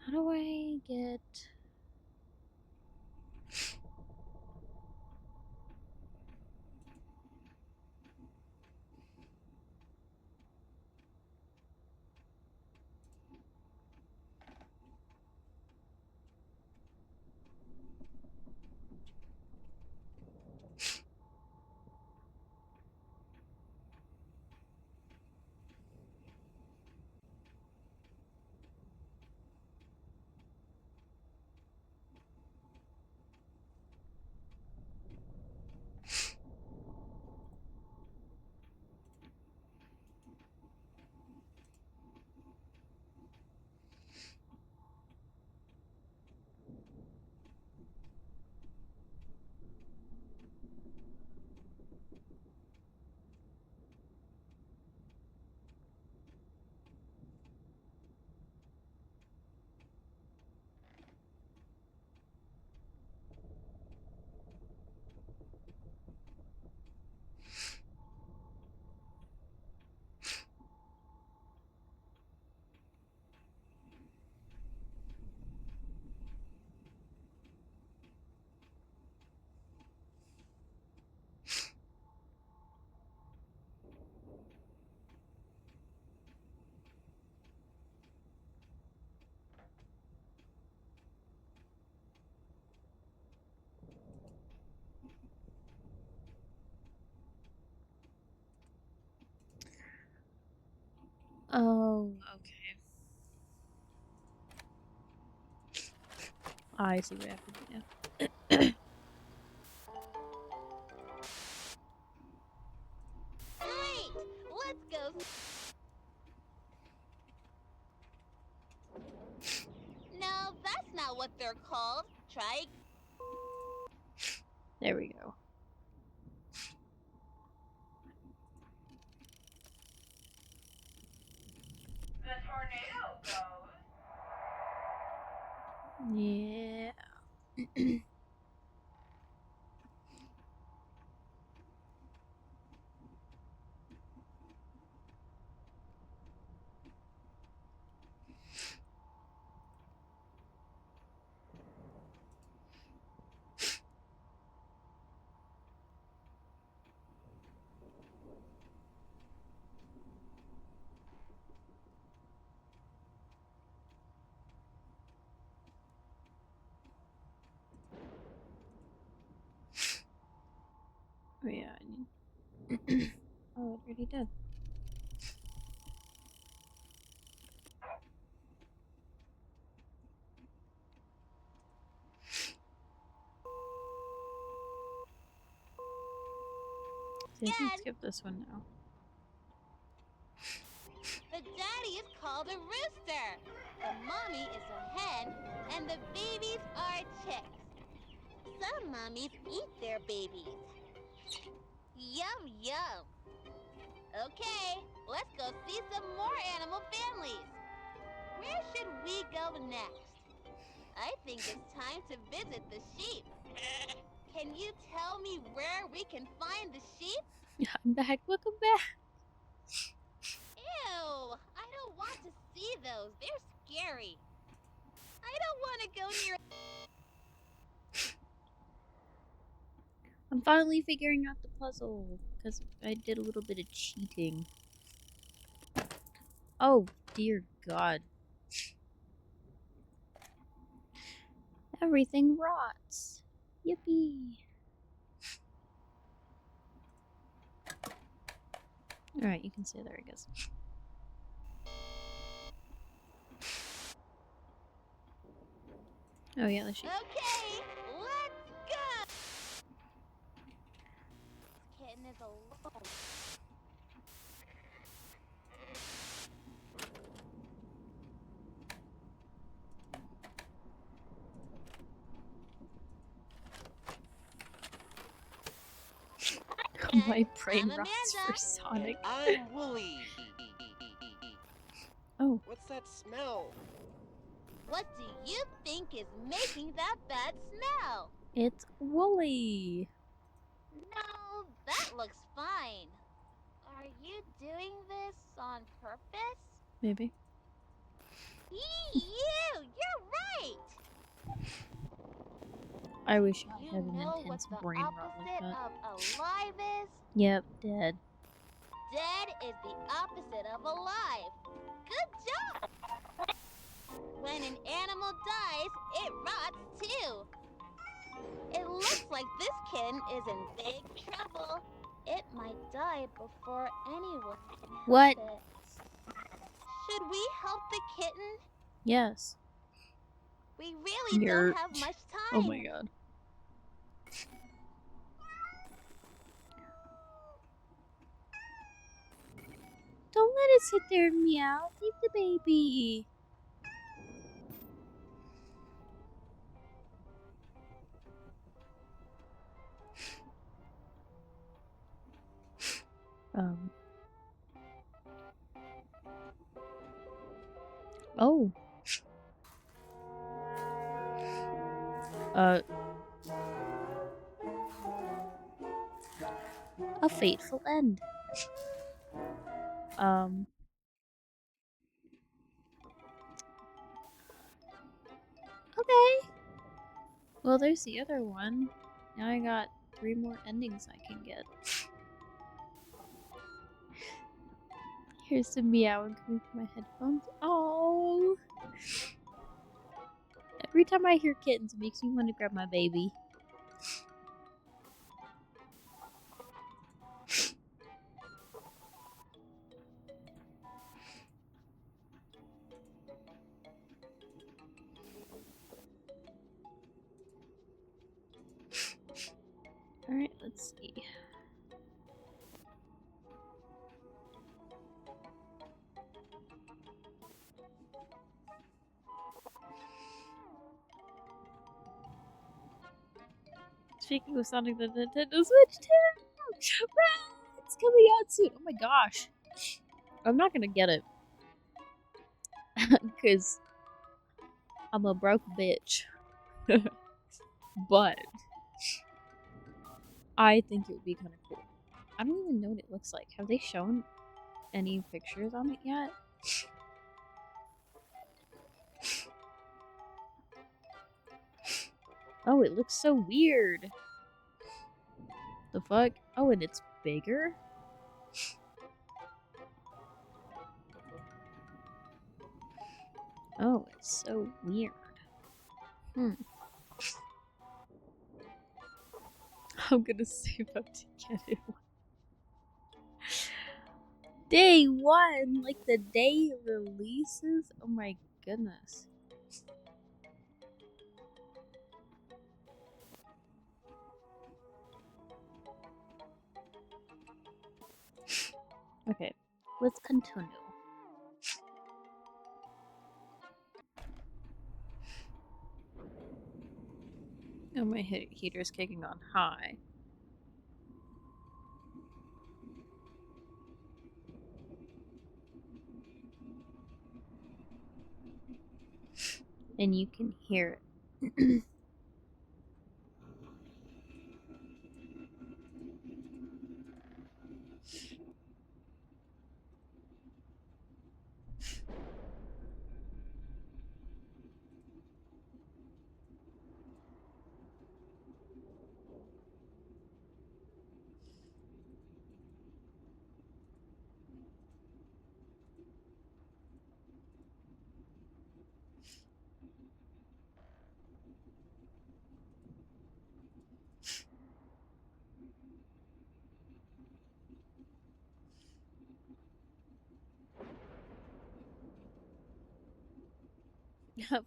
Speaker 1: How do I get... Oh, okay. I see what happened now.
Speaker 2: Great! Let's go. No, that's not what they're called. Try.
Speaker 1: There we go.
Speaker 4: The tornado goes.
Speaker 1: Yeah. Oh yeah, I need... oh, it already did. So I can
Speaker 2: Again.
Speaker 1: skip this one now.
Speaker 2: The daddy is called a rooster. The mommy is a hen, and the babies are chicks. Some mommies eat their babies. Yum, yum. Okay, let's go see some more animal families. Where should we go next? I think it's time to visit the sheep. Can you tell me where we can find the sheep?
Speaker 1: I'm back. Welcome back.
Speaker 2: Ew, I don't want to see those. They're scary. I don't want to go near.
Speaker 1: I'm finally figuring out the puzzle because I did a little bit of cheating. Oh, dear God. Everything rots. Yippee. Alright, you can stay there, I guess. Oh yeah, the sheep.
Speaker 2: Okay, let's go. This kitten is alone.
Speaker 1: My brain
Speaker 2: I'm
Speaker 1: rots for
Speaker 2: Amanda.
Speaker 1: Sonic.
Speaker 3: And I'm Wooly.
Speaker 1: Oh.
Speaker 3: What's that smell?
Speaker 2: What do you think is making that bad smell?
Speaker 1: It's Wooly.
Speaker 2: No, that looks fine. Are you doing this on purpose?
Speaker 1: Maybe.
Speaker 2: You're right!
Speaker 1: I wish I
Speaker 2: You
Speaker 1: had an
Speaker 2: know what
Speaker 1: intense
Speaker 2: the
Speaker 1: brain rot like
Speaker 2: opposite
Speaker 1: that.
Speaker 2: of alive is?
Speaker 1: Yep, dead.
Speaker 2: Dead is the opposite of alive. Good job! When an animal dies, it rots too. It looks like this kitten is in big trouble. It might die before anyone can help
Speaker 1: What?
Speaker 2: it. Should we help the kitten?
Speaker 1: Yes.
Speaker 2: We really don't
Speaker 1: You're...
Speaker 2: have much
Speaker 1: Oh
Speaker 2: time.
Speaker 1: my god. Don't let it sit there and meow. Leave the baby. Oh. A fateful end. Okay. Well, there's the other one. Now I got 3 more endings I can get. Here's the meowing coming from my headphones. Oh. Every time I hear kittens, it makes me want to grab my baby. Alright, let's see. Speaking of Sonic the Nintendo Switch 2! It's coming out soon! Oh my gosh. I'm not gonna get it. Because I'm a broke bitch. But I think it would be kind of cool. I don't even know what it looks like. Have they shown any pictures on it yet? Oh, it looks so weird. The fuck? Oh, and it's bigger? Oh, it's so weird. I'm gonna save up to get it. Day 1! Like the day it releases? Oh my goodness. Okay, let's continue. Oh, my heater's kicking on high. And you can hear it.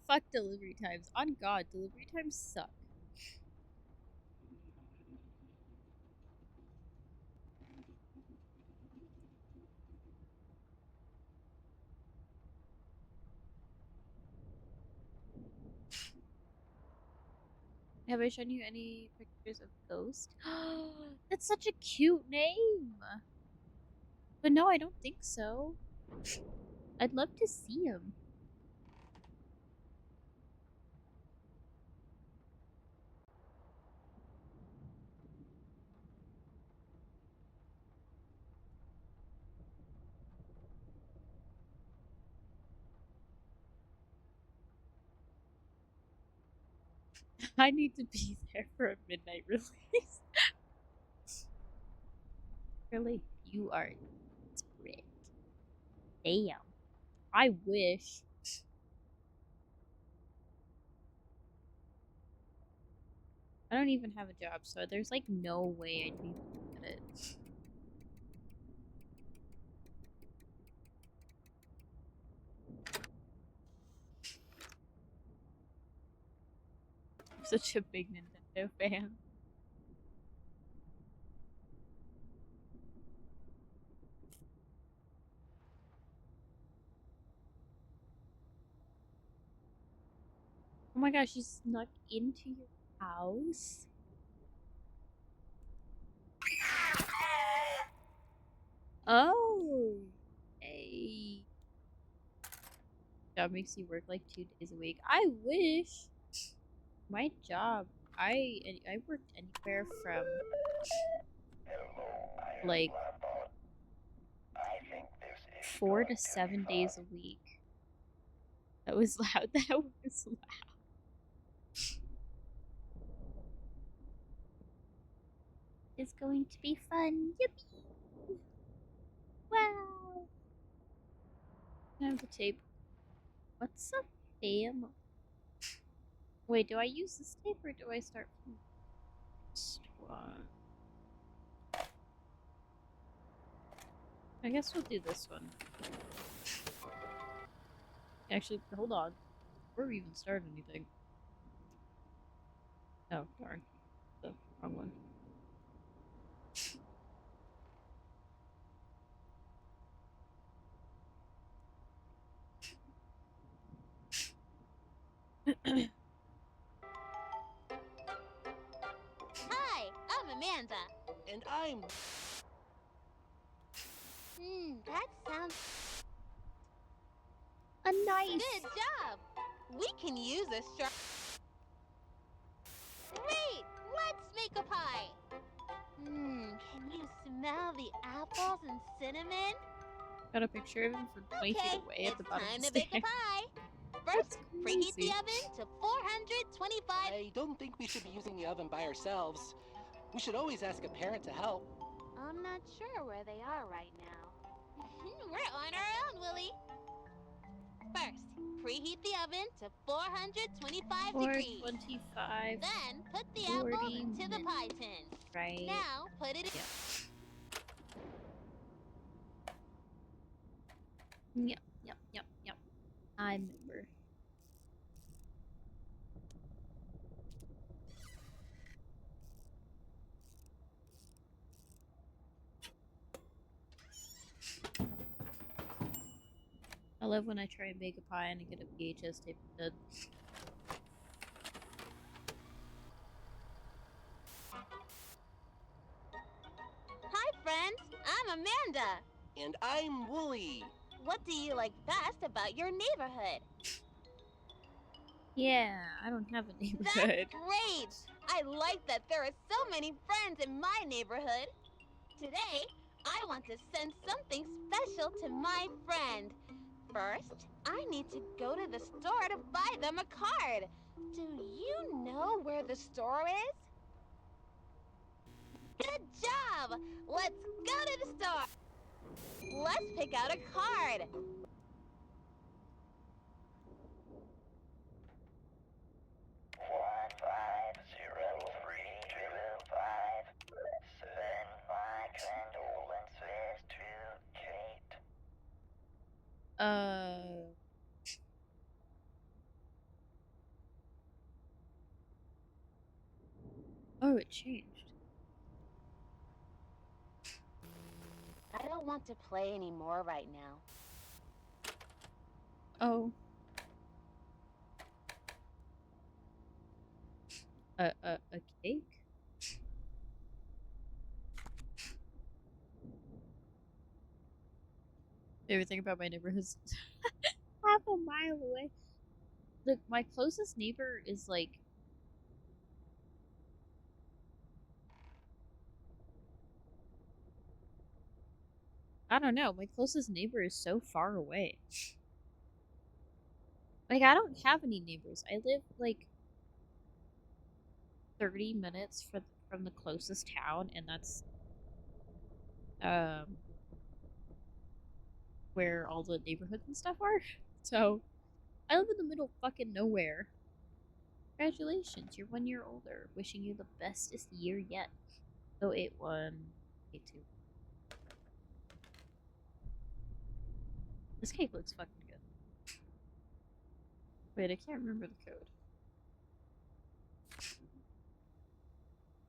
Speaker 1: Fuck delivery times. On God, delivery times suck. Have I shown you any pictures of Ghost? That's such a cute name! But no, I don't think so. I'd love to see him. I need to be there for a midnight release. Really? You are desperate. Damn. I wish. I don't even have a job, so there's like no way I'd be able to get it. I'm such a big Nintendo fan. Oh my gosh, you snuck into your house? Oh! Hey. Job makes you work like 2 days a week. I wish. My job, I worked anywhere from like 4 to 7 days a week. That was loud. That was loud. It's going to be fun. Yippee! Wow! I have the tape. What's a family? Wait, do I use this tape or do I start from this one? I guess we'll do this one. Actually, hold on. Before we even start anything. Oh, darn. The wrong one.
Speaker 2: Hi, I'm Amanda.
Speaker 3: And I'm...
Speaker 2: That sounds
Speaker 1: A knife!
Speaker 2: good job. We can use a straw. Great, let's make a pie. Can you smell the apples and cinnamon?
Speaker 1: Got a picture of him from 20 feet
Speaker 2: Okay,
Speaker 1: away at the
Speaker 2: it's
Speaker 1: bottom
Speaker 2: time
Speaker 1: of the
Speaker 2: to bake a
Speaker 1: stairs.
Speaker 2: pie.
Speaker 1: That's
Speaker 2: First, preheat the
Speaker 1: crazy.
Speaker 2: oven to 425.
Speaker 3: I don't think we should be using the oven by ourselves. We should always ask a parent to help.
Speaker 2: I'm not sure where they are right now. We're on our own, Willie. First, preheat the oven to 425 degrees.
Speaker 1: 425.
Speaker 2: Then, put the
Speaker 1: 40
Speaker 2: apples into the pie
Speaker 1: minutes,
Speaker 2: tin.
Speaker 1: right?
Speaker 2: Now, put it in.
Speaker 1: Yep. I remember. I love when I try and bake a pie and I get a VHS tape instead.
Speaker 2: Hi, friends. I'm Amanda.
Speaker 3: And I'm Wooly.
Speaker 2: What do you like best about your neighborhood?
Speaker 1: Yeah, I don't have a
Speaker 2: That's
Speaker 1: neighborhood.
Speaker 2: great! I like that there are so many friends in my neighborhood. Today, I want to send something special to my friend. First, I need to go to the store to buy them a card. Do you know where the store is? Good job! Let's go to the store. Let's pick out a card.
Speaker 1: Uh. Oh, it changed.
Speaker 2: I don't want to play anymore right now.
Speaker 1: Oh. A cake? Everything about my neighborhood is half a mile away. Look, my closest neighbor is like I don't know. My closest neighbor is so far away. Like I don't have any neighbors. I live like 30 minutes from the closest town, and that's um where all the neighborhoods and stuff are. So I live in the middle of fucking nowhere. Congratulations, you're 1 year older. Wishing you the bestest year yet. 081 82. This cake looks fucking good. Wait, I can't remember the code.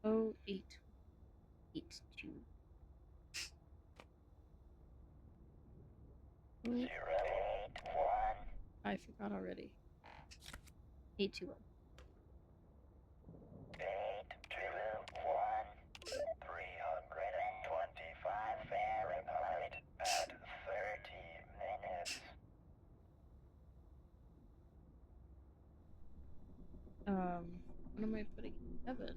Speaker 1: 0882. 081. I forgot already. 821.
Speaker 5: 821. 325 Fahrenheit at 30 minutes.
Speaker 1: What am I putting in heaven?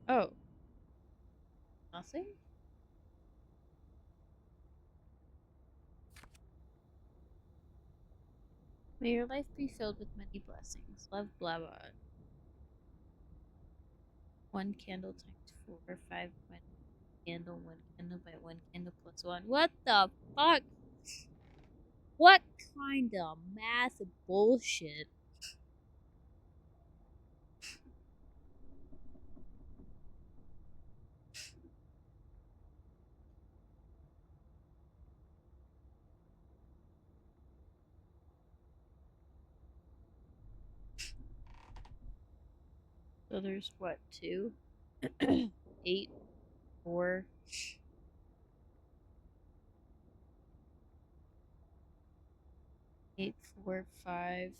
Speaker 1: Oh. Nothing? May your life be filled with many blessings. Love, blah, blah. 1 candle times 4, 5, 1 candle, 1 candle by 1 candle plus 1. What the fuck? What kind of math bullshit? So there's what, 2? 8, 4. 8, 4, 5,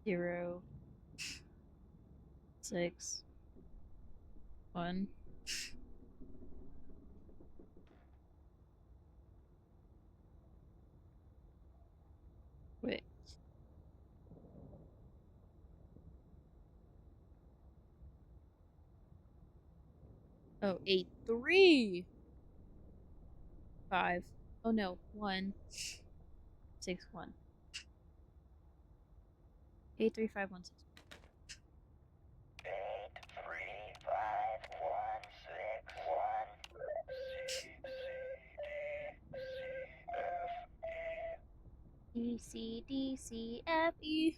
Speaker 1: 0, 6, 1. Wait. Oh, 8, 3, 5. Oh no, 1, 6, 1. 8, 3, 5, 1, 6.
Speaker 5: 8, 3, 5, 1, 6, 1. C, C, D, C, F, E.
Speaker 1: E, C, D, C, F, E.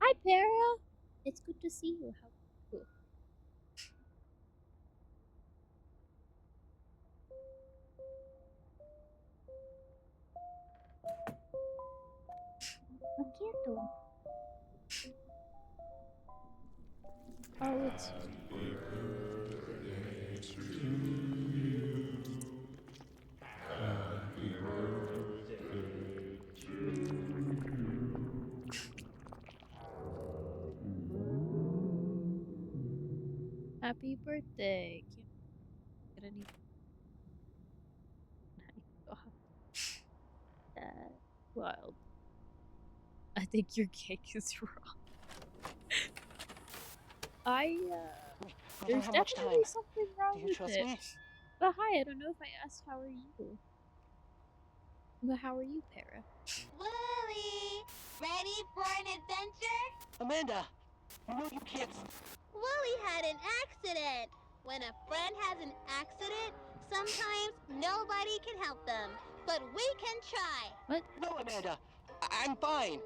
Speaker 1: Hi, Para. It's good to see you. How are you? A candle. Oh, it's happy birthday. Can't get any. Wild. I think your cake is wrong. There's
Speaker 3: How much
Speaker 1: definitely
Speaker 3: time?
Speaker 1: something wrong
Speaker 3: Do you
Speaker 1: with
Speaker 3: trust
Speaker 1: it.
Speaker 3: me?
Speaker 1: But hi, I don't know if I asked how are you. But how are you, Para?
Speaker 2: Wooly, ready for an adventure?
Speaker 3: Amanda, you know you can't.
Speaker 2: Wooly had an accident. When a friend has an accident, sometimes nobody can help them. But we can try.
Speaker 1: What?
Speaker 3: No, Amanda, I'm fine.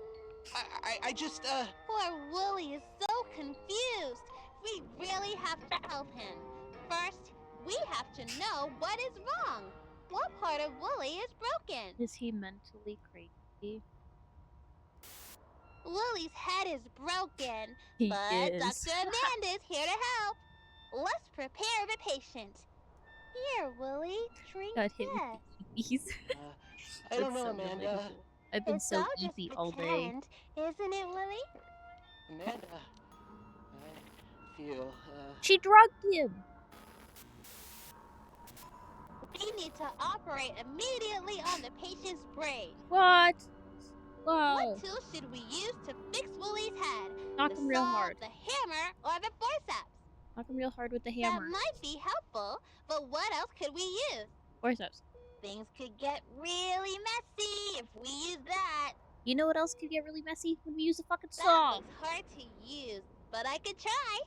Speaker 3: I just,
Speaker 2: Poor Wooly is so confused. We really have to help him. First, we have to know what is wrong. What part of Wooly is broken?
Speaker 1: Is he mentally crazy?
Speaker 2: Wooly's head is broken,
Speaker 1: He
Speaker 2: but
Speaker 1: is.
Speaker 2: Dr. Amanda is here to help. Let's prepare the patient. Here, Wooly, drink
Speaker 1: Got him.
Speaker 2: this.
Speaker 1: eepies.
Speaker 3: I
Speaker 1: That's
Speaker 3: don't know,
Speaker 1: so
Speaker 3: Amanda.
Speaker 1: relatable. I've been
Speaker 2: It's
Speaker 1: so
Speaker 2: all just
Speaker 1: eepy all day.
Speaker 2: pretend, isn't it, Willie?
Speaker 3: Amanda, I feel,
Speaker 1: She drugged him.
Speaker 2: We need to operate immediately on the patient's brain.
Speaker 1: What?
Speaker 2: What
Speaker 1: Whoa.
Speaker 2: tool should we use to fix Willie's head?
Speaker 1: Knock
Speaker 2: The
Speaker 1: him real
Speaker 2: saw,
Speaker 1: hard.
Speaker 2: the hammer, or the forceps?
Speaker 1: Knock him real hard with the
Speaker 2: That
Speaker 1: hammer.
Speaker 2: might be helpful, but what else could we use?
Speaker 1: Forceps.
Speaker 2: Things could get really messy if we use that.
Speaker 1: You know what else could get really messy? When we use a fucking
Speaker 2: That
Speaker 1: saw.
Speaker 2: looks hard to use, but I could try.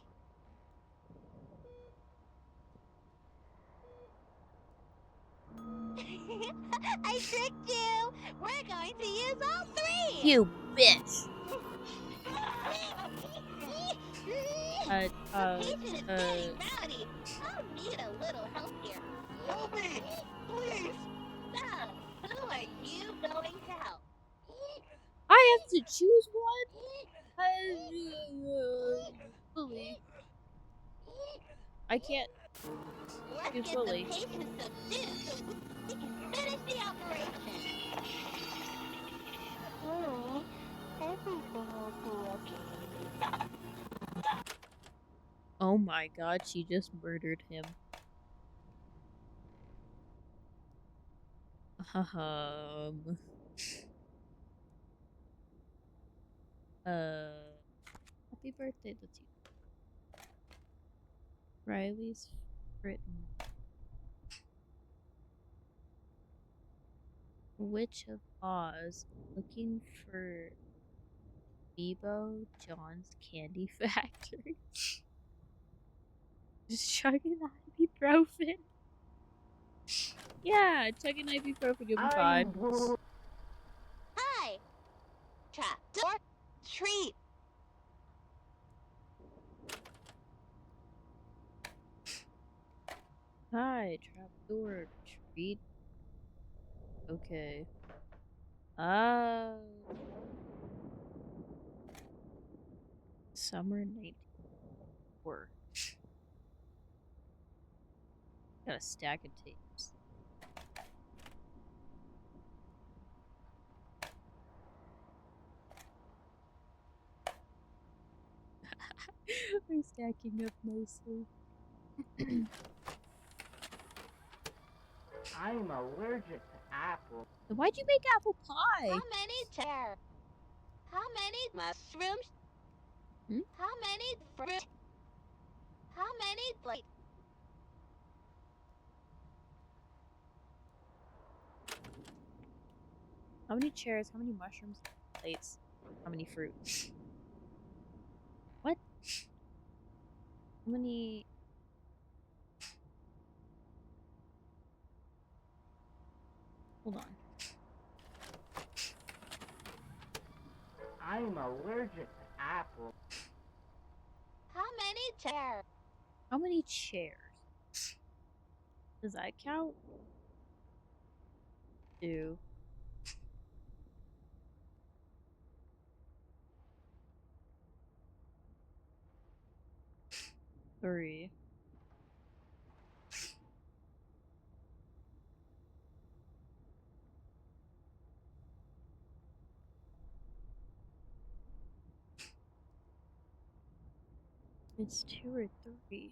Speaker 2: I tricked you! We're going to use all three!
Speaker 1: You bitch.
Speaker 2: The patient is getting rowdy. I'll need a little help here.
Speaker 3: help me! Please!
Speaker 2: So, who are you going to help?
Speaker 1: I have to choose one? Fully. I can't
Speaker 2: Let's
Speaker 1: choose
Speaker 2: get
Speaker 1: fully.
Speaker 2: the patient subdued so we can finish the operation. Everything will be okay.
Speaker 1: Oh my god, she just murdered him. Happy birthday to you. Riley's written. Witch of Oz looking for Bebo John's Candy Factory. Just chugging ibuprofen. Yeah, chugging ibuprofen, you'll be fine.
Speaker 2: Hi! Trap door treat.
Speaker 1: Hi, trapdoor treat. Okay. Summer 1994. Got a stack of tapes. We're stacking up nicely.
Speaker 5: I'm allergic to apples.
Speaker 1: Why'd you make apple pie?
Speaker 2: How many chairs? How many mushrooms?
Speaker 1: Hmm?
Speaker 2: How many fruit? How many plates?
Speaker 1: How many chairs? How many mushrooms? Plates? How many fruit? What? How many? Hold on.
Speaker 5: I'm allergic to apples.
Speaker 2: How many chairs?
Speaker 1: How many chairs? Does that count? 2. 3. It's 2 or 3.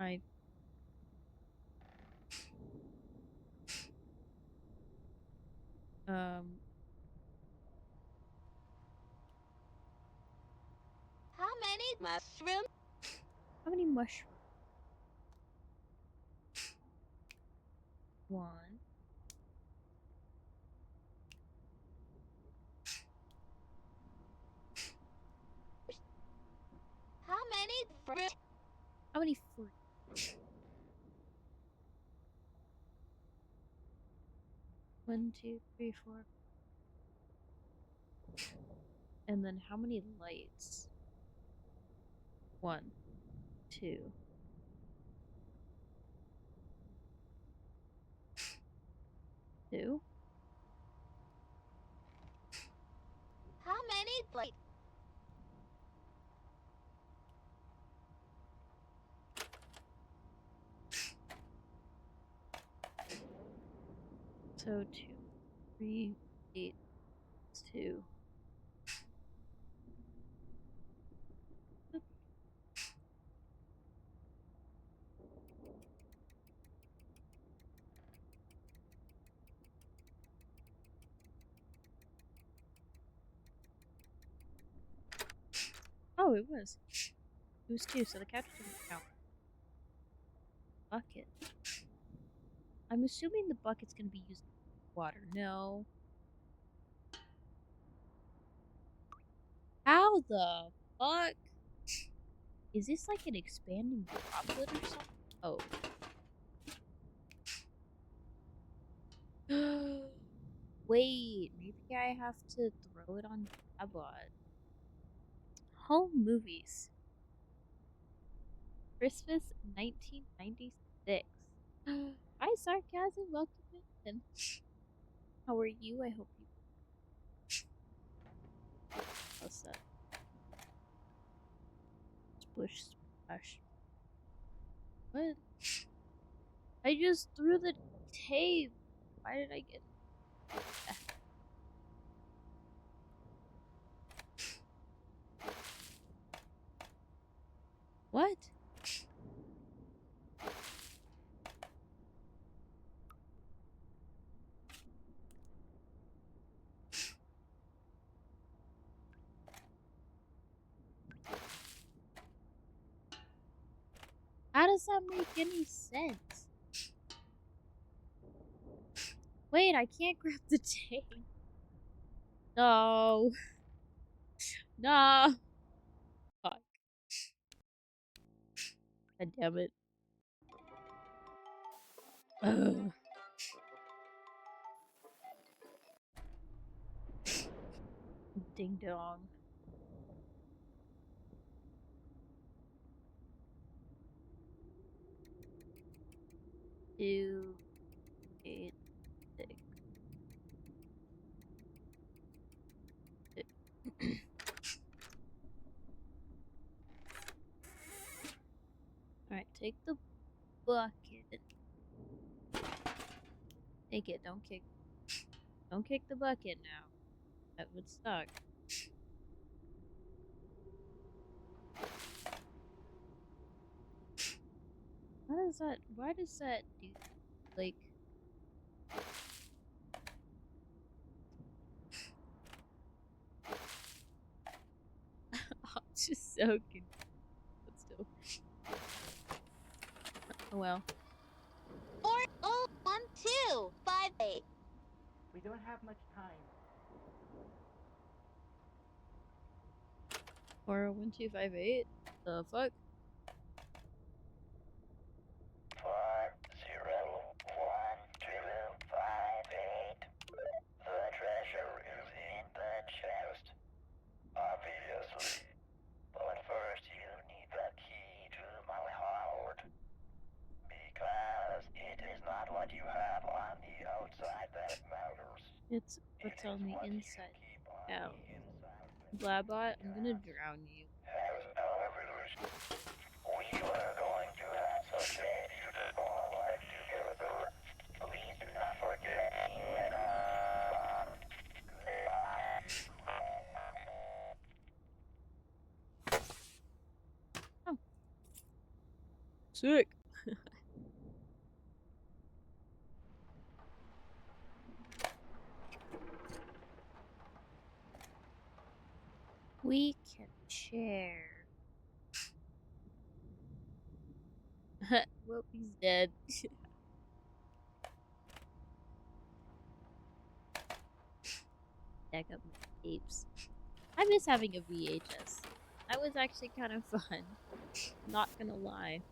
Speaker 1: I.
Speaker 2: How many mushrooms?
Speaker 1: How many mushrooms? 1.
Speaker 2: How many fruit?
Speaker 1: How many fruit? 1, 2, 3, 4. And then how many lights? 1, 2. 2.
Speaker 2: How many plates?
Speaker 1: So 2, 3, 8, 2. Oh, it was. It was 2, so the couch didn't count. Bucket. I'm assuming the bucket's gonna be used for water. No. How the fuck? Is this like an expanding droplet or something? Oh. Wait, maybe I have to throw it on Tabot. Home movies. Christmas 1996. Hi, Sarcasm. Welcome in. How are you? I hope you. What's that? Splish splash. What? I just threw the tape. Why did I get. What? How does that make any sense? Wait, I can't grab the tape. No. No. Fuck. God damn it. Ugh. Ding dong. Two, 8, 6. Alright, take the bucket. Take it, don't kick. Don't kick the bucket now. That would suck. Why does that do, like... I'm just so confused. But still. Oh well.
Speaker 2: 401258.
Speaker 5: We don't have much time.
Speaker 1: 401258? The fuck?
Speaker 6: 401258. The treasure is in the chest, obviously. But first you need the key to my heart. Because it is not what you have on the outside that matters.
Speaker 1: It's what's on the inside. Ow. Blabot, I'm gonna drown you.
Speaker 6: As our evolution, we were going to have such a beautiful life together. Please do not forget
Speaker 1: Oh. Sick. We can share. Well, he's dead. Stack up my tapes. I miss having a VHS. That was actually kind of fun. Not gonna lie.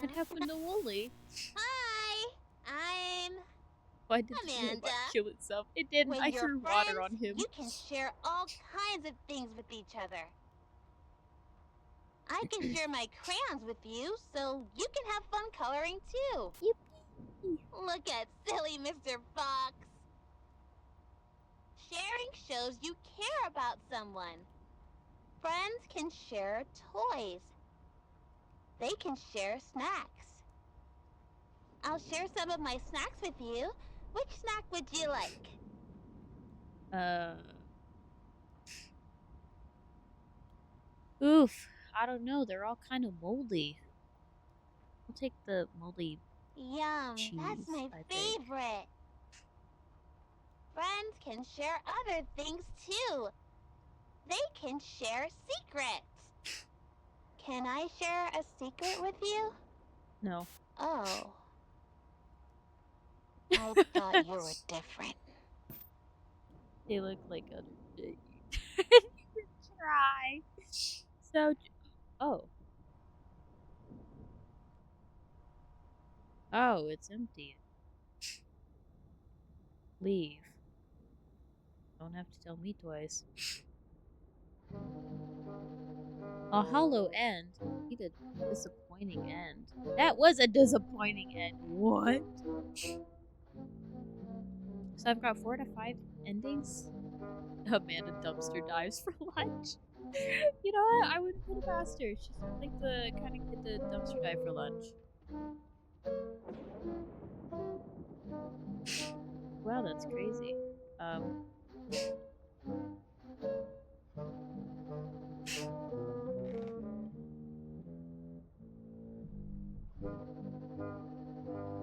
Speaker 1: What happened to Wooly?
Speaker 2: Hi, I'm
Speaker 1: Why did the robot
Speaker 2: Amanda.
Speaker 1: kill itself? It didn't.
Speaker 2: With
Speaker 1: I
Speaker 2: your
Speaker 1: threw
Speaker 2: friends,
Speaker 1: water on him.
Speaker 2: you can share all kinds of things with each other. I can share my crayons with you, so you can have fun coloring too.
Speaker 1: Yippee!
Speaker 2: Look at silly Mr. Fox. Sharing shows you care about someone. Friends can share toys. They can share snacks. I'll share some of my snacks with you. Which snack would you like?
Speaker 1: Oof. I don't know. They're all kind of moldy. I'll take the moldy
Speaker 2: Yum, that's
Speaker 1: cheese,
Speaker 2: my
Speaker 1: I think.
Speaker 2: favorite. Friends can share other things too. They can share secrets. Can I share a secret with you?
Speaker 1: No.
Speaker 2: Oh. I thought you were different.
Speaker 1: They look like other things. You can try. So, oh. Oh, it's empty. Leave. Don't have to tell me twice. A hollow end? Need a disappointing end. That was a disappointing end. What? So I've got 4 out of 5 endings? Amanda dumpster dives for lunch. You know what? I wouldn't put it past her. She's like the kind of kid that dumpster dive for lunch. Wow, that's crazy.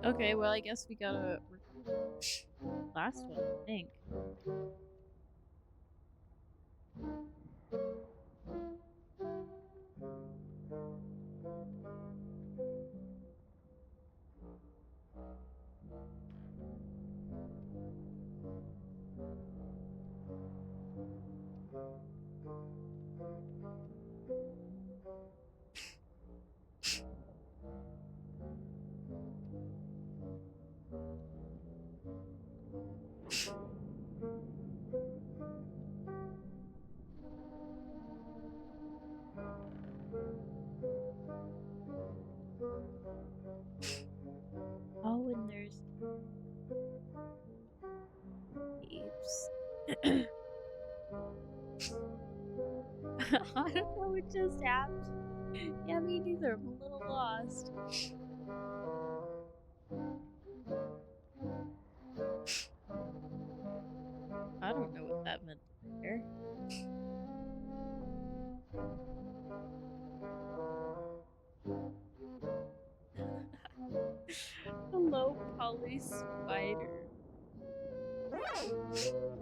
Speaker 1: Okay, well, I guess we gotta last one, I think. Oh, and there's apes. I don't know what just happened. Yeah, me neither. I'm a little lost. I don't know what that meant there. Hello, Polly Spider.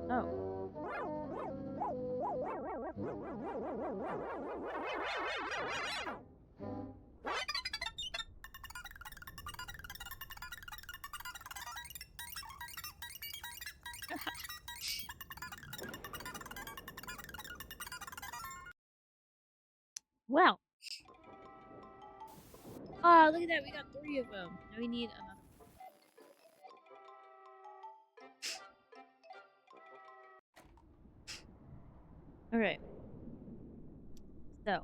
Speaker 1: Oh. Well. Oh, look at that. We got 3 of them. Now we need another. Okay. So.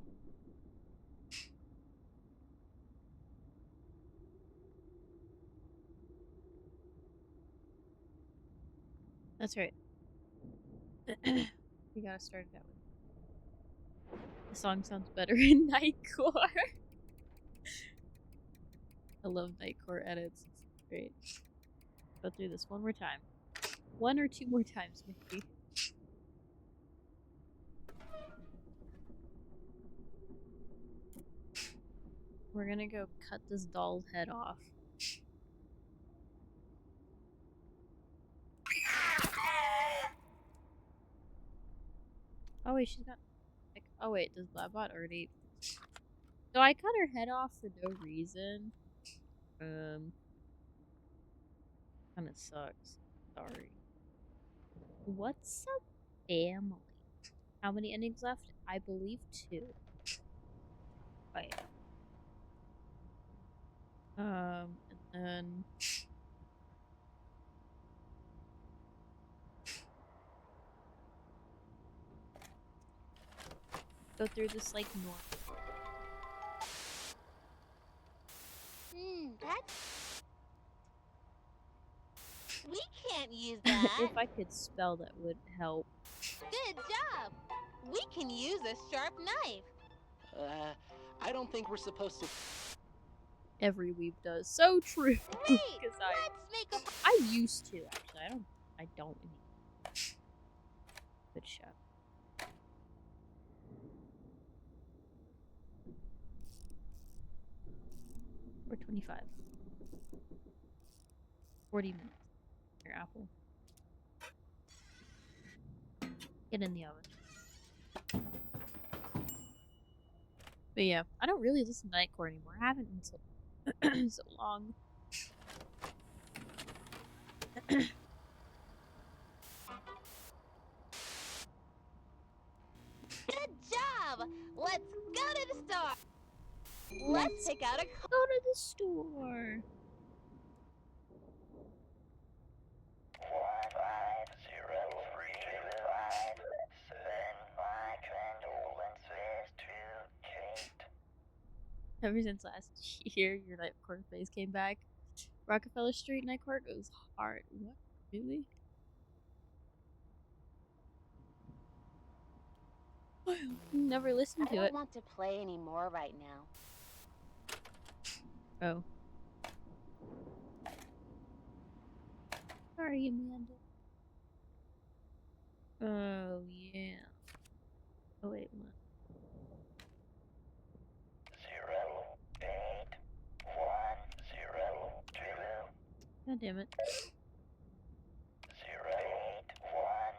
Speaker 1: That's right. We gotta start it out with. The song sounds better in Nightcore. I love Nightcore edits. It's great. Go through this one more time. 1 or 2 more times, maybe. We're gonna go cut this doll's head off. Oh wait, she's got like, oh wait, does Blabbot already? So I cut her head off for no reason. Kinda sucks. Sorry. What's a family? How many endings left? I believe 2. Oh yeah. And then go through this like normal.
Speaker 2: That's... We can't use that.
Speaker 1: If I could spell, that would help.
Speaker 2: Good job. we can use a sharp knife.
Speaker 3: I don't think we're supposed to.
Speaker 1: Every weeb does. So true.
Speaker 2: Great!
Speaker 1: 'Cause
Speaker 2: Let's make a...
Speaker 1: I used to, actually. I don't anymore. Good shot. Or 25. 40 minutes. Your apple. Get in the oven. But yeah, I don't really listen to Nightcore anymore. I haven't in so long.
Speaker 2: Good job! Let's go to the store! Let's pick out a...
Speaker 1: Go to the store.
Speaker 6: 15035. Send my condolences to Kate.
Speaker 1: Ever since last year, your Nightcore phase came back. Rockefeller Street Nightcore goes hard. What? Really? Never listened
Speaker 2: I
Speaker 1: to
Speaker 2: don't
Speaker 1: it.
Speaker 2: want to play anymore right now.
Speaker 1: Oh. Sorry, Amanda. Oh, yeah. Oh, wait, what?
Speaker 6: 08102.
Speaker 1: God damn it.
Speaker 6: 081.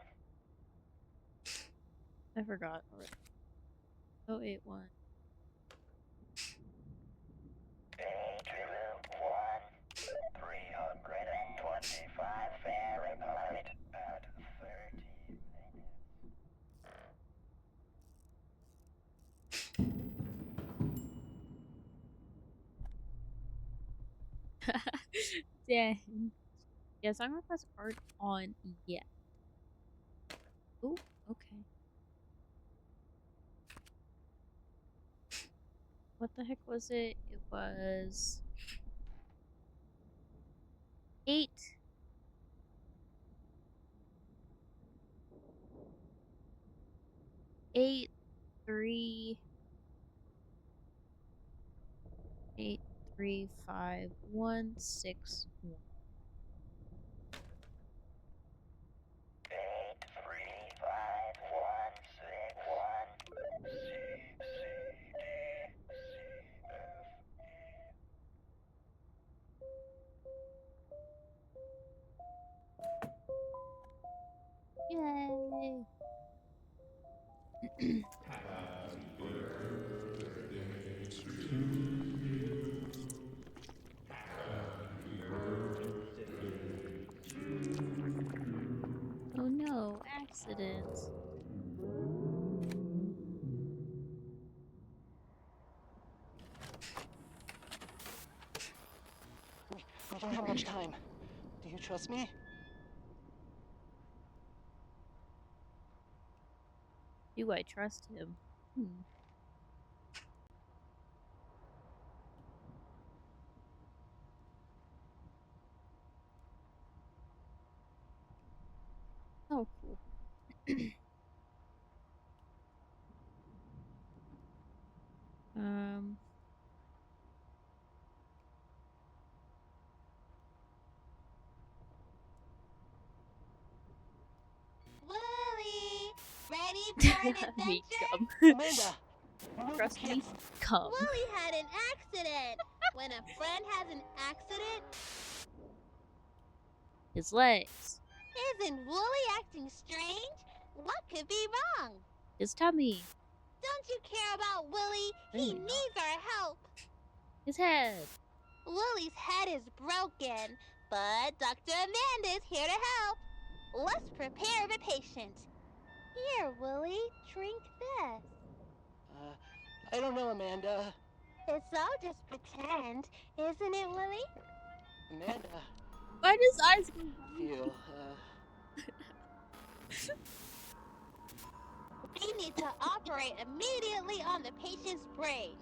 Speaker 1: I forgot already. 081.
Speaker 6: 821. 325 Fahrenheit at 30 minutes.
Speaker 1: Dang. Yeah, song requests aren't on yet. Oh, okay. What the heck was it? It was 8. 8 3 8 3 5 1 6 1.
Speaker 6: 8356161. C, C, D, C, F, E.
Speaker 1: Yay! Oh no, accidents.
Speaker 3: We don't have much time. Do you trust me?
Speaker 1: Do I trust him? Oh, cool. um.
Speaker 2: Willie! Ready for an
Speaker 1: Me,
Speaker 2: adventure?
Speaker 1: come.
Speaker 3: Amanda! No,
Speaker 1: Trust
Speaker 3: you
Speaker 1: me,
Speaker 3: can't.
Speaker 1: come.
Speaker 2: Willie had an accident! When a friend has an accident,
Speaker 1: His legs.
Speaker 2: isn't Willie acting strange? What could be wrong?
Speaker 1: His tummy.
Speaker 2: Don't you care about Willie? He
Speaker 1: Really not.
Speaker 2: needs our help.
Speaker 1: His head.
Speaker 2: Willie's head is broken, but Dr. Amanda is here to help. Let's prepare the patient. Here, Willie, drink this.
Speaker 3: I don't know, Amanda.
Speaker 2: It's all just pretend, isn't it, Willie?
Speaker 3: Amanda,
Speaker 1: Why does eyes go
Speaker 3: feel,
Speaker 2: We need to operate immediately on the patient's brain.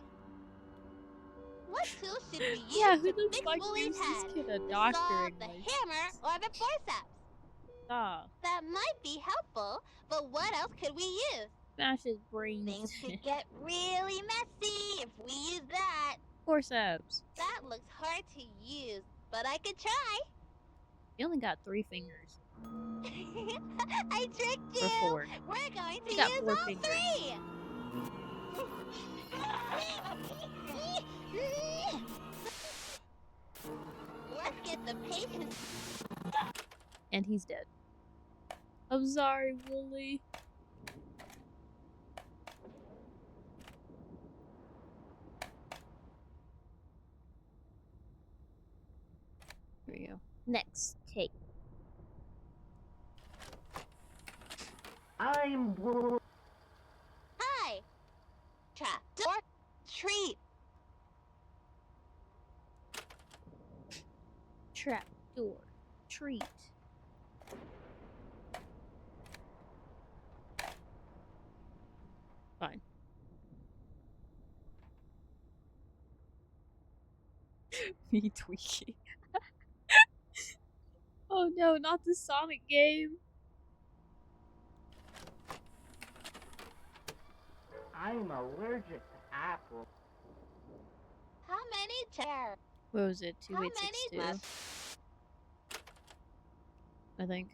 Speaker 2: What tool should we use
Speaker 1: Yeah, who
Speaker 2: to
Speaker 1: the
Speaker 2: fix
Speaker 1: fuck
Speaker 2: Willie's
Speaker 1: gives this
Speaker 2: head?
Speaker 1: kid a
Speaker 2: The
Speaker 1: doctor
Speaker 2: saw,
Speaker 1: in
Speaker 2: the
Speaker 1: like
Speaker 2: hammer, or the forceps?
Speaker 1: saw?
Speaker 2: That might be helpful, but what else could we use?
Speaker 1: Smash his brains.
Speaker 2: Things could get really messy if we use that.
Speaker 1: Forceps.
Speaker 2: That looks hard to use, but I could try.
Speaker 1: He only got 3 fingers.
Speaker 2: I tricked
Speaker 1: Or
Speaker 2: you.
Speaker 1: 4.
Speaker 2: We're going to
Speaker 1: He got
Speaker 2: use
Speaker 1: 4
Speaker 2: all
Speaker 1: fingers.
Speaker 2: 3. Let's get the patient.
Speaker 1: And he's dead. I'm sorry, Wooly. Here we go. Next cake.
Speaker 5: I'm Wool.
Speaker 2: Hi. Trap door treat.
Speaker 1: Trap door. Treat. Fine. Me tweaking. Oh no, not the Sonic game.
Speaker 5: I'm allergic to apples.
Speaker 2: How many chairs?
Speaker 1: What was it?
Speaker 2: How many
Speaker 1: 2862?
Speaker 2: must?
Speaker 1: I think.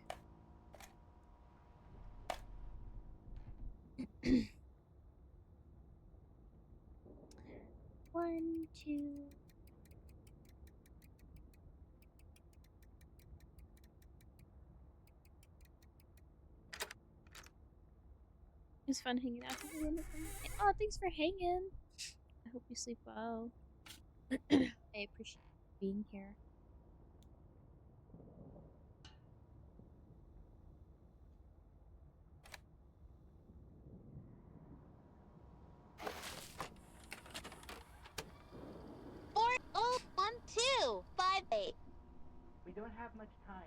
Speaker 1: One, two. It was fun hanging out with you. Oh, thanks for hanging. I hope you sleep well. I appreciate being here.
Speaker 2: Four, oh, 1, 2, 5, 8.
Speaker 5: We don't have much time.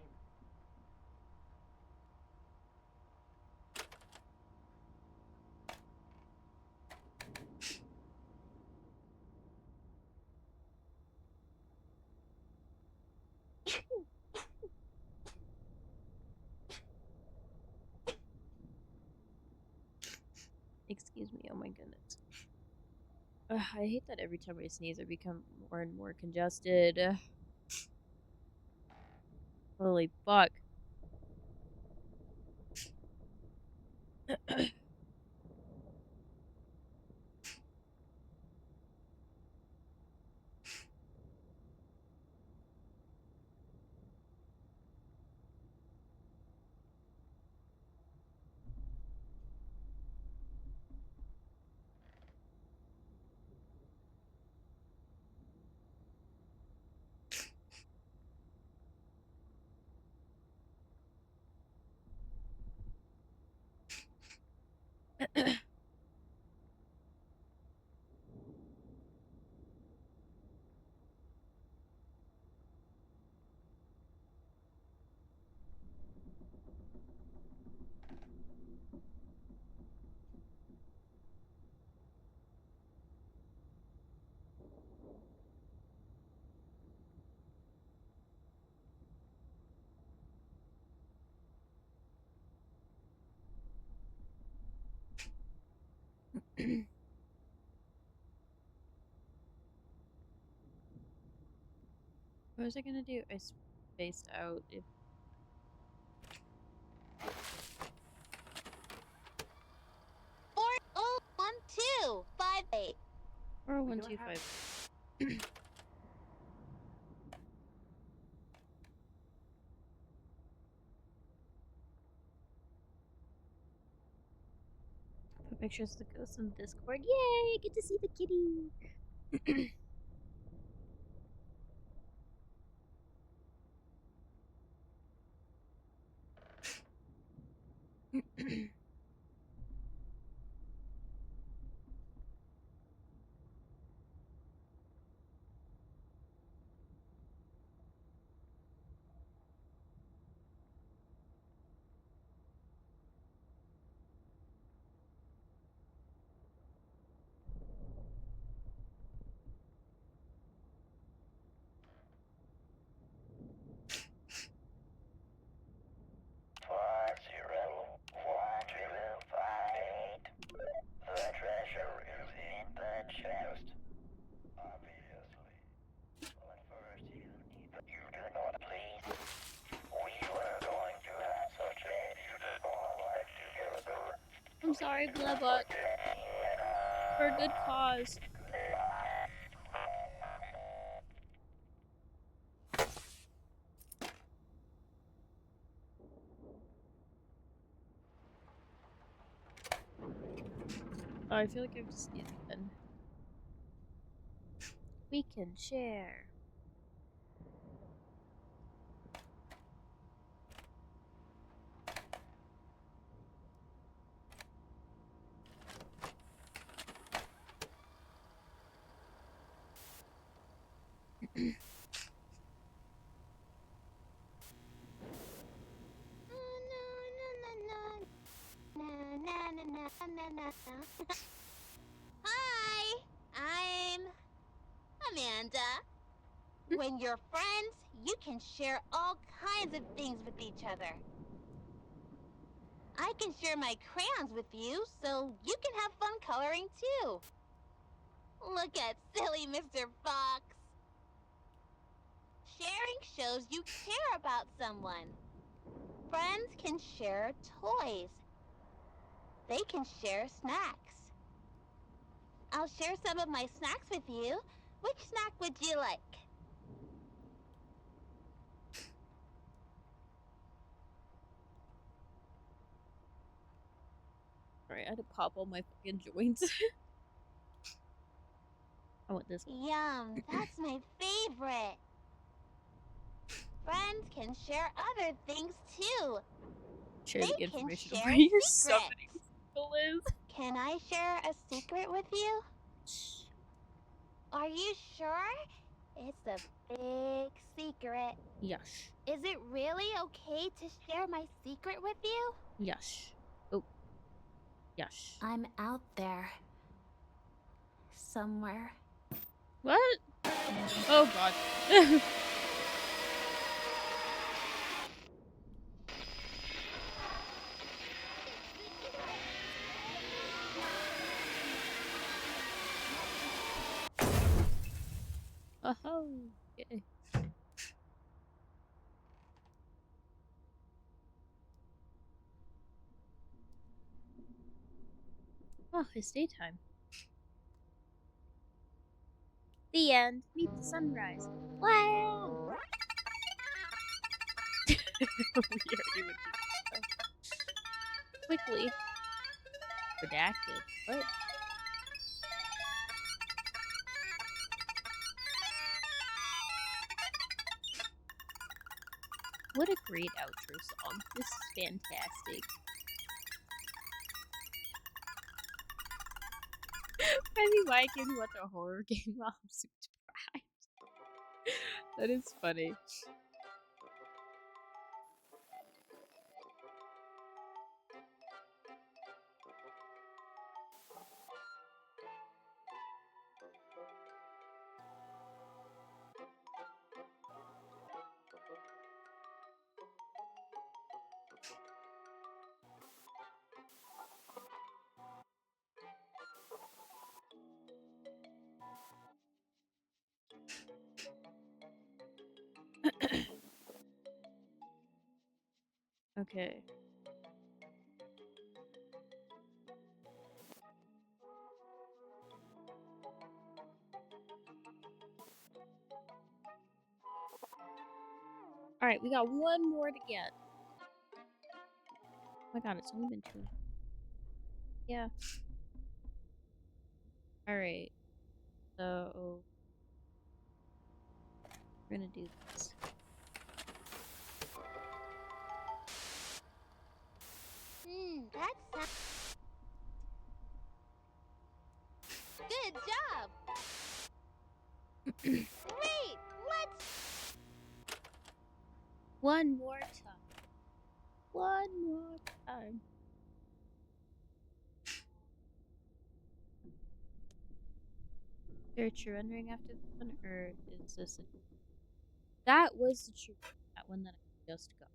Speaker 1: Excuse me, oh my goodness. Ugh, I hate that every time I sneeze I become more and more congested. Holy fuck. What was I gonna do? I spaced out. If
Speaker 2: 4, oh, 1, 2, 5, 8.
Speaker 1: or
Speaker 5: We
Speaker 1: one,
Speaker 5: don't
Speaker 1: two,
Speaker 5: have-
Speaker 1: five. Put pictures of the ghosts in the Discord. Yay! Get to see the kitty. I'm sorry, Blebbuck. For a good cause. Oh, I feel like I've just seen it then. We can share.
Speaker 2: Hi, I'm Amanda. When you're friends, you can share all kinds of things with each other. I can share my crayons with you, so you can have fun coloring too. Look at silly Mr. Fox. Sharing shows you care about someone. Friends can share toys. They can share snacks. I'll share some of my snacks with you. Which snack would you like?
Speaker 1: Alright, I had to pop all my fucking joints. I want this one.
Speaker 2: Yum, that's my favorite. Friends can share other things too.
Speaker 1: Share
Speaker 2: They
Speaker 1: the
Speaker 2: can
Speaker 1: information of
Speaker 2: share
Speaker 1: where your
Speaker 2: secrets.
Speaker 1: summoning skill is.
Speaker 2: Can I share a secret with you? Are you sure? It's a big secret.
Speaker 1: Yes.
Speaker 2: Is it really okay to share my secret with you?
Speaker 1: Yes. Oh. Yes.
Speaker 2: I'm out there. Somewhere.
Speaker 1: What? Oh god. Oh, okay. Oh, it's daytime. The end. Meet the sunrise. Wow! We already went through this stuff. Quickly. Redacted. What? What a great outro song. This is fantastic. I mean, why can't you watch a horror game while I'm super surprised? That is funny. Okay. Alright, we got one more to get. Oh my god, it's only been 2. Yeah. Alright. So we're gonna do this.
Speaker 2: That's good job. Wait, let's.
Speaker 1: One more time. One more time. Is there a true ending after this one, or is this a... That was the true one. That one that I just got.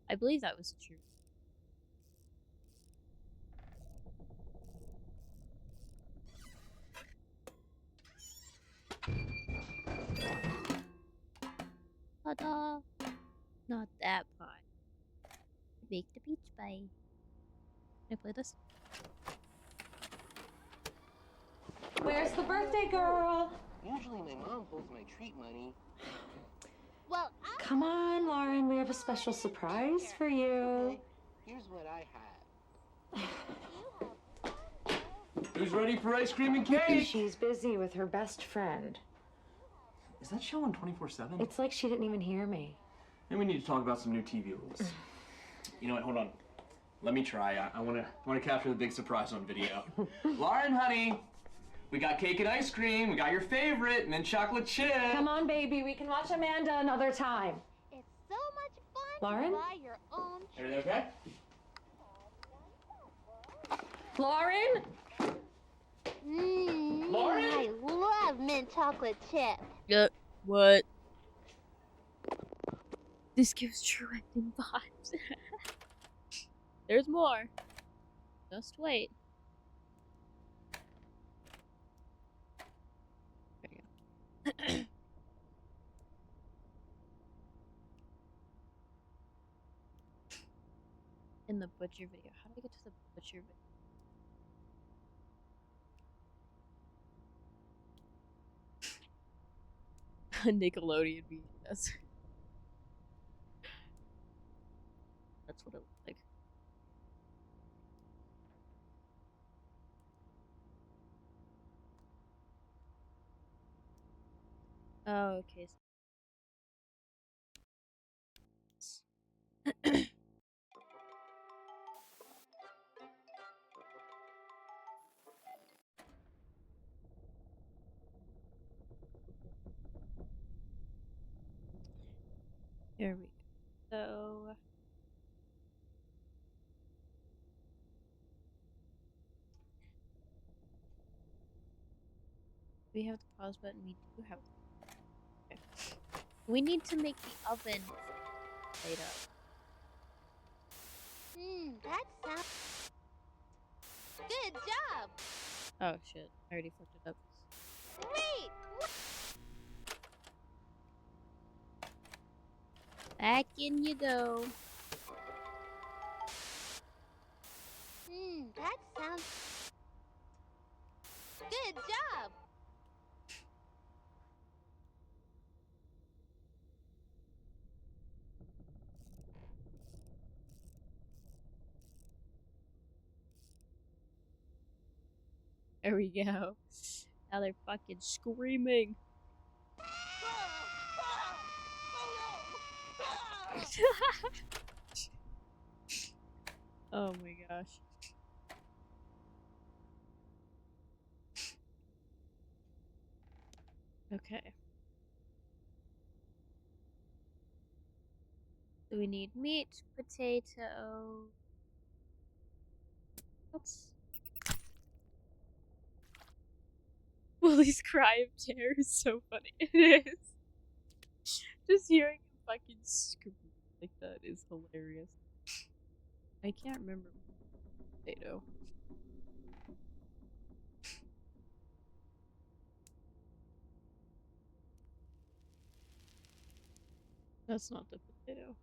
Speaker 1: I believe that was the true one. Ta-da! Not that pie. baked a peach pie. Can I play this?
Speaker 7: Where's the birthday girl?
Speaker 3: Usually my mom holds my treat money.
Speaker 2: Well,
Speaker 7: Come on, Lauren, we have a special surprise for you.
Speaker 3: Okay, here's what I have.
Speaker 8: Who's ready for ice cream and cake?
Speaker 7: She's busy with her best friend.
Speaker 8: Is that show on 24/7?
Speaker 7: It's like she didn't even hear me.
Speaker 8: Then we need to talk about some new TV rules. You know what? Hold on. Let me try. I want to capture the big surprise on video. Lauren, honey, we got cake and ice cream. We got your favorite, mint chocolate chip.
Speaker 7: Come on, baby, we can watch Amanda another time.
Speaker 2: it's so much fun
Speaker 7: Lauren?
Speaker 2: to buy your own.
Speaker 8: Everything okay?
Speaker 7: Lauren?
Speaker 8: Lauren?
Speaker 2: I love mint chocolate chip.
Speaker 1: What? This gives true ending vibes. There's more. Just wait. There you go. In the butcher video. How do I get to the butcher video? Nickelodeon VHS. That's what it looks like. Oh, okay. Here we go. So we have the pause button. We do have. Okay. We need to make the oven light up.
Speaker 2: That sounds. Good job.
Speaker 1: Oh shit! I already fucked it up.
Speaker 2: Wait.
Speaker 1: Back in you go.
Speaker 2: That sounds. Good job.
Speaker 1: There we go. Now they're fucking screaming. Oh my gosh. Okay. So we need meat, potato. Oops. Willie's cry of terror is so funny. It is. Just hearing him fucking scream like that is hilarious. I can't remember potato. That's not the potato.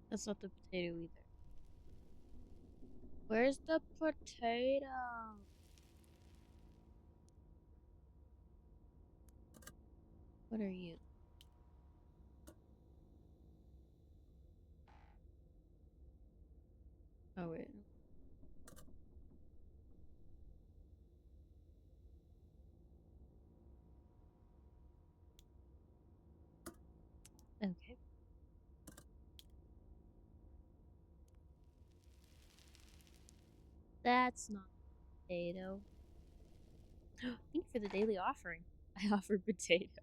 Speaker 1: That's not the potato either. Where's the potato? What are you? Oh wait. Okay. That's not potato. Thank you for the daily offering. I offered potato.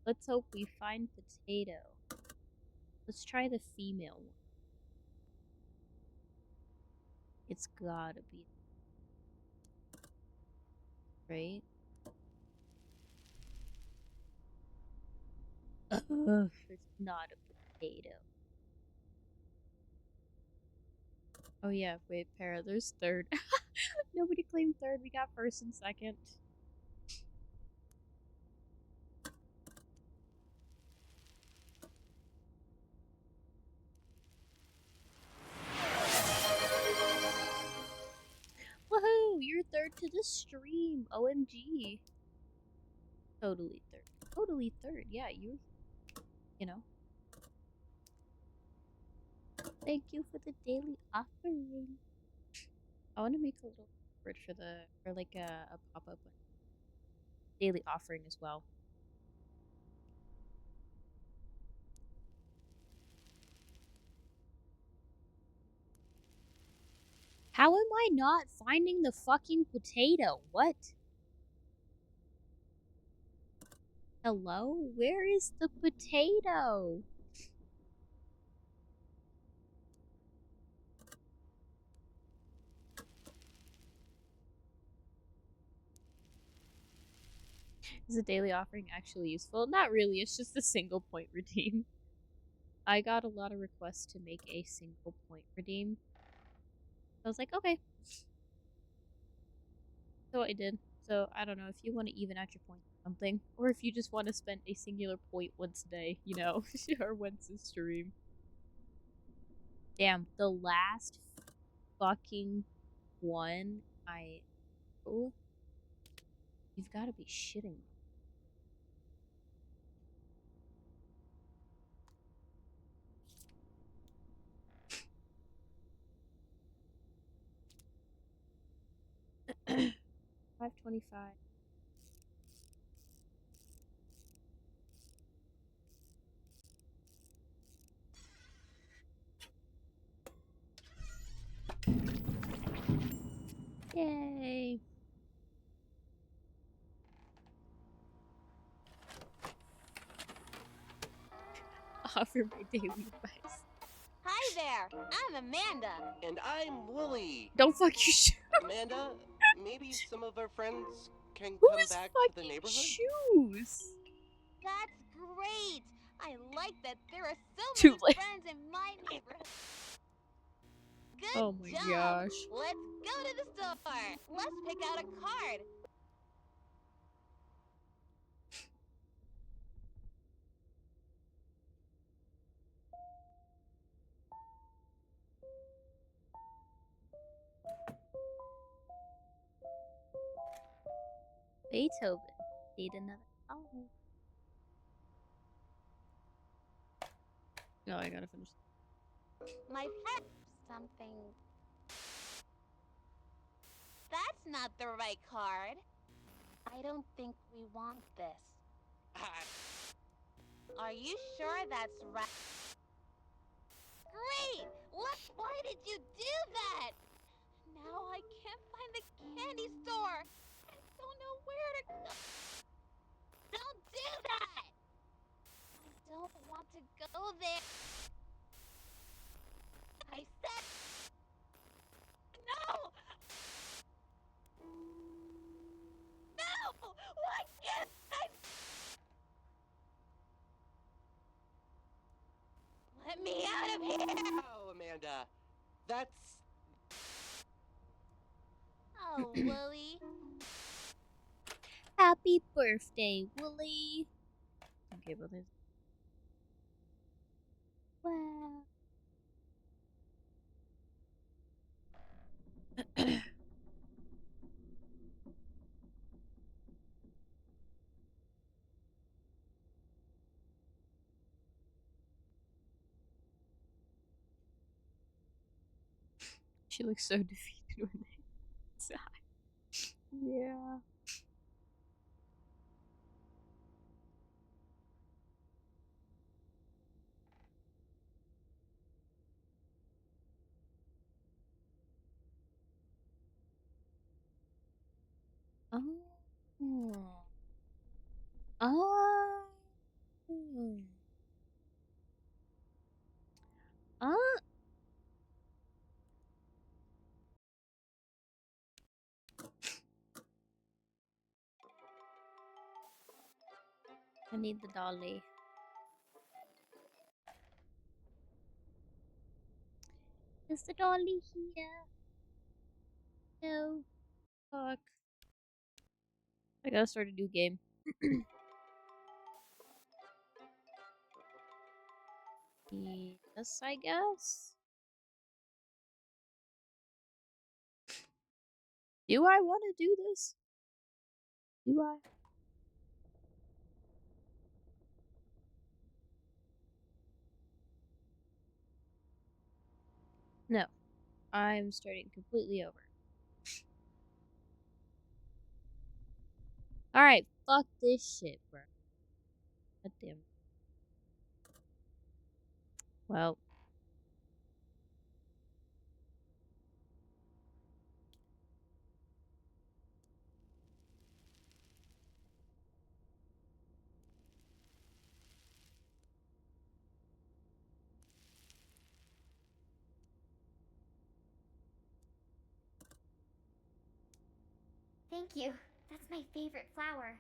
Speaker 1: Let's hope we find potato. Let's try the female one. It's gotta be. Right? Ugh, it's not a potato. Oh yeah, wait, Para, there's third. Nobody claimed third. We got first and second. Woohoo! You're third to the stream. OMG. Totally third. Totally third. Yeah, you know. Thank you for the daily offering. I want to make a little word for like a pop-up daily offering as well. How am I not finding the fucking potato? What? Hello? Where is the potato? Is a daily offering actually useful? Not really, it's just a single point redeem. I got a lot of requests to make a single point redeem. I was like, okay. So I did. So I don't know if you want to even out your points or something, or if you just want to spend a singular point once a day, you know, or once a stream. Damn, the last fucking one oh, you've got to be shitting me. $5.25. Yay! Offer my daily advice.
Speaker 2: Hi there, I'm Amanda.
Speaker 3: And I'm Wooly.
Speaker 1: Don't fuck your shoe.
Speaker 3: Amanda, maybe some of our friends can come
Speaker 1: Whose
Speaker 3: back to the
Speaker 1: fucking
Speaker 3: neighborhood?
Speaker 1: shoes?
Speaker 2: That's great. I like that there are so
Speaker 1: Too
Speaker 2: many
Speaker 1: late.
Speaker 2: friends in my neighborhood. Good
Speaker 1: Oh my
Speaker 2: job.
Speaker 1: gosh.
Speaker 2: Let's go to the store. Let's pick out a card.
Speaker 1: Beethoven. Need another song. No, I gotta finish.
Speaker 2: My pet something. That's not the right card. I don't think we want this. Are you sure that's right? Great! Why did you do that? Now I can't find the candy store. I don't know where to go. Don't do that! I don't want to go there. I said no! No! Why can't I? Let me out of here!
Speaker 3: Oh, Amanda, that's...
Speaker 2: Oh, Willie.
Speaker 1: Happy birthday, Wooly. Okay, well, there's. Wow. She looks so defeated when they sigh. Yeah. Oh. Oh. Oh. I need the dolly. Is the dolly here? No. Fuck. I gotta start a new game. Yes, I guess. Do I want to do this? Do I? No. I'm starting completely over. Alright, fuck this shit, bro. God damn it. Well.
Speaker 9: Thank you. That's my favorite flower.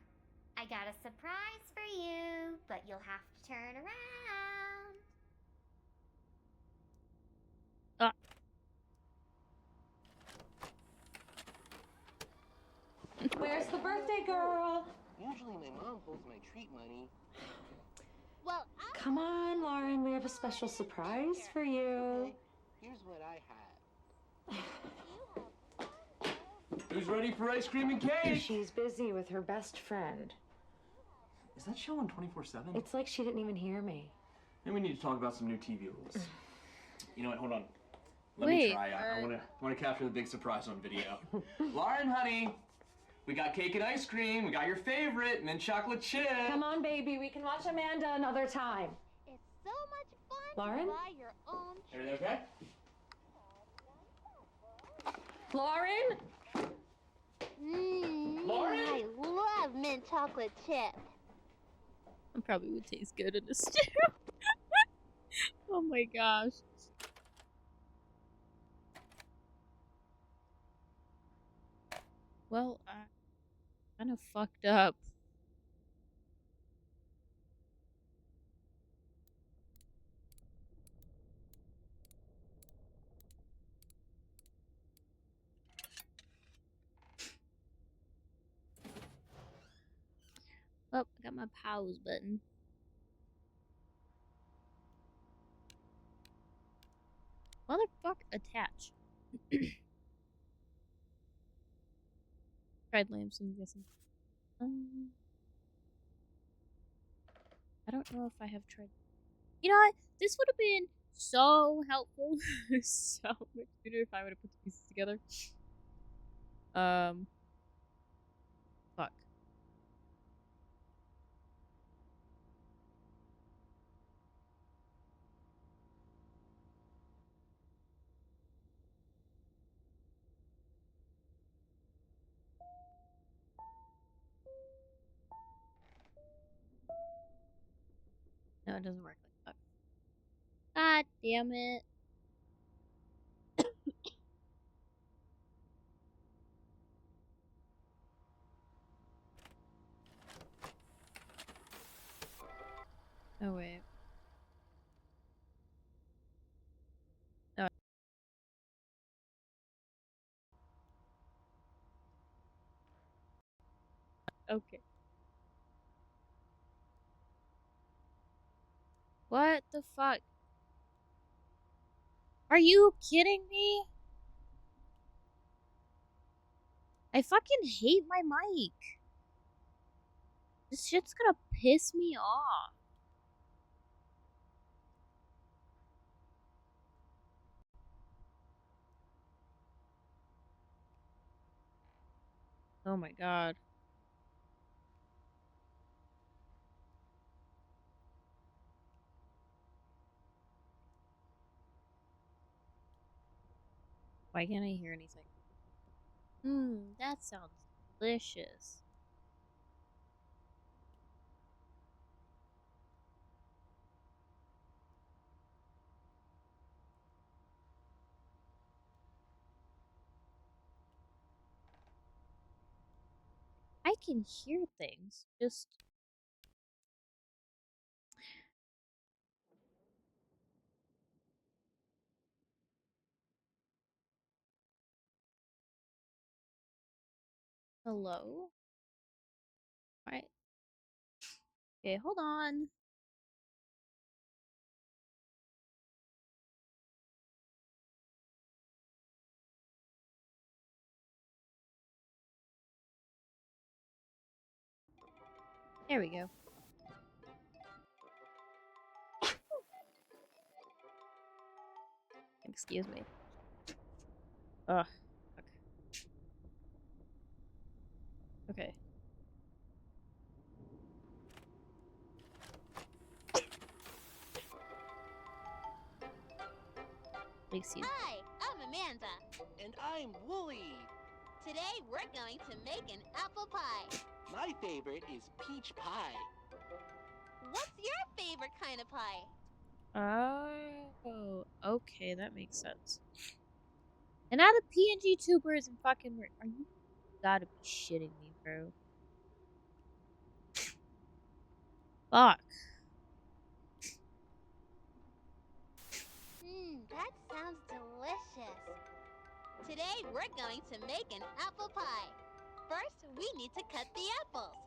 Speaker 9: I got a surprise for you, but you'll have to turn around.
Speaker 1: Ah.
Speaker 7: Where's the birthday girl?
Speaker 3: Usually my mom holds my treat money.
Speaker 2: Well,
Speaker 7: Come on, Lauren, we have a special surprise for you.
Speaker 3: Okay, here's what I have.
Speaker 8: Who's ready for ice cream and cake?
Speaker 7: She's busy with her best friend.
Speaker 8: Is that show on 24/7?
Speaker 7: It's like she didn't even hear me.
Speaker 8: Then we need to talk about some new TV rules. You know what? Hold on. Let
Speaker 1: Wait,
Speaker 8: me try. I want to capture the big surprise on video. Lauren, honey, we got cake and ice cream. We got your favorite, mint chocolate chip.
Speaker 7: Come on, baby, we can watch Amanda another time.
Speaker 2: It's so much fun
Speaker 7: Lauren?
Speaker 2: to buy your own
Speaker 8: Everything okay?
Speaker 7: Lauren?
Speaker 8: Lauren?
Speaker 2: I love mint chocolate chip.
Speaker 1: It probably would taste good in a stew. Oh my gosh. Well, I kind of fucked up. Oh, I got my pause button. Motherfuck, attach. Tried lamps, I'm guessing. I don't know if I have tried. You know what? This would have been so helpful. So much sooner if I would have put the pieces together. Fuck. No, it doesn't work like that. God damn it. Oh, wait. Oh. Okay. What the fuck? Are you kidding me? I fucking hate my mic. This shit's gonna piss me off. Oh my god. Why can't I hear anything? That sounds delicious. I can hear things. Just. Hello? Alright. Okay, hold on. There we go. Excuse me. Ugh. Fuck. Okay. Excuse me.
Speaker 2: Hi, I'm Amanda.
Speaker 3: And I'm Wooly.
Speaker 2: Today we're going to make an apple pie.
Speaker 3: My favorite is peach pie.
Speaker 2: What's your favorite kind of pie?
Speaker 1: Oh, okay, that makes sense. And now the PNG tubers and fucking are you gotta be shitting me, bro. Fuck.
Speaker 2: That sounds delicious. Today we're going to make an apple pie. First, we need to cut the apples.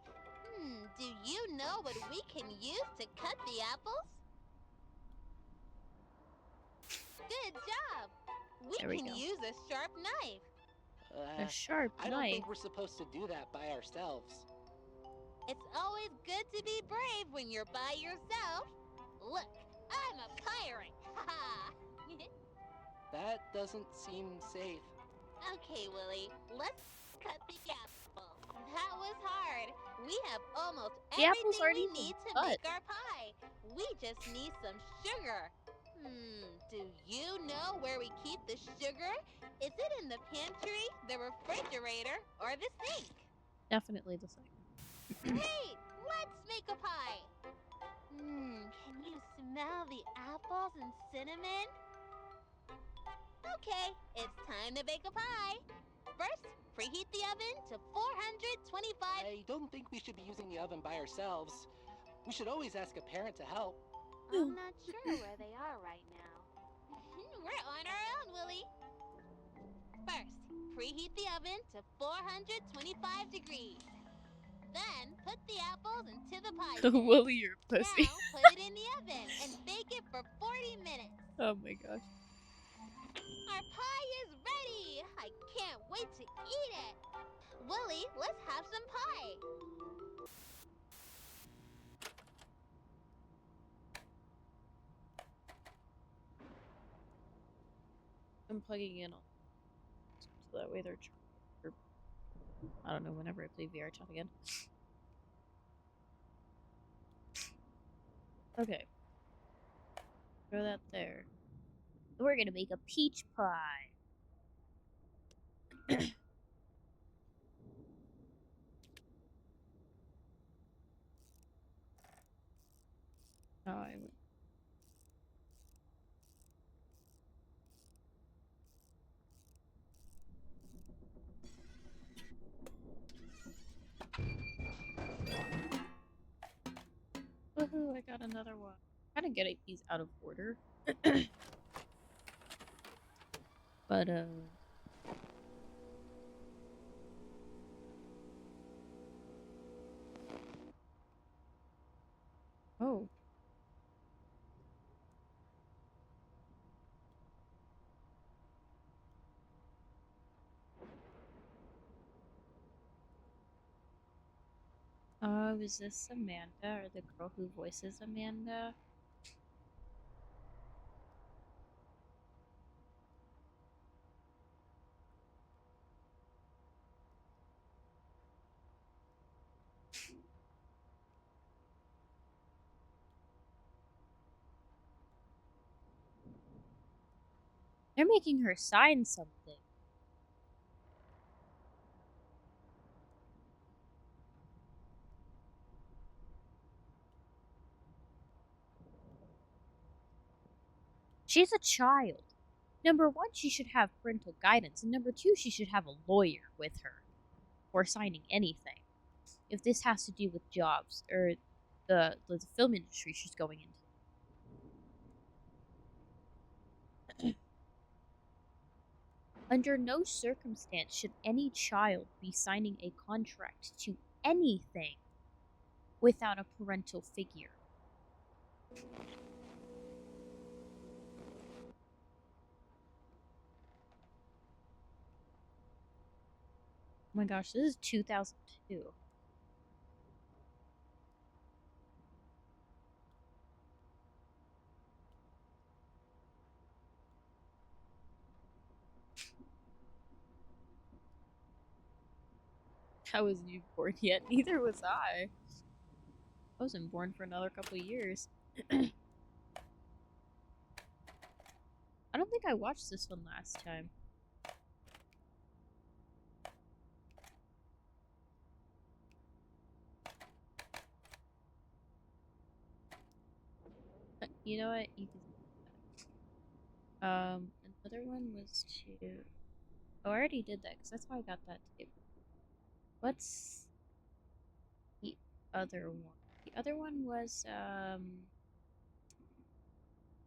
Speaker 2: Do you know what we can use to cut the apples? Good job! We
Speaker 1: There we
Speaker 2: can
Speaker 1: go.
Speaker 2: use a sharp knife.
Speaker 1: A sharp
Speaker 3: I don't
Speaker 1: knife.
Speaker 3: think we're supposed to do that by ourselves.
Speaker 2: It's always good to be brave when you're by yourself. Look, I'm a pirate. Haha.
Speaker 3: That doesn't seem safe.
Speaker 2: Okay, Willie, let's cut the apple. That was hard. We have almost
Speaker 1: The apple's
Speaker 2: everything
Speaker 1: already
Speaker 2: we need to
Speaker 1: cut.
Speaker 2: make our pie. We just need some sugar. Do you know where we keep the sugar? Is it in the pantry, the refrigerator, or the sink?
Speaker 1: Definitely the same.
Speaker 2: Great! Let's make a pie. Can you smell the apples and cinnamon? Okay, it's time to bake a pie. First, preheat the oven to 425.
Speaker 3: I don't think we should be using the oven by ourselves. We should always ask a parent to help.
Speaker 2: I'm not sure where they are right now. We're on our own, Willie. First, preheat the oven to 425 degrees. Then, put the apples into the pie tin.
Speaker 1: Willie, you're a pussy.
Speaker 2: Now, put it in the oven and bake it for 40 minutes.
Speaker 1: Oh my gosh.
Speaker 2: Our pie is ready! I can't wait to eat it! Willie, let's have some pie!
Speaker 1: I'm plugging in so that way they're I don't know, whenever I play VR chat again. Okay. Throw that there. We're gonna make a peach pie. Oh, I went. Woohoo, I got another one. Kind of getting these out of order. But, oh. Is this Amanda, or the girl who voices Amanda? They're making her sign something. She's a child. Number one, she should have parental guidance, and number two, she should have a lawyer with her for signing anything. If this has to do with jobs or the film industry she's going into. Under no circumstance should any child be signing a contract to anything without a parental figure. Oh my gosh, this is 2002. I wasn't even born yet. Neither was I. I wasn't born for another couple of years. I don't think I watched this one last time. You know what? You can. Another one was to. Oh, I already did that because that's how I got that tape. What's the other one? The other one was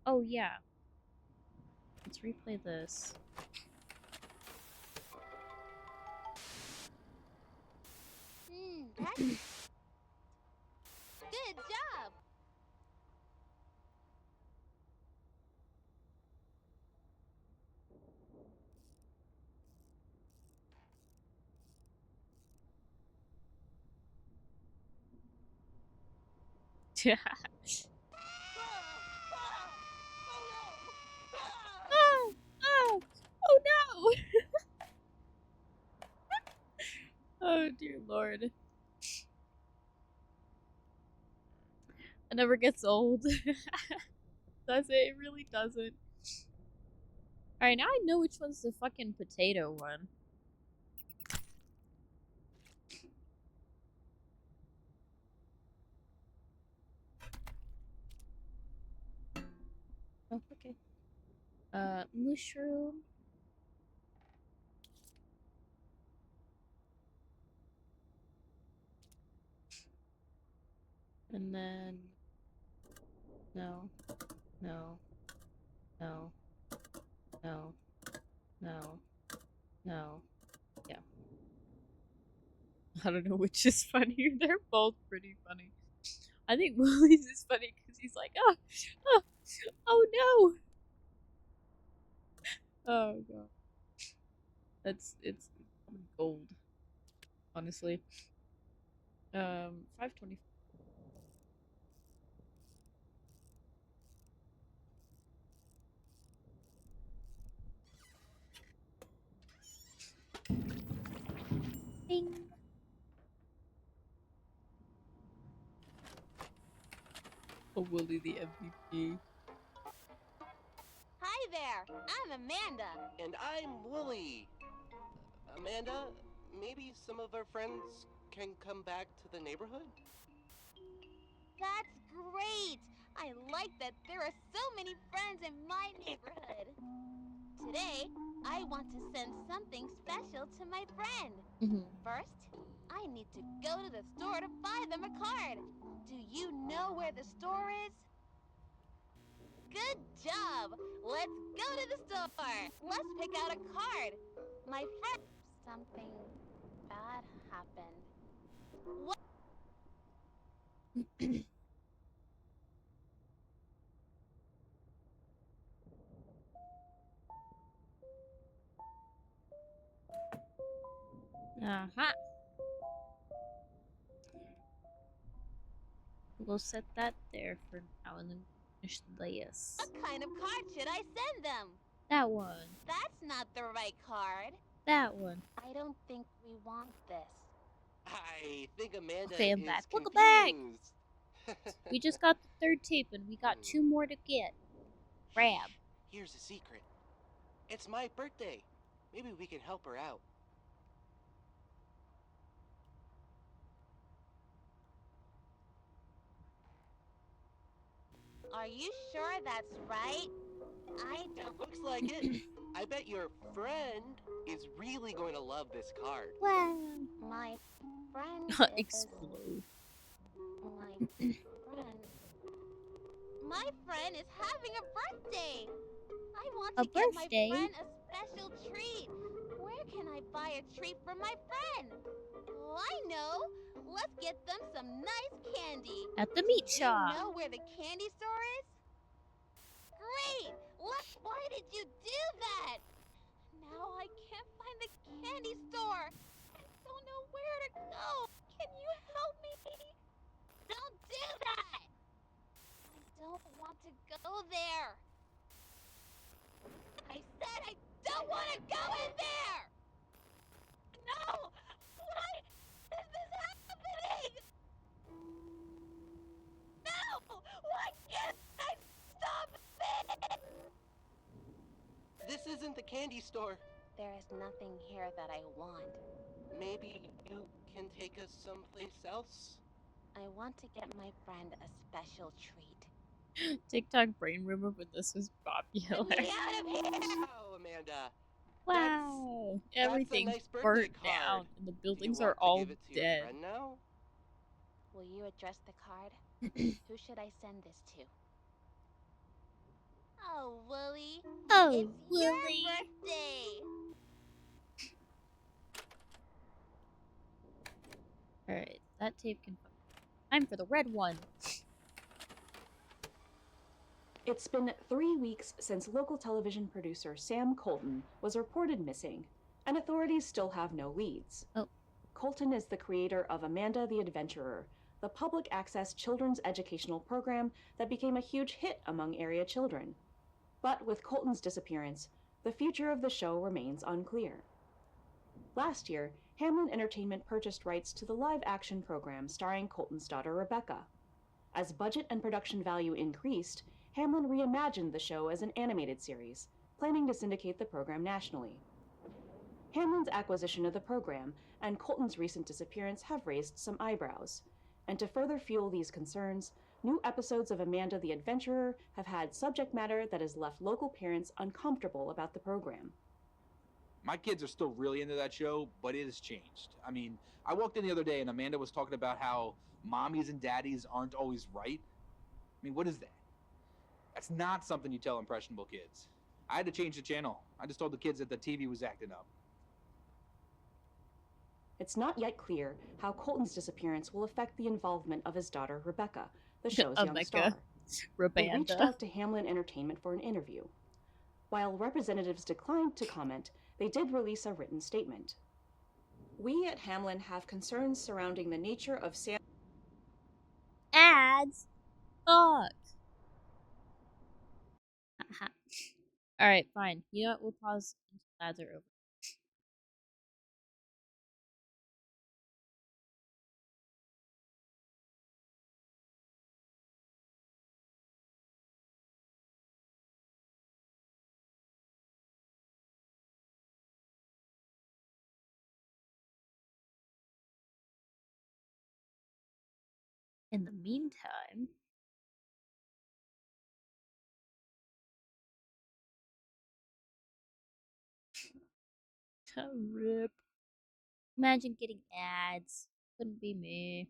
Speaker 1: Oh yeah. Let's replay this.
Speaker 2: That's good job.
Speaker 1: Oh, oh, oh no! Oh dear lord. It never gets old. Does it? It really doesn't. Alright, now I know which one's the fucking potato one. Oh, okay. Mushroom. And then... No. No. No. No. No. No. Yeah. I don't know which is funnier. They're both pretty funny. I think Willie's is funny because he's like, oh, oh, oh no. Oh god. It's gold. Honestly. 520. Bing. Oh, Willie the MVP.
Speaker 2: Hi there, I'm Amanda.
Speaker 3: And I'm Willie. Amanda, maybe some of our friends can come back to the neighborhood?
Speaker 2: That's great. I like that there are so many friends in my neighborhood. Today, I want to send something special to my friend. First, I need to go to the store to buy them a card. Do you know where the store is? Good job! Let's go to the store! Let's pick out a card. My friend... Something bad happened. What?
Speaker 1: Uh-huh. We'll set that there for now and then finish this.
Speaker 2: What kind of card should I send them?
Speaker 1: That one.
Speaker 2: That's not the right card.
Speaker 1: That one.
Speaker 2: I don't think we want this.
Speaker 3: I think Amanda
Speaker 1: Okay, I'm
Speaker 3: is
Speaker 1: back.
Speaker 3: confused.
Speaker 1: Welcome back! We just got the third tape and we got 2 more to get. Grab.
Speaker 3: Here's a secret. It's my birthday. Maybe we can help her out.
Speaker 2: Are you sure that's right?
Speaker 3: It looks like it. I bet your friend is really going to love this card.
Speaker 1: Wow.
Speaker 2: My friend
Speaker 1: Explode.
Speaker 2: My friend is having a birthday. I want
Speaker 1: A
Speaker 2: to get my
Speaker 1: birthday?
Speaker 2: friend a special treat. Where can I buy a treat for my friend? Oh, I know. Let's get them some nice candy.
Speaker 1: At the meat
Speaker 2: Do you
Speaker 1: shop.
Speaker 2: know where the candy store is? Great! Why did you do that? Now I can't find the candy store. I don't know where to go. Can you help me? Don't do that! I don't want to go there. I said I don't want to go in there! No! Why is this happening? No! Why can't I stop it?
Speaker 3: This isn't the candy store.
Speaker 2: There is nothing here that I want.
Speaker 3: Maybe you can take us someplace else?
Speaker 2: I want to get my friend a special treat.
Speaker 1: TikTok brain rumor when this was popular.
Speaker 2: Get me out of here!
Speaker 3: Wow, Amanda.
Speaker 1: Wow.
Speaker 3: That's a
Speaker 1: Everything's
Speaker 3: nice birthday
Speaker 1: burnt
Speaker 3: card.
Speaker 1: down and the
Speaker 3: Do you
Speaker 1: buildings
Speaker 3: want
Speaker 1: are
Speaker 3: to
Speaker 1: all
Speaker 3: give it to your
Speaker 1: dead.
Speaker 3: friend now?
Speaker 2: Will you address the card? Who should I send this to? Oh, Wooly.
Speaker 1: Oh,
Speaker 2: It's
Speaker 1: Wooly.
Speaker 2: your birthday.
Speaker 1: Alright, that tape can. Time for the red one.
Speaker 10: It's been 3 weeks since local television producer Sam Colton was reported missing, and authorities still have no leads.
Speaker 1: Oh.
Speaker 10: Colton is the creator of Amanda the Adventurer, the public access children's educational program that became a huge hit among area children. But with Colton's disappearance, the future of the show remains unclear. Last year, Hamlin Entertainment purchased rights to the live-action program starring Colton's daughter Rebecca. As budget and production value increased, Hamlin reimagined the show as an animated series, planning to syndicate the program nationally. Hamlin's acquisition of the program and Colton's recent disappearance have raised some eyebrows, and to further fuel these concerns, new episodes of Amanda the Adventurer have had subject matter that has left local parents uncomfortable about the program.
Speaker 11: My kids are still really into that show, but it has changed. I mean, I walked in the other day and Amanda was talking about how mommies and daddies aren't always right. I mean, what is that? That's not something you tell impressionable kids. I had to change the channel. I just told the kids that the TV was acting up.
Speaker 10: It's not yet clear how Colton's disappearance will affect the involvement of his daughter Rebecca, the show's young star. They reached out to Hamlin Entertainment for an interview. While representatives declined to comment, they did release a written statement. We at Hamlin have concerns surrounding the nature of Sam.
Speaker 1: Ads? Fuck. Alright, fine. You know what? We'll pause until ads are over. In the meantime, rip. Imagine getting ads. Couldn't be me.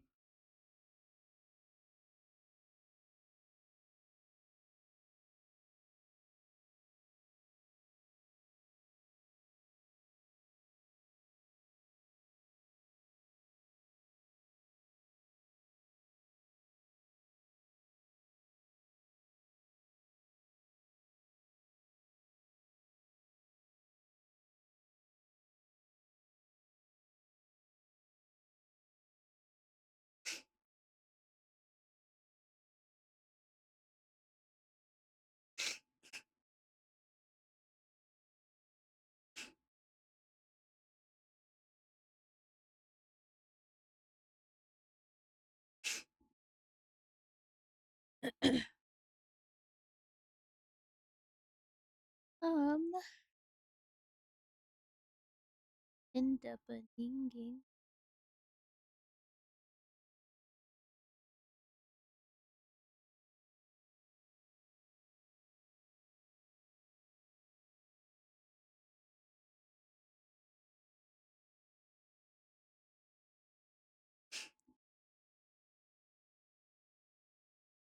Speaker 1: End up a dinging.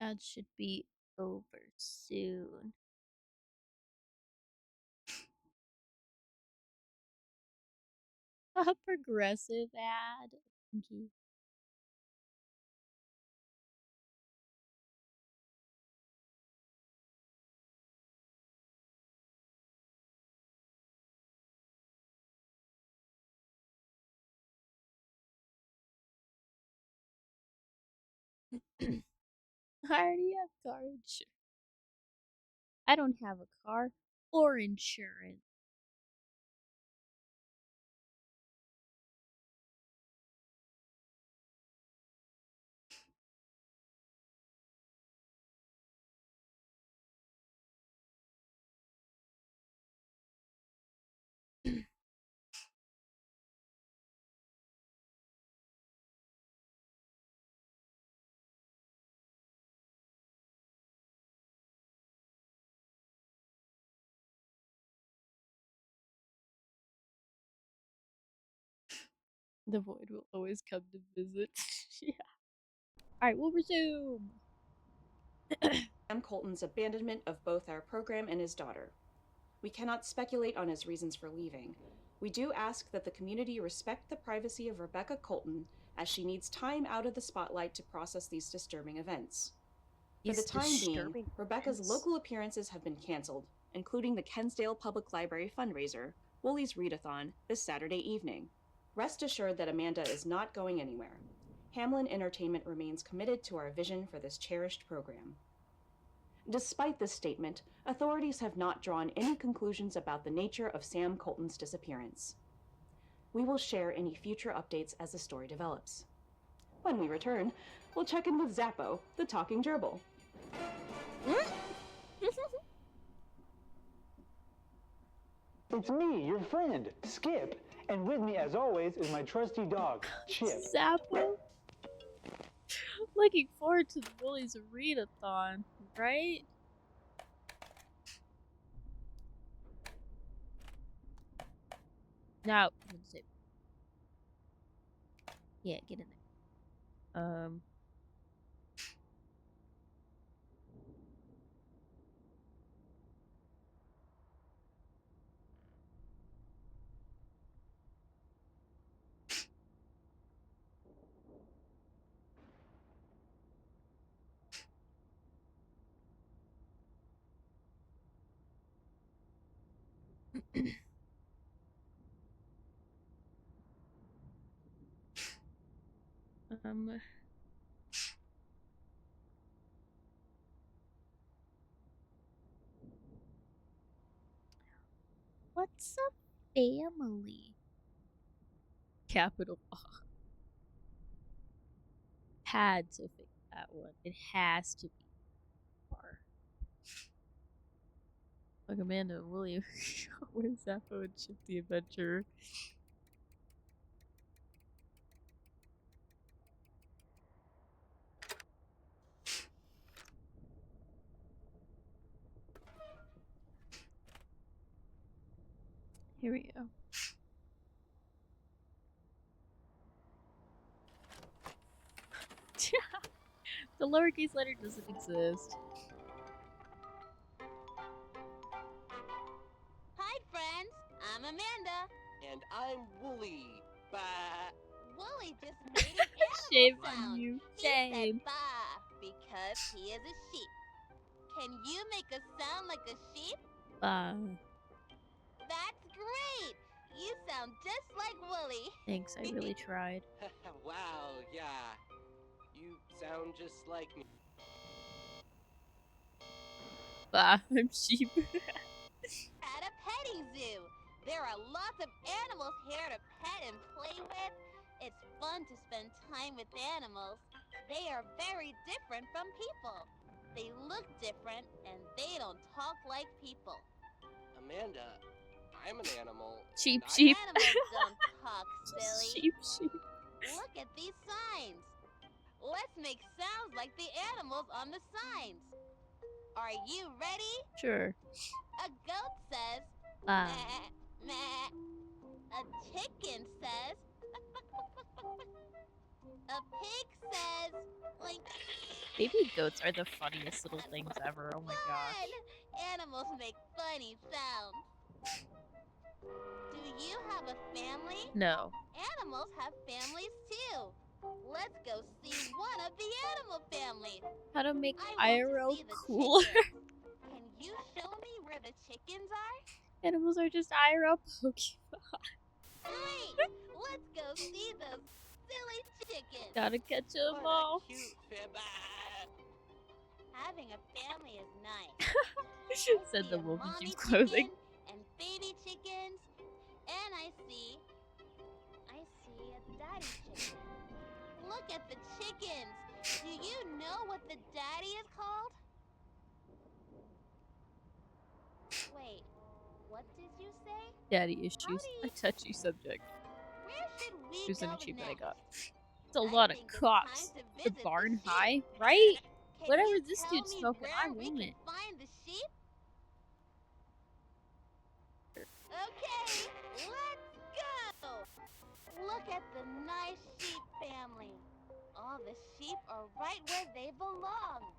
Speaker 1: Ads should be over soon. A progressive ad. Icky. I already have car insurance. I don't have a car or insurance. The void will always come to visit. Yeah. Alright, we'll resume.
Speaker 10: Sam Colton's abandonment of both our program and his daughter. We cannot speculate on his reasons for leaving. We do ask that the community respect the privacy of Rebecca Colton, as she needs time out of the spotlight to process these disturbing events. For the time being, Rebecca's local appearances have been canceled, including the Kensdale Public Library fundraiser, Woolies Readathon, this Saturday evening. Rest assured that Amanda is not going anywhere. Hamlin Entertainment remains committed to our vision for this cherished program. Despite this statement, authorities have not drawn any conclusions about the nature of Sam Colton's disappearance. We will share any future updates as the story develops. When we return, we'll check in with Zappo, the talking gerbil.
Speaker 12: It's me, your friend, Skip, and with me, as always, is my trusty dog, Chip.
Speaker 1: Zappo. Looking forward to the Woolies Readathon, right? Now, yeah, get in there. What's a family? Capital R. Had to fix that one. It has to be R. Like Amanda, William. Where's Zappo and Chip the Adventurer? Here we go. The lowercase letter doesn't exist.
Speaker 2: Hi, friends. I'm Amanda.
Speaker 3: And I'm Wooly. Bah.
Speaker 2: Wooly just made an
Speaker 1: Shame
Speaker 2: animal
Speaker 1: on
Speaker 2: sound.
Speaker 1: you.
Speaker 2: He said
Speaker 1: Shame.
Speaker 2: bah because he is a sheep. Can you make a sound like a sheep? That's great. You sound just like Wooly.
Speaker 1: Thanks, I really tried.
Speaker 3: Wow, yeah. You sound just like me.
Speaker 1: Bah, I'm sheep.
Speaker 2: At a petting zoo. There are lots of animals here to pet and play with. It's fun to spend time with animals. They are very different from people. They look different and they don't talk like people.
Speaker 3: Amanda, I'm an animal.
Speaker 1: Sheep,
Speaker 3: and
Speaker 1: sheep.
Speaker 2: Animals don't talk, silly.
Speaker 1: Sheep, sheep.
Speaker 2: Look at these signs. Let's make sounds like the animals on the signs. Are you ready?
Speaker 1: Sure.
Speaker 2: A goat says,
Speaker 1: Bah.
Speaker 2: meh, meh. A chicken says, a pig says, oink.
Speaker 1: Baby goats are the funniest little things ever. Oh my gosh.
Speaker 2: Fun! Animals make funny sounds. Do you have a family?
Speaker 1: No.
Speaker 2: Animals have families too. Let's go see one of the animal families.
Speaker 1: How to make
Speaker 2: I want
Speaker 1: IRL
Speaker 2: to see the
Speaker 1: cooler.
Speaker 2: chickens. Can you show me where the chickens are?
Speaker 1: Animals are just IRL Pokemon.
Speaker 2: Great! Let's go see those silly chickens.
Speaker 1: Gotta catch them
Speaker 3: What
Speaker 1: all.
Speaker 3: a cute fib.
Speaker 2: Having a family is nice.
Speaker 1: Said
Speaker 2: See
Speaker 1: the
Speaker 2: a
Speaker 1: wolf and
Speaker 2: mommy
Speaker 1: keeps closing.
Speaker 2: chicken and baby chickens, and I see a daddy chicken. Look at the chickens. Do you know what the daddy is called? Wait, what did you say?
Speaker 1: Daddy issues. A touchy subject.
Speaker 2: Where should we
Speaker 1: Here's an
Speaker 2: go
Speaker 1: achievement I
Speaker 2: next?
Speaker 1: got. It's a
Speaker 2: I
Speaker 1: lot of
Speaker 2: think it's
Speaker 1: cops.
Speaker 2: time to
Speaker 1: The
Speaker 2: visit
Speaker 1: barn
Speaker 2: sheep.
Speaker 1: high, right?
Speaker 2: Can
Speaker 1: Whatever
Speaker 2: you
Speaker 1: this
Speaker 2: tell
Speaker 1: dude's
Speaker 2: me
Speaker 1: smoking, I
Speaker 2: where we
Speaker 1: want
Speaker 2: can
Speaker 1: it.
Speaker 2: find the sheep? Okay, let's go! Look at the nice sheep family. All the sheep are right where they belong.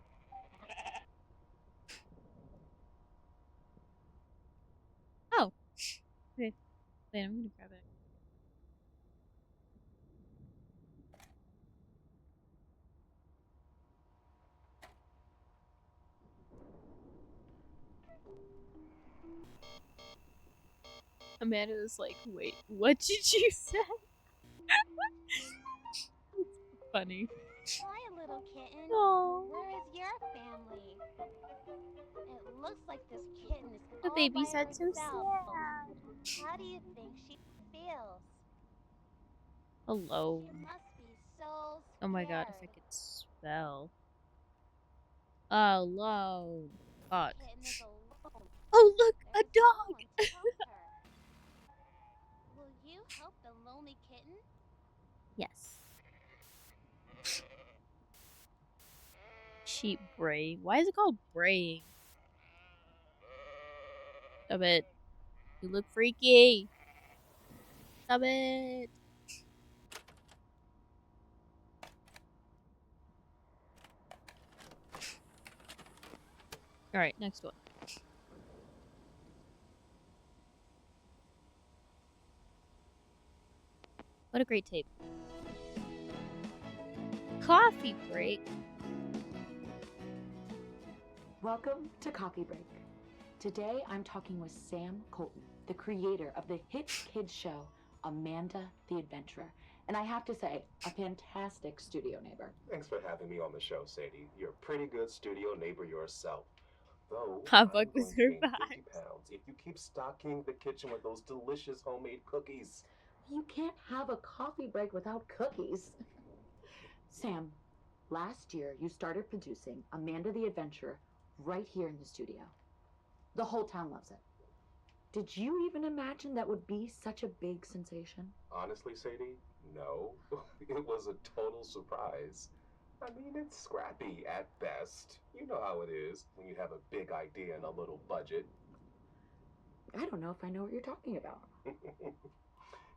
Speaker 1: Oh. Okay. Wait, I'm gonna grab it. Amanda was like, wait, what did you say? It's funny.
Speaker 2: Hi, little kitten.
Speaker 1: Aww.
Speaker 2: Where is your family? It looks like this kitten is
Speaker 1: The
Speaker 2: all
Speaker 1: baby
Speaker 2: by
Speaker 1: said so
Speaker 2: herself.
Speaker 1: sad.
Speaker 2: How do you think she feels?
Speaker 1: Hello.
Speaker 2: She must be so scared.
Speaker 1: Oh my god, if I could spell. Alone. Fuck.
Speaker 2: Kitten is alone.
Speaker 1: Oh look, a
Speaker 2: There's no
Speaker 1: dog!
Speaker 2: one to help her. Will you help the lonely kitten?
Speaker 1: Yes. Sheep bray. Why is it called braying? Stop it. You look freaky. Stop it. Alright, next one. What a great tape. Coffee break.
Speaker 10: Welcome to Coffee Break. Today I'm talking with Sam Colton, the creator of the hit kids show Amanda the Adventurer. And I have to say, a fantastic studio neighbor.
Speaker 13: Thanks for having me on the show, Sadie. You're a pretty good studio neighbor yourself. Though,
Speaker 1: Hot
Speaker 13: I'm
Speaker 1: Buck
Speaker 13: going
Speaker 1: was
Speaker 13: to
Speaker 1: her
Speaker 13: gain 50
Speaker 1: vibes.
Speaker 13: pounds if you keep stocking the kitchen with those delicious homemade cookies.
Speaker 10: You can't have a coffee break without cookies. Sam, last year you started producing Amanda the Adventurer right here in the studio. The whole town loves it. Did you even imagine that would be such a big sensation?
Speaker 13: Honestly, Sadie, no. It was a total surprise. I mean, it's scrappy at best. You know how it is when you have a big idea and a little budget.
Speaker 10: I don't know if I know what you're talking about.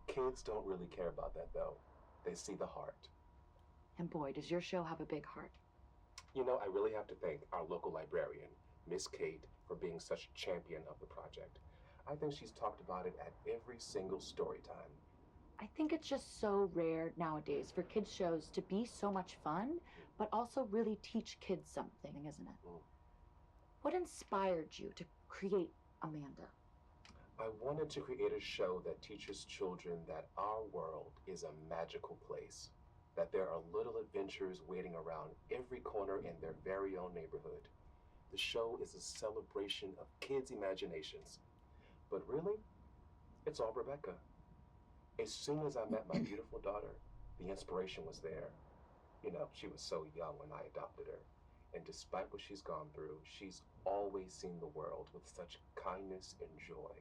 Speaker 13: Kids don't really care about that, though. They see the heart.
Speaker 10: And boy, does your show have a big heart.
Speaker 13: You know, I really have to thank our local librarian, Miss Kate, for being such a champion of the project. I think she's talked about it at every single story time.
Speaker 10: I think it's just so rare nowadays for kids shows to be so much fun, but also really teach kids something, isn't it? What inspired you to create Amanda?
Speaker 13: I wanted to create a show that teaches children that our world is a magical place, that there are little adventures waiting around every corner in their very own neighborhood. The show is a celebration of kids' imaginations. But really, it's all Rebecca. As soon as I met my beautiful daughter, the inspiration was there. You know, she was so young when I adopted her. And despite what she's gone through, she's always seen the world with such kindness and joy.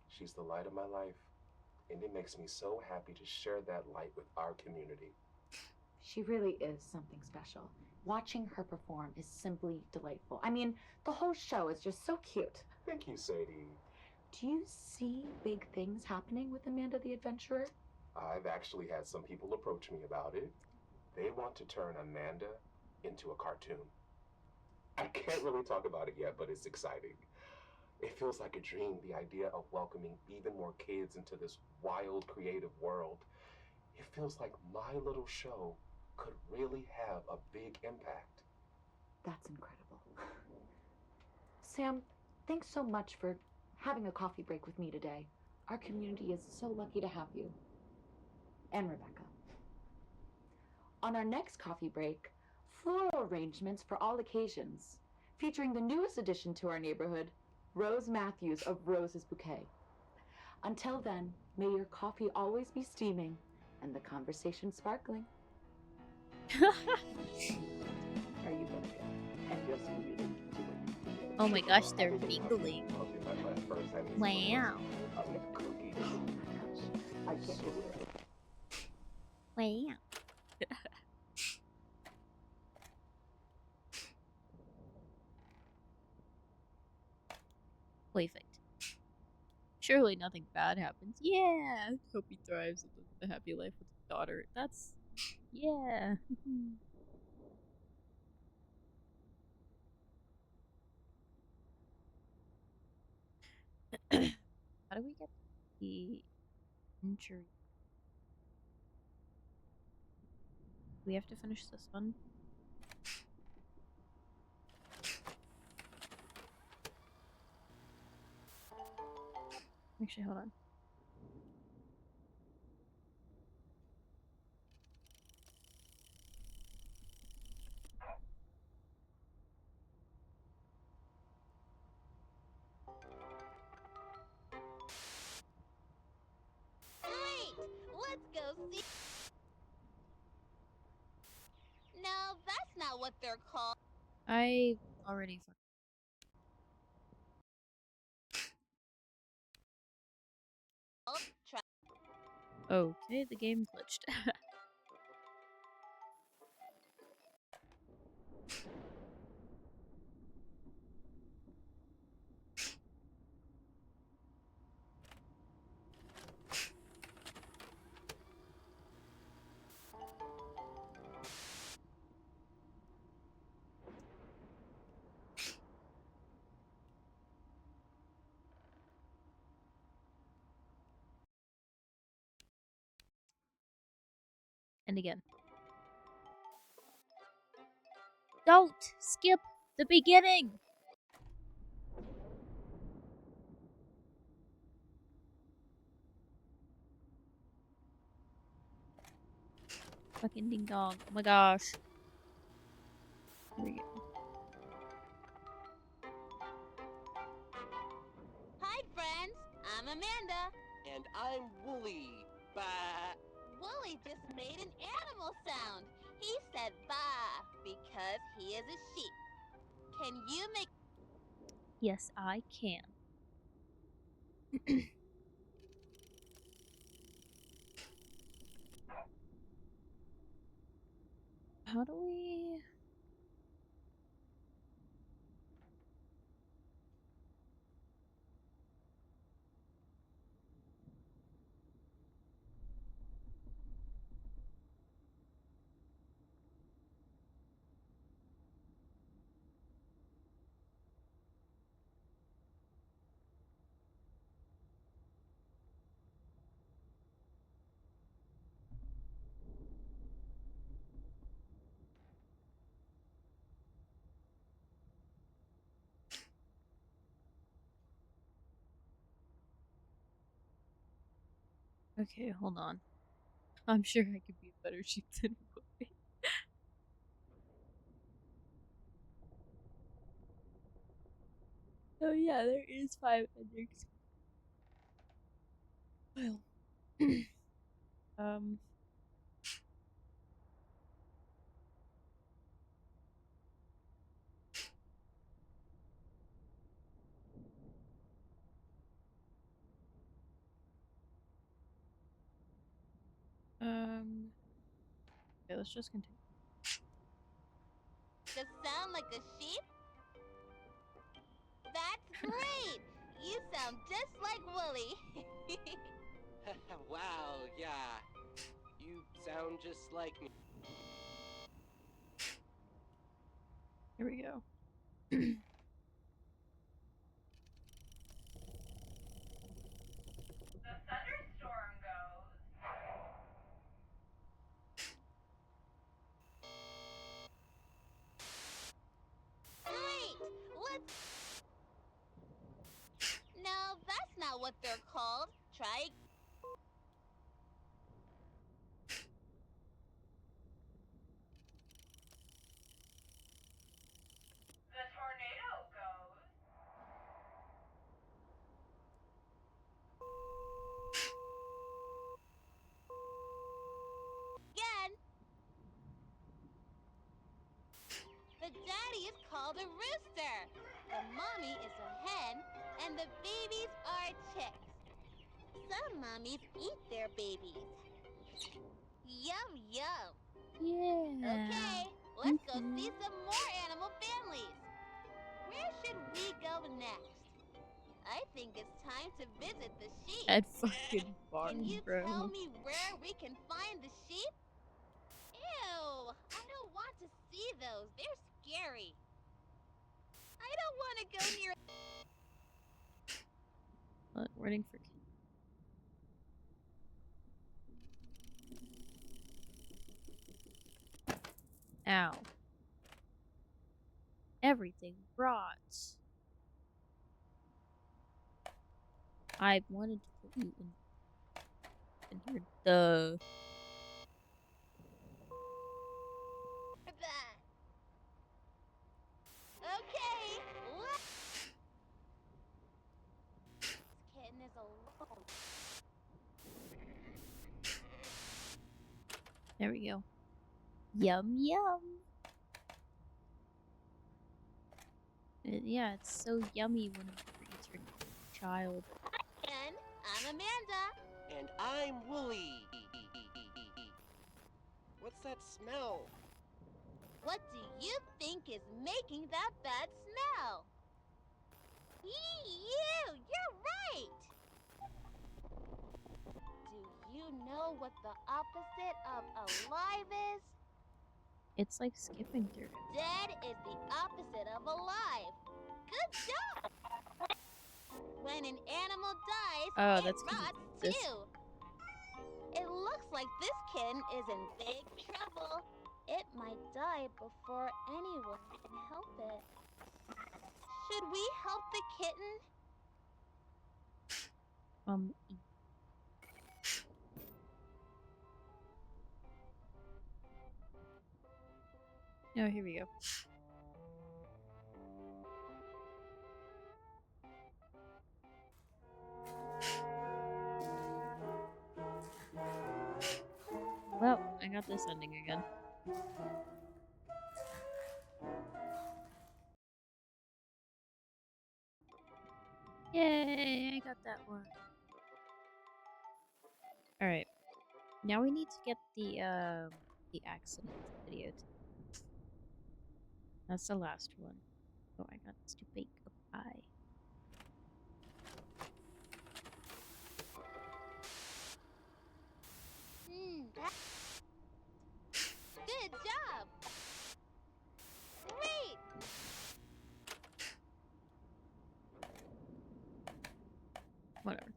Speaker 13: She's the light of my life, and it makes me so happy to share that light with our community.
Speaker 10: She really is something special. Watching her perform is simply delightful. I mean, the whole show is just so cute.
Speaker 13: Thank you, Sadie.
Speaker 10: Do you see big things happening with Amanda the Adventurer?
Speaker 13: I've actually had some people approach me about it. They want to turn Amanda into a cartoon. I can't really talk about it yet, but it's exciting. It feels like a dream, the idea of welcoming even more kids into this wild, creative world. It feels like my little show could really have a big impact.
Speaker 14: That's incredible. Sam, thanks so much for having a coffee break with me today. Our community is so lucky to have you. And Rebecca. On our next coffee break, floral arrangements for all occasions, featuring the newest addition to our neighborhood, Rose Matthews of Rose's Bouquet. Until then, may your coffee always be steaming and the conversation sparkling. Are you going to? And just really do it.
Speaker 1: Oh my gosh, they're mingling. Wow.
Speaker 14: I can't do it.
Speaker 1: Wow. Playfight. Surely nothing bad happens. Yeah. Hope he thrives and lives a happy life with his daughter. That's yeah. How do we get the injury? We have to finish this one. Actually, hold on.
Speaker 2: Great! Let's go see. No, that's not what they're called.
Speaker 1: I already Okay, the game glitched. And again. Don't skip the beginning! Fucking ding dong. Oh my gosh. Here we go.
Speaker 2: Hi, friends. I'm Amanda.
Speaker 3: And I'm Wooly. Bah.
Speaker 2: Wooly just made an animal sound. He said bah because he is a sheep. Can you make...
Speaker 1: Yes, I can. How do we... Okay, hold on. I'm sure I could be a better sheep than Wooly. Oh yeah, there is 5 endings. Well. um... Okay, let's just continue.
Speaker 2: to sound like a sheep? That's great! You sound just like Wooly.
Speaker 3: Wow, yeah. You sound just like me.
Speaker 1: Here we go.
Speaker 2: what they're called. Try.
Speaker 4: The tornado goes.
Speaker 2: Again. The daddy is called a rooster. The mommy is a hen, and the babies are chicks. Some mommies eat their babies. Yum, yum.
Speaker 1: Yeah.
Speaker 2: Okay, let's go see some more animal families. Where should we go next? I think it's time to visit the sheep.
Speaker 1: That fucking barn,
Speaker 2: Can you
Speaker 1: bro.
Speaker 2: tell me where we can find the sheep? Ew, I don't want to see those. They're scary. I don't want to go near.
Speaker 1: Warning for Ow. Everything rots. I wanted to put you in here. The
Speaker 2: That. Okay, let's. This kitten is alone.
Speaker 1: there we go. Yum yum. Yeah, it's so yummy when it eats your child.
Speaker 2: And I'm Amanda.
Speaker 3: And I'm Wooly. What's that smell?
Speaker 2: What do you think is making that bad smell? You! You're right! Do you know what the opposite of alive is?
Speaker 1: It's like skipping through it.
Speaker 2: Dead is the opposite of alive. Good job! When an animal dies,
Speaker 1: Oh,
Speaker 2: it
Speaker 1: that's 'cause
Speaker 2: rots
Speaker 1: this.
Speaker 2: too. It looks like this kitten is in big trouble. It might die before anyone can help it. Should we help the kitten?
Speaker 1: Oh, here we go. Well, I got this ending again. Yay, I got that one. Alright. Now we need to get the accident video. That's the last one. Oh, I got to bake a pie.
Speaker 2: Good job! Great!
Speaker 1: Whatever.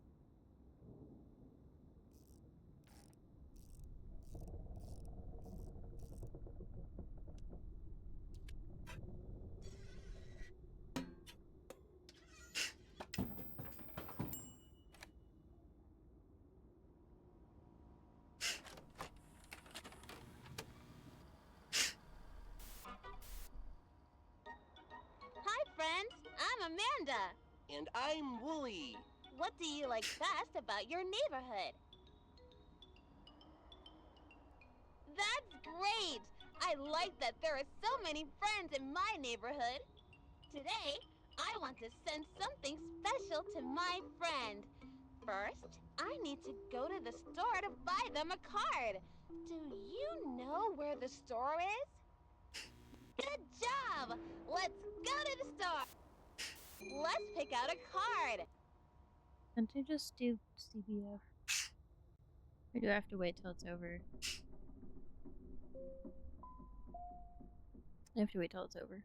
Speaker 2: Hi, friends. I'm Amanda.
Speaker 3: And I'm Wooly.
Speaker 2: What do you like best about your neighborhood? That's great! I like that there are so many friends in my neighborhood. Today, I want to send something special to my friend. First, I need to go to the store to buy them a card. Do you know where the store is? Good job! Let's go to the store! Let's pick out a card.
Speaker 1: Can't I just do CBF? Or do I have to wait till it's over? I have to wait till it's over.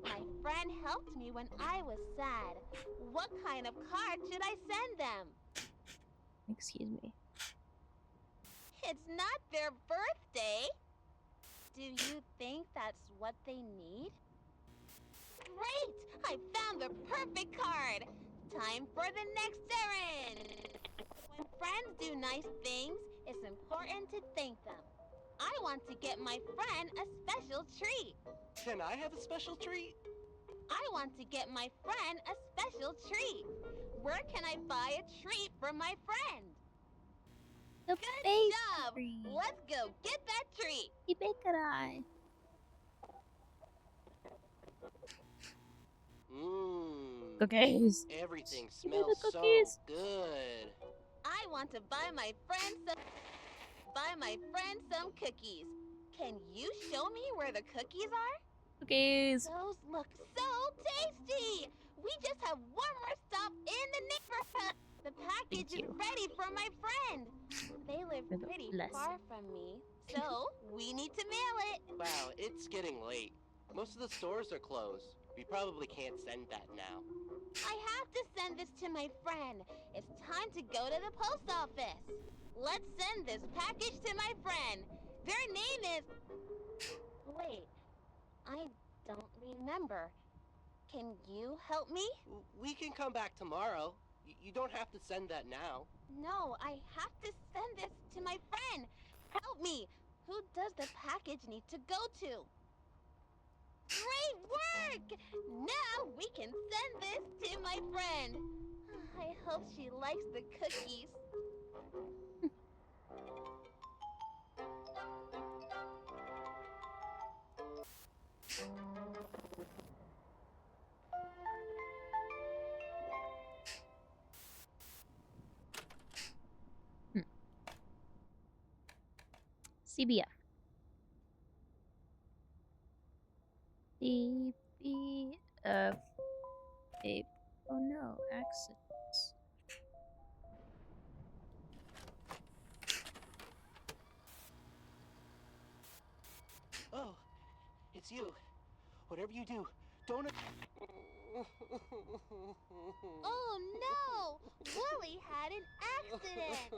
Speaker 2: My friend helped me when I was sad. What kind of card should I send them?
Speaker 1: Excuse me.
Speaker 2: It's not their birthday. Do you think that's what they need? Great! I found the perfect card! Time for the next errand! When friends do nice things, it's important to thank them. I want to get my friend a special treat.
Speaker 3: Can I have a special treat?
Speaker 2: I want to get my friend a special treat. Where can I buy a treat for my friend?
Speaker 1: The
Speaker 2: Good job!
Speaker 1: bakery.
Speaker 2: Let's go get that treat!
Speaker 1: The bakery.
Speaker 3: Mmm.
Speaker 1: Cookies.
Speaker 3: Everything
Speaker 1: Give me the
Speaker 3: smells so
Speaker 1: cookies.
Speaker 3: good.
Speaker 2: I want to buy my friend some cookies. Can you show me where the cookies are?
Speaker 1: Cookies.
Speaker 2: Those look so tasty! We just have one more stop in the neighborhood. The package is ready for my friend. They live
Speaker 1: For the
Speaker 2: pretty
Speaker 1: blessing.
Speaker 2: far from me, so we need to mail it.
Speaker 3: Wow, it's getting late. Most of the stores are closed. We probably can't send that now.
Speaker 2: I have to send this to my friend. It's time to go to the post office. Let's send this package to my friend. Their name is... Wait, I don't remember. Can you help me?
Speaker 3: We can come back tomorrow. You don't have to send that now.
Speaker 2: No, I have to send this to my friend. Help me. Who does the package need to go to? Great work! Now we can send this to my friend. I hope she likes the cookies.
Speaker 1: CBF. CBF. Oh no, accidents.
Speaker 3: Oh, it's you. Whatever you do, don't...
Speaker 2: Oh no! Wooly had an accident!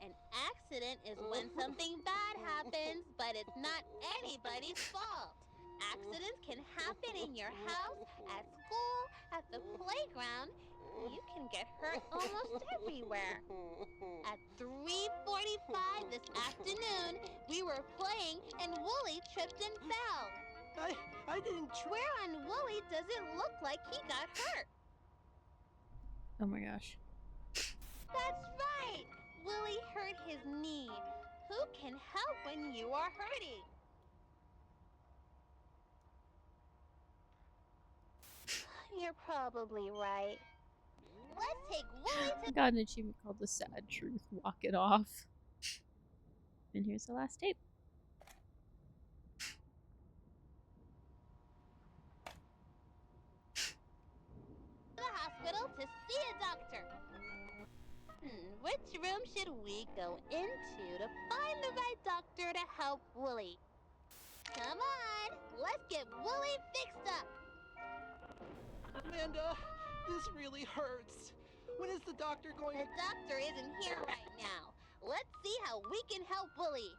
Speaker 2: An accident is when something bad happens, but it's not anybody's fault. Accidents can happen in your house, at school, at the playground. You can get hurt almost everywhere. At 3:45 this afternoon, we were playing and Wooly tripped and fell.
Speaker 3: I didn't
Speaker 2: Where on Wooly does it look like he got hurt?
Speaker 1: Oh my gosh.
Speaker 2: That's right! Willie hurt his knee. Who can help when you are hurting? You're probably right. Let's take Willie
Speaker 1: I
Speaker 2: to
Speaker 1: got an achievement called The Sad Truth. Walk it off. And here's the last tape.
Speaker 2: the hospital to see a doctor. Which room should we go into to find the right doctor to help Wooly? Come on, let's get Wooly fixed up.
Speaker 3: Amanda, this really hurts. When is the doctor going?
Speaker 2: The doctor isn't here right now. Let's see how we can help Wooly.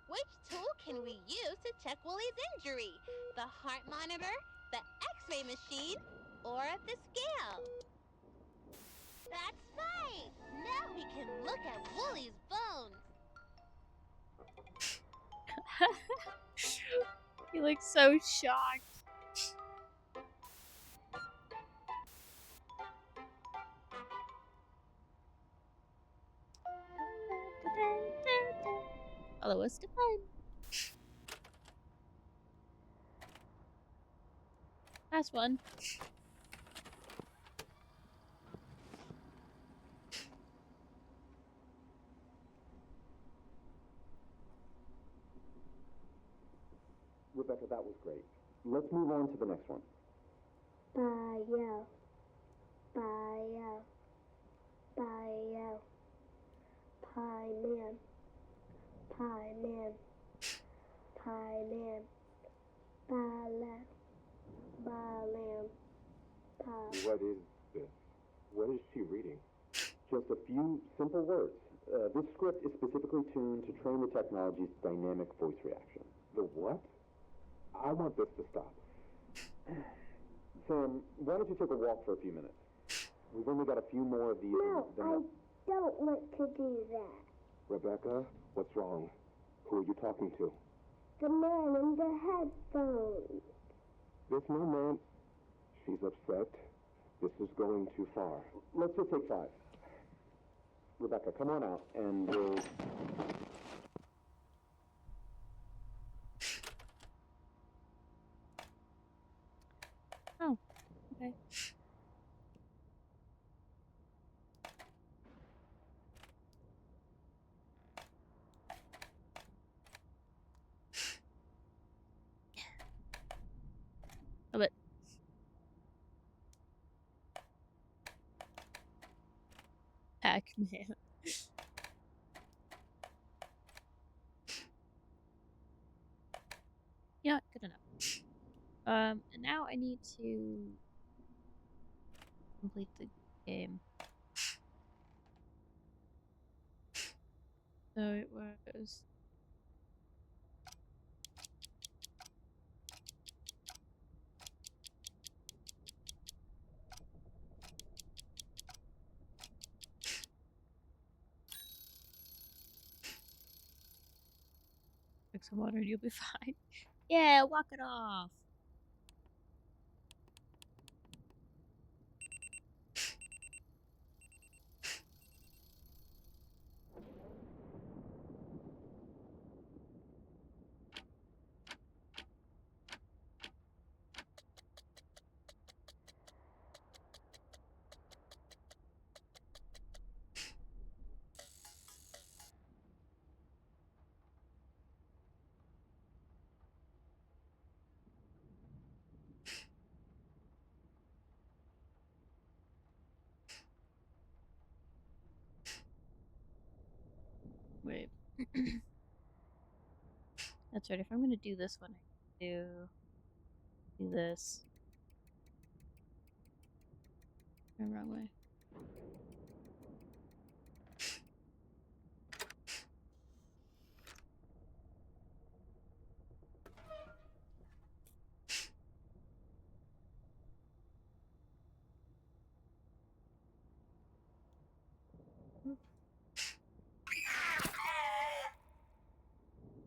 Speaker 2: Which tool can we use to check Wooly's injury? The heart monitor, the x-ray machine, or the scale? That's right! Now we can look at Wooly's bones.
Speaker 1: He looks so shocked. Follow us to fun. Last one.
Speaker 13: Rebecca, that was great. Let's move on to the next one.
Speaker 15: Bio. Bio. Bio. Pie man. Pie man. Pie man. Ballet. Ballet. Pie.
Speaker 13: What is this? What is she reading? Just a few simple words. This script is specifically tuned to train the technology's dynamic voice reaction. The what? I want this to stop. Sam, why don't you take a walk for a few minutes? We've only got a few more of these.
Speaker 15: No, I don't want to do that.
Speaker 13: Rebecca, what's wrong? Who are you talking to?
Speaker 15: The man in the headphones.
Speaker 13: There's no man. She's upset. This is going too far. Let's just take 5. Rebecca, come on out, and we'll...
Speaker 1: Oh, okay. A bit. Pac-Man. Yeah, good enough. And now I need to complete the game. So it was... Drink some water and you'll be fine. Yeah, walk it off. Wait. That's right. If I'm gonna do this one, I do this. The wrong way.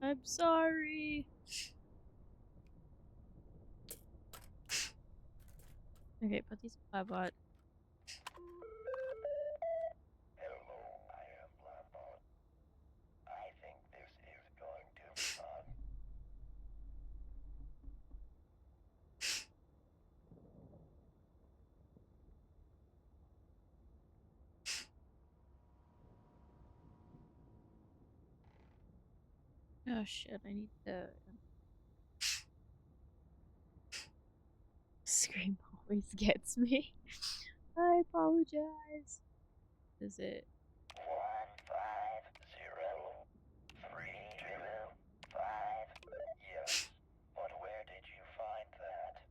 Speaker 1: I'm sorry. Okay, put these in my bot.
Speaker 6: Hello, I am Blambot. I think this is going to be fun.
Speaker 1: Oh shit, I need to... Scream always gets me. I apologize. Is it?
Speaker 6: 150325. Yes, but where did you find that?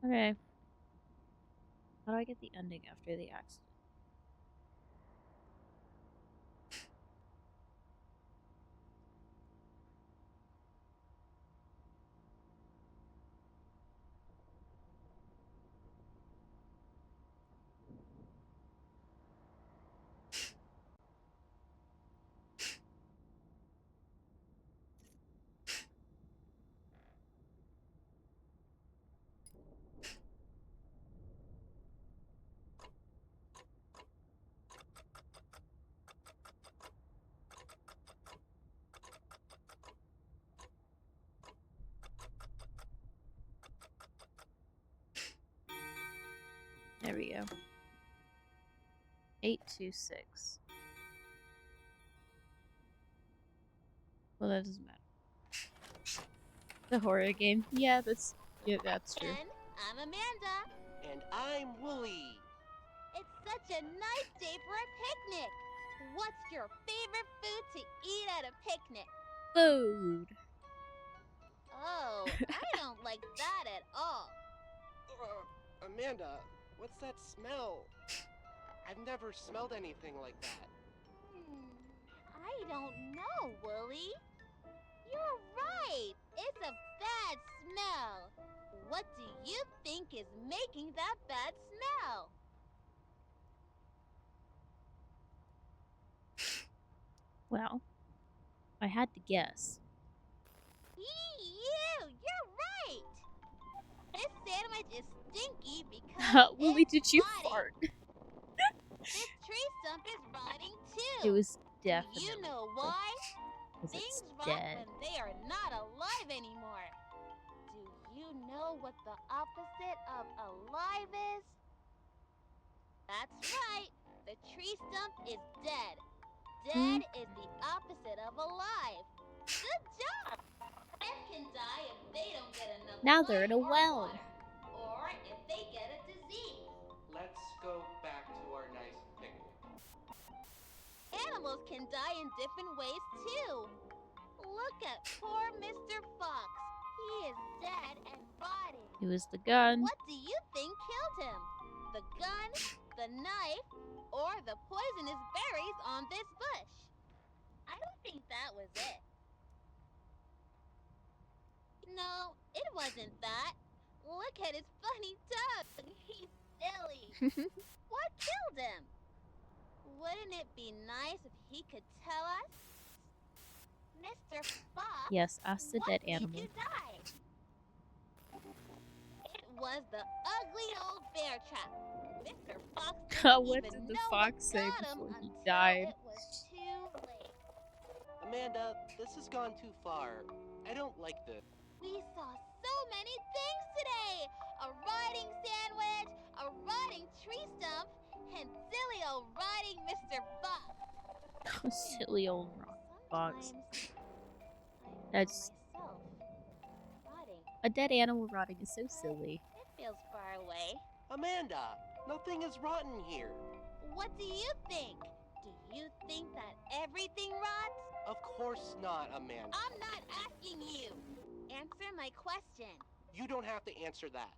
Speaker 1: Okay. How do I get the ending after the accident? There we go. 826. Well, that doesn't matter. The horror game. Yeah, that's true.
Speaker 2: And I'm Amanda.
Speaker 3: And I'm Wooly.
Speaker 2: It's such a nice day for a picnic. What's your favorite food to eat at a picnic?
Speaker 1: Food.
Speaker 2: Oh, I don't like that at all.
Speaker 3: Amanda, what's that smell? I've never smelled anything like that.
Speaker 2: I don't know, Wooly. You're right! It's a bad smell! What do you think is making that bad smell?
Speaker 1: Well, I had to guess.
Speaker 2: You're right! This sandwich is stinky because
Speaker 1: Lily,
Speaker 2: it's
Speaker 1: did you
Speaker 2: rotting.
Speaker 1: fart?
Speaker 2: This tree stump is rotting too.
Speaker 1: It was
Speaker 2: Do
Speaker 1: definitely.
Speaker 2: you know why?
Speaker 1: 'Cause
Speaker 2: Things
Speaker 1: it's
Speaker 2: rot
Speaker 1: dead.
Speaker 2: when they are not alive anymore. Do you know what the opposite of alive is? That's right. The tree stump is dead. Dead is the opposite of alive. Good job! Plants can die if they don't get enough
Speaker 1: Now
Speaker 2: light
Speaker 1: they're in a
Speaker 2: or
Speaker 1: well.
Speaker 2: water, or if they get a disease.
Speaker 3: Let's go back to our nice picnic.
Speaker 2: Animals can die in different ways too. Look at poor Mr. Fox. He is dead and rotting.
Speaker 1: It was the gun.
Speaker 2: What do you think killed him? The gun, the knife, or the poisonous berries on this bush? I don't think that was it. No, it wasn't that. Look at his funny tongue. He's silly. What killed him? Wouldn't it be nice if he could tell us? Mr. Fox,
Speaker 1: Yes, ask the dead
Speaker 2: what made
Speaker 1: animal.
Speaker 2: you die? It was the ugly old bear trap. Mr. Fox didn't
Speaker 1: What
Speaker 2: even
Speaker 1: did the
Speaker 2: know
Speaker 1: fox
Speaker 2: what
Speaker 1: say
Speaker 2: got him
Speaker 1: before he
Speaker 2: until
Speaker 1: died?
Speaker 2: it was too late.
Speaker 3: Amanda, this has gone too far. I don't like this.
Speaker 2: We saw so many things today! A rotting sandwich, a rotting tree stump, and silly old rotting Mr. Fox.
Speaker 1: Silly old fox. That's
Speaker 2: Myself, rotting.
Speaker 1: a dead animal rotting is so silly.
Speaker 2: It feels far away.
Speaker 3: Amanda, nothing is rotten here.
Speaker 2: What do you think? Do you think that everything rots?
Speaker 3: Of course not, Amanda.
Speaker 2: I'm not asking you. Answer my question.
Speaker 3: You don't have to answer that.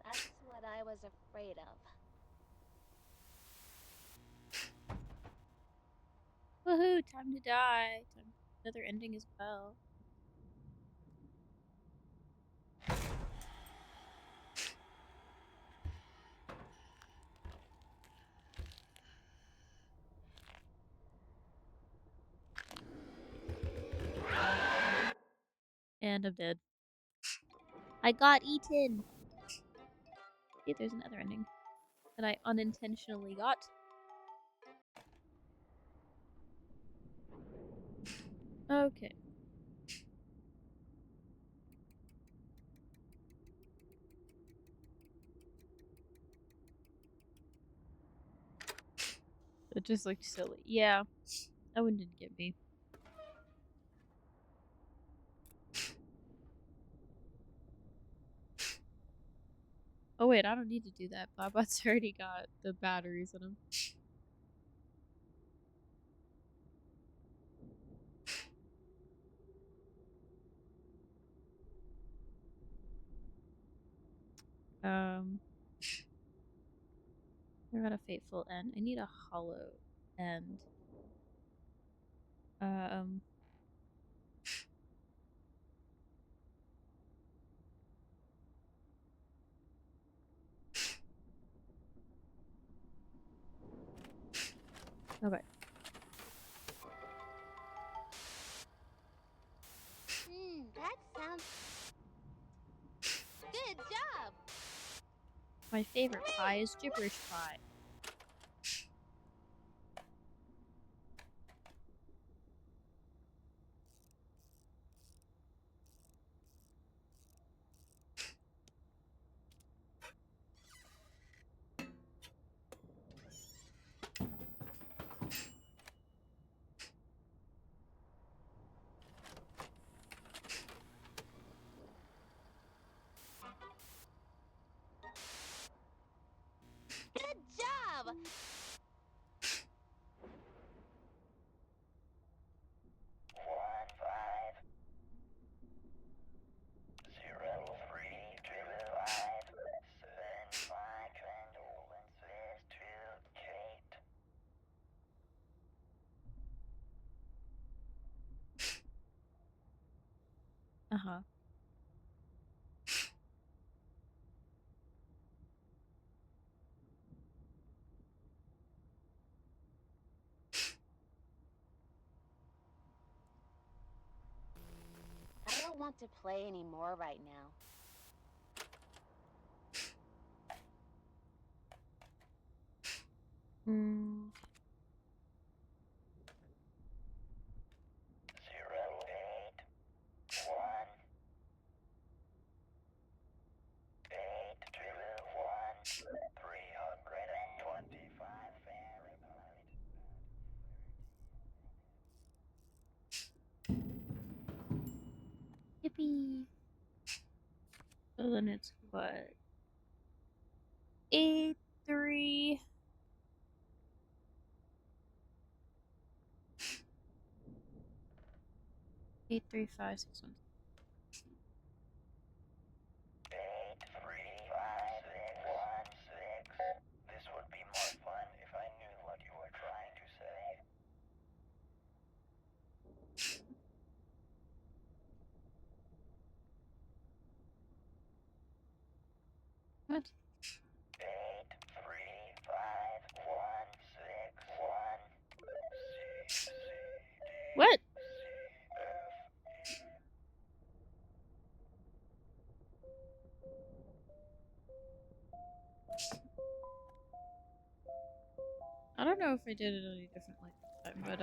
Speaker 2: That's what I was afraid of.
Speaker 1: Woohoo! Time to die. Another ending as well. And I'm dead. I got eaten! See, there's another ending that I unintentionally got. Okay. It just looked silly. Yeah, that one didn't get me. Oh wait, I don't need to do that. Bobot's already got the batteries in him. I got a fateful end. I need a hollow end. Okay.
Speaker 2: That sounds... Good job!
Speaker 1: My favorite pie is gibberish pie.
Speaker 2: Good job!
Speaker 1: Uh-huh.
Speaker 2: I don't want to play anymore right now.
Speaker 1: Mm.
Speaker 6: 325 Fahrenheit.
Speaker 1: Yippee. So then it's what? 8-3. Eight, 3, 5, 6, 1.
Speaker 6: 83516. This would be more fun if I knew what you were trying to say.
Speaker 1: What?
Speaker 6: 83516.
Speaker 1: What? I don't know if I did it any differently this time, but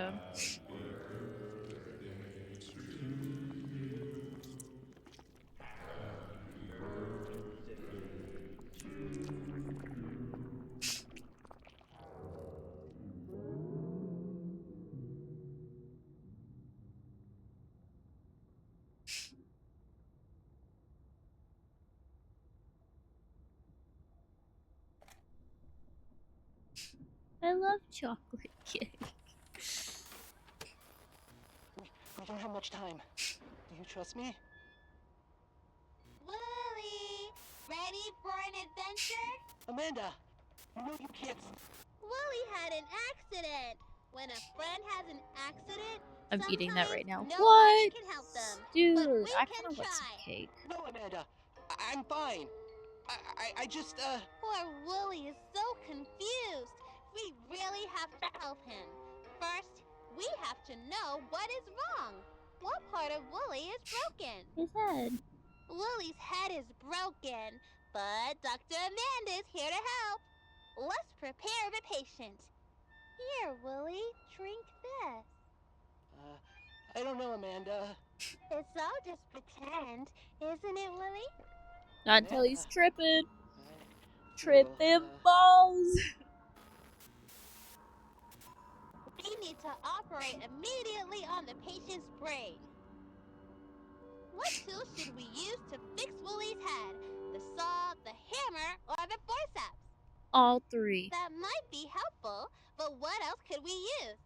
Speaker 1: I love chocolate cake.
Speaker 3: We don't have much time. Do you trust me?
Speaker 2: Wooly, ready for an adventure?
Speaker 3: Amanda, you know you can't.
Speaker 2: Wooly had an accident. When a friend has an accident,
Speaker 1: I'm eating that
Speaker 2: sometimes
Speaker 1: right now.
Speaker 2: nobody
Speaker 1: What?
Speaker 2: can help them. But
Speaker 1: Dude,
Speaker 2: we
Speaker 1: I
Speaker 2: can
Speaker 1: kind of want some
Speaker 2: try.
Speaker 1: cake.
Speaker 3: No, Amanda. I'm fine. I just,
Speaker 2: Poor Wooly is so confused. We really have to help him. First, we have to know what is wrong. What part of Wooly is broken?
Speaker 1: His head.
Speaker 2: Wooly's head is broken, but Dr. Amanda is here to help. Let's prepare the patient. Here, Wooly, drink this.
Speaker 3: I don't know, Amanda.
Speaker 2: It's all just pretend, isn't it, Wooly?
Speaker 1: Not until he's tripping.
Speaker 3: I
Speaker 1: Tripping balls.
Speaker 2: We need to operate immediately on the patient's brain. What tool should we use to fix Wooly's head? The saw, the hammer, or the forceps?
Speaker 1: All three.
Speaker 2: That might be helpful, but what else could we use?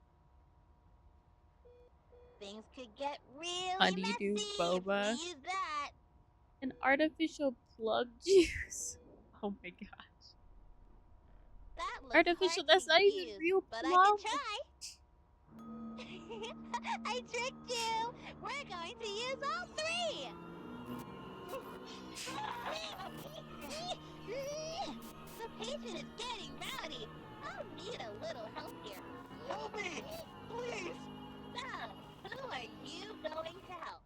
Speaker 2: Things could get really
Speaker 1: Honeydew
Speaker 2: messy
Speaker 1: boba.
Speaker 2: if we use that.
Speaker 1: An artificial plum juice. Oh my gosh.
Speaker 2: That looks
Speaker 1: Artificial,
Speaker 2: hard
Speaker 1: that's
Speaker 2: to
Speaker 1: not even
Speaker 2: use,
Speaker 1: real
Speaker 2: but
Speaker 1: plum.
Speaker 2: I can try. I tricked you. We're going to use all three. The patient is getting rowdy. I'll need a little help here.
Speaker 3: Help me! Please!
Speaker 2: So, who are you going to help?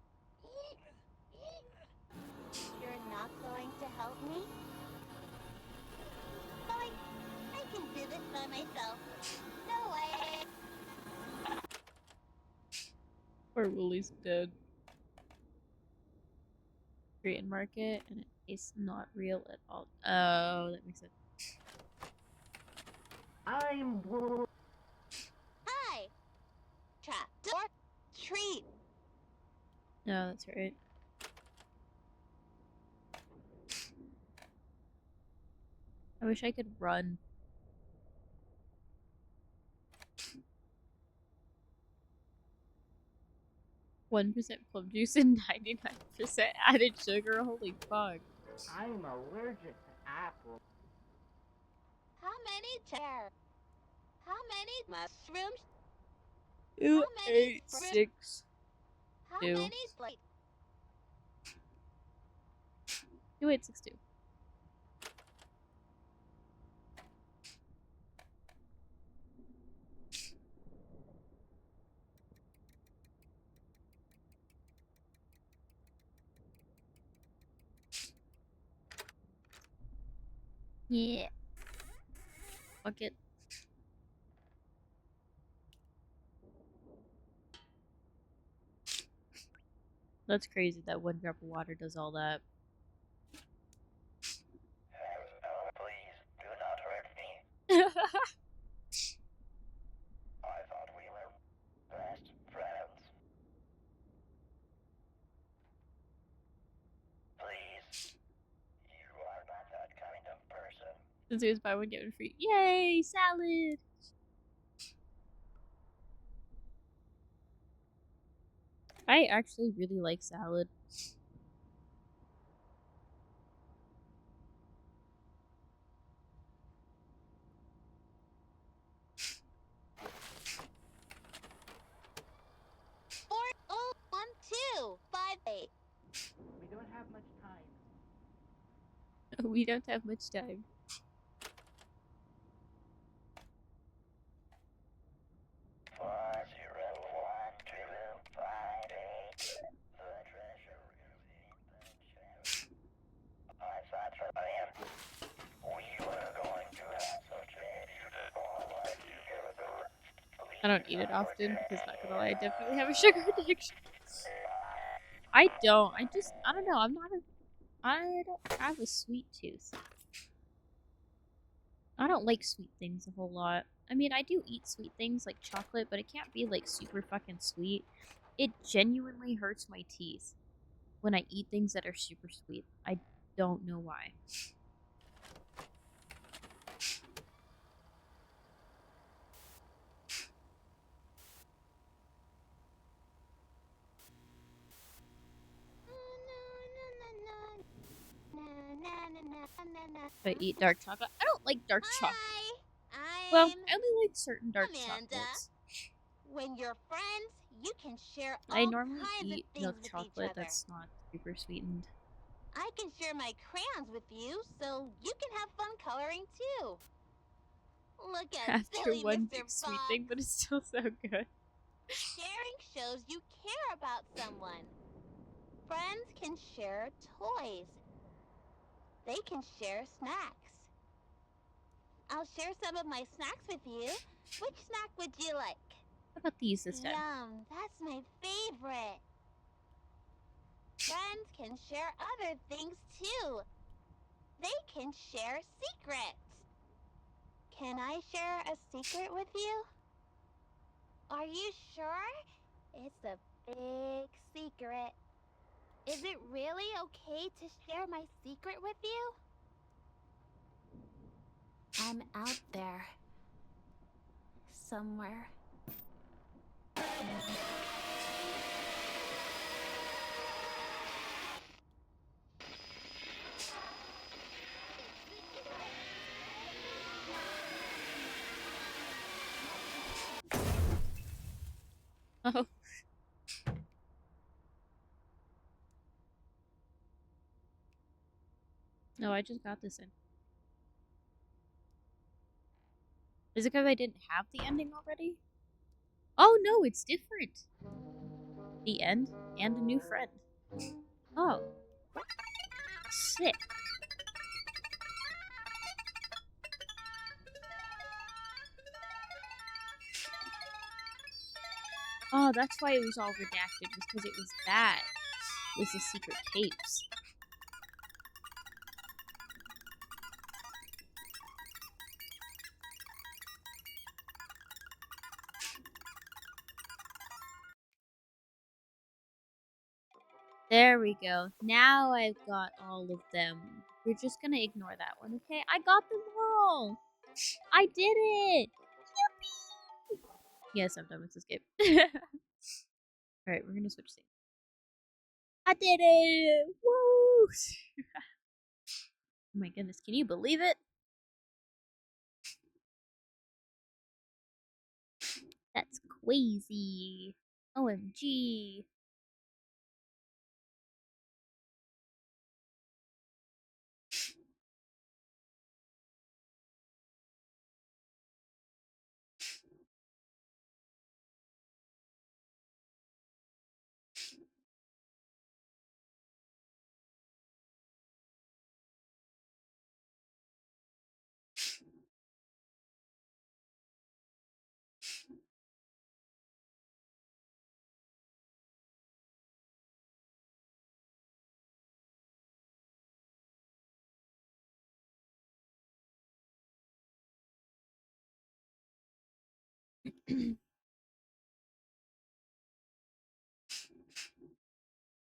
Speaker 2: You're not going to help me? Fine. I can do this by myself. No way.
Speaker 1: Poor Wooly's dead. Korean market, and it tastes not real at all. Oh, that makes sense.
Speaker 5: I'm
Speaker 2: Hi. Trap door. Treat.
Speaker 1: No, that's right. I wish I could run. One percent plum juice and 99% added sugar. Holy fuck!
Speaker 5: I'm allergic to apples.
Speaker 2: How many chairs? How many mushrooms?
Speaker 1: 2,
Speaker 2: How many
Speaker 1: 8, 6,
Speaker 2: How
Speaker 1: 2.
Speaker 2: many plates?
Speaker 1: 2862. Yeah. Fuck it. That's crazy that one drop of water does all that.
Speaker 6: Please, do not hurt me. I thought we were best friends. Please, you are not that kind of person.
Speaker 1: Since it was buy one get one free. Yay, salad! I actually really like salad.
Speaker 2: Four, oh, 1, 2, 5, 8.
Speaker 5: We don't have much time.
Speaker 1: We don't have much time. I don't eat it often because, not gonna lie, I definitely have a sugar addiction. I don't. I don't know. I don't have a sweet tooth. I don't like sweet things a whole lot. I mean, I do eat sweet things like chocolate, but it can't be like super fucking sweet. It genuinely hurts my teeth when I eat things that are super sweet. I don't know why. If I eat dark chocolate, I don't like dark chocolate. Well, I only like certain dark
Speaker 2: Amanda.
Speaker 1: chocolates.
Speaker 2: When you're friends, you can share all
Speaker 1: I normally
Speaker 2: kinds
Speaker 1: eat
Speaker 2: of
Speaker 1: milk
Speaker 2: things with each
Speaker 1: chocolate
Speaker 2: other.
Speaker 1: that's not super sweetened.
Speaker 2: I can share my crayons with you, so you can have fun coloring too. Look at
Speaker 1: After
Speaker 2: silly
Speaker 1: one
Speaker 2: Mr.
Speaker 1: big sweet
Speaker 2: Fox.
Speaker 1: thing, but it's still so good.
Speaker 2: Sharing shows you care about someone. Friends can share toys. They can share snacks. I'll share some of my snacks with you. Which snack would you like?
Speaker 1: How about these this time?
Speaker 2: Yum, that's my favorite. Friends can share other things too. They can share secrets. Can I share a secret with you? Are you sure? It's a big secret. Is it really okay to share my secret with you? I'm out there. Somewhere.
Speaker 1: Oh. No, I just got this in. Is it because I didn't have the ending already? Oh no, it's different. The end and a new friend. Oh. Sick. Oh, that's why it was all redacted, was because it was that. It was the secret tapes. There we go. Now I've got all of them. We're just gonna ignore that one, okay? I got them all! I did it! Yippee! Yes, I'm done with this game. Alright, we're gonna switch scenes. I did it! Woo! Oh my goodness, can you believe it? That's crazy. OMG.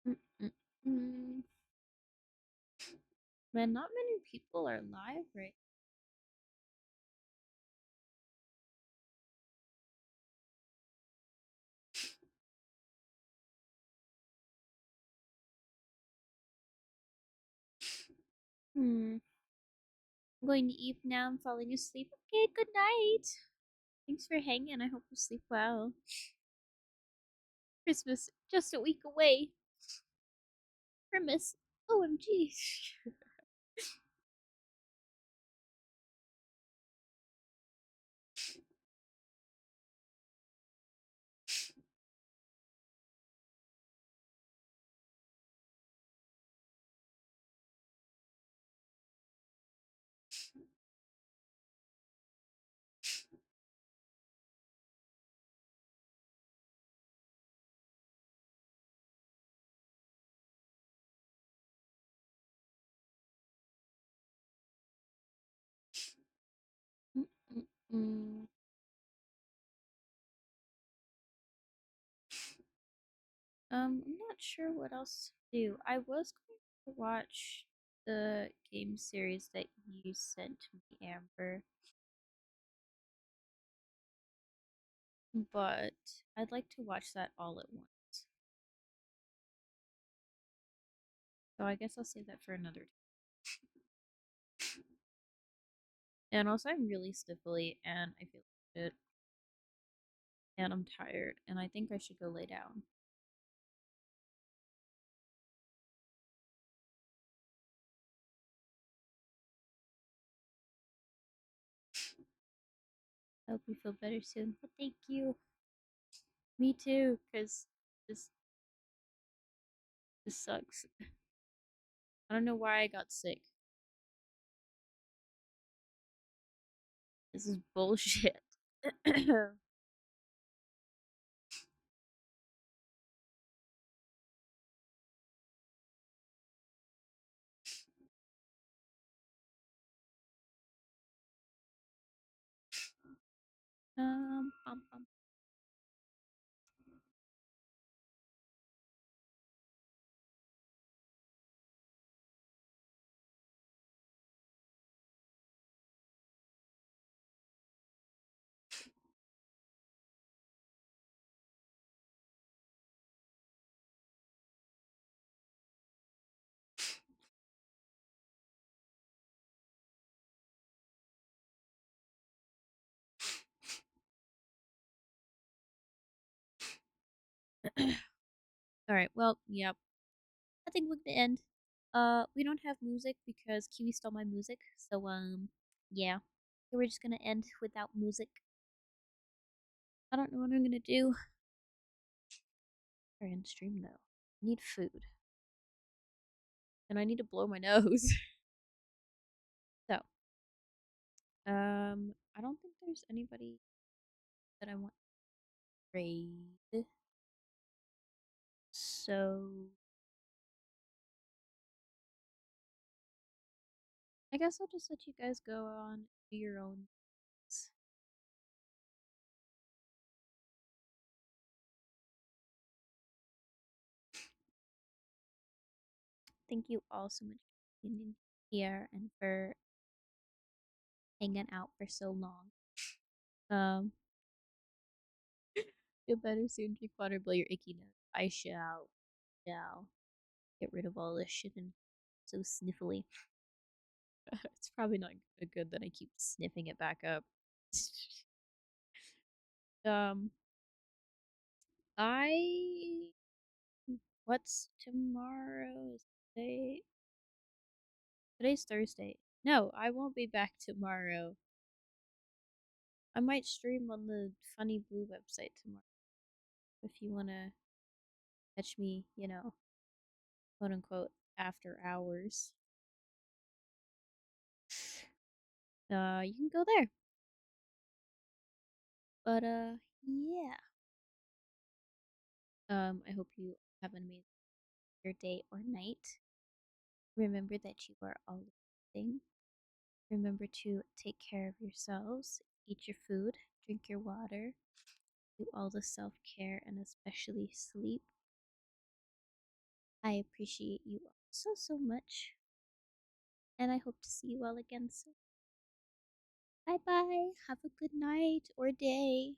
Speaker 1: Mm-mm-mm. Man, not many people are live right. I'm going to eat now. I'm falling asleep. Okay, good night. Thanks for hanging. I hope you sleep well. Christmas just a week away. Christmas. OMG. Mm-mm-mm. I'm not sure what else to do. I was going to watch the game series that you sent me, Amber, but I'd like to watch that all at once. So I guess I'll save that for another time. And also, I'm really sniffly and I feel like shit. And I'm tired, and I think I should go lay down. I hope you feel better soon. Well, thank you. Me too, because this this sucks. I don't know why I got sick. This is bullshit. Bum, bum. Alright, well, yep. I think we're gonna end. We don't have music because Kiwi stole my music, so, yeah. So we're just gonna end without music. I don't know what I'm gonna do. Or end stream, though. I need food. And I need to blow my nose. So, I don't think there's anybody that I want to raid. So, I guess I'll just let you guys go on do your own things. Thank you all so much for being here and for hanging out for so long. Um, feel better soon. Drink water, blow your icky nose. I shall get rid of all this shit and so sniffly. It's probably not good that I keep sniffing it back up. um, I what's tomorrow? Is today? Today's Thursday. No, I won't be back tomorrow. I might stream on the Funny Blue website tomorrow. If you wanna catch me, quote unquote, after hours. You can go there. But yeah. I hope you have an amazing day or night. Remember that you are all living. Remember to take care of yourselves, eat your food, drink your water, do all the self care, and especially sleep. I appreciate you so, so much, and I hope to see you all again soon. Bye bye. Have a good night or day.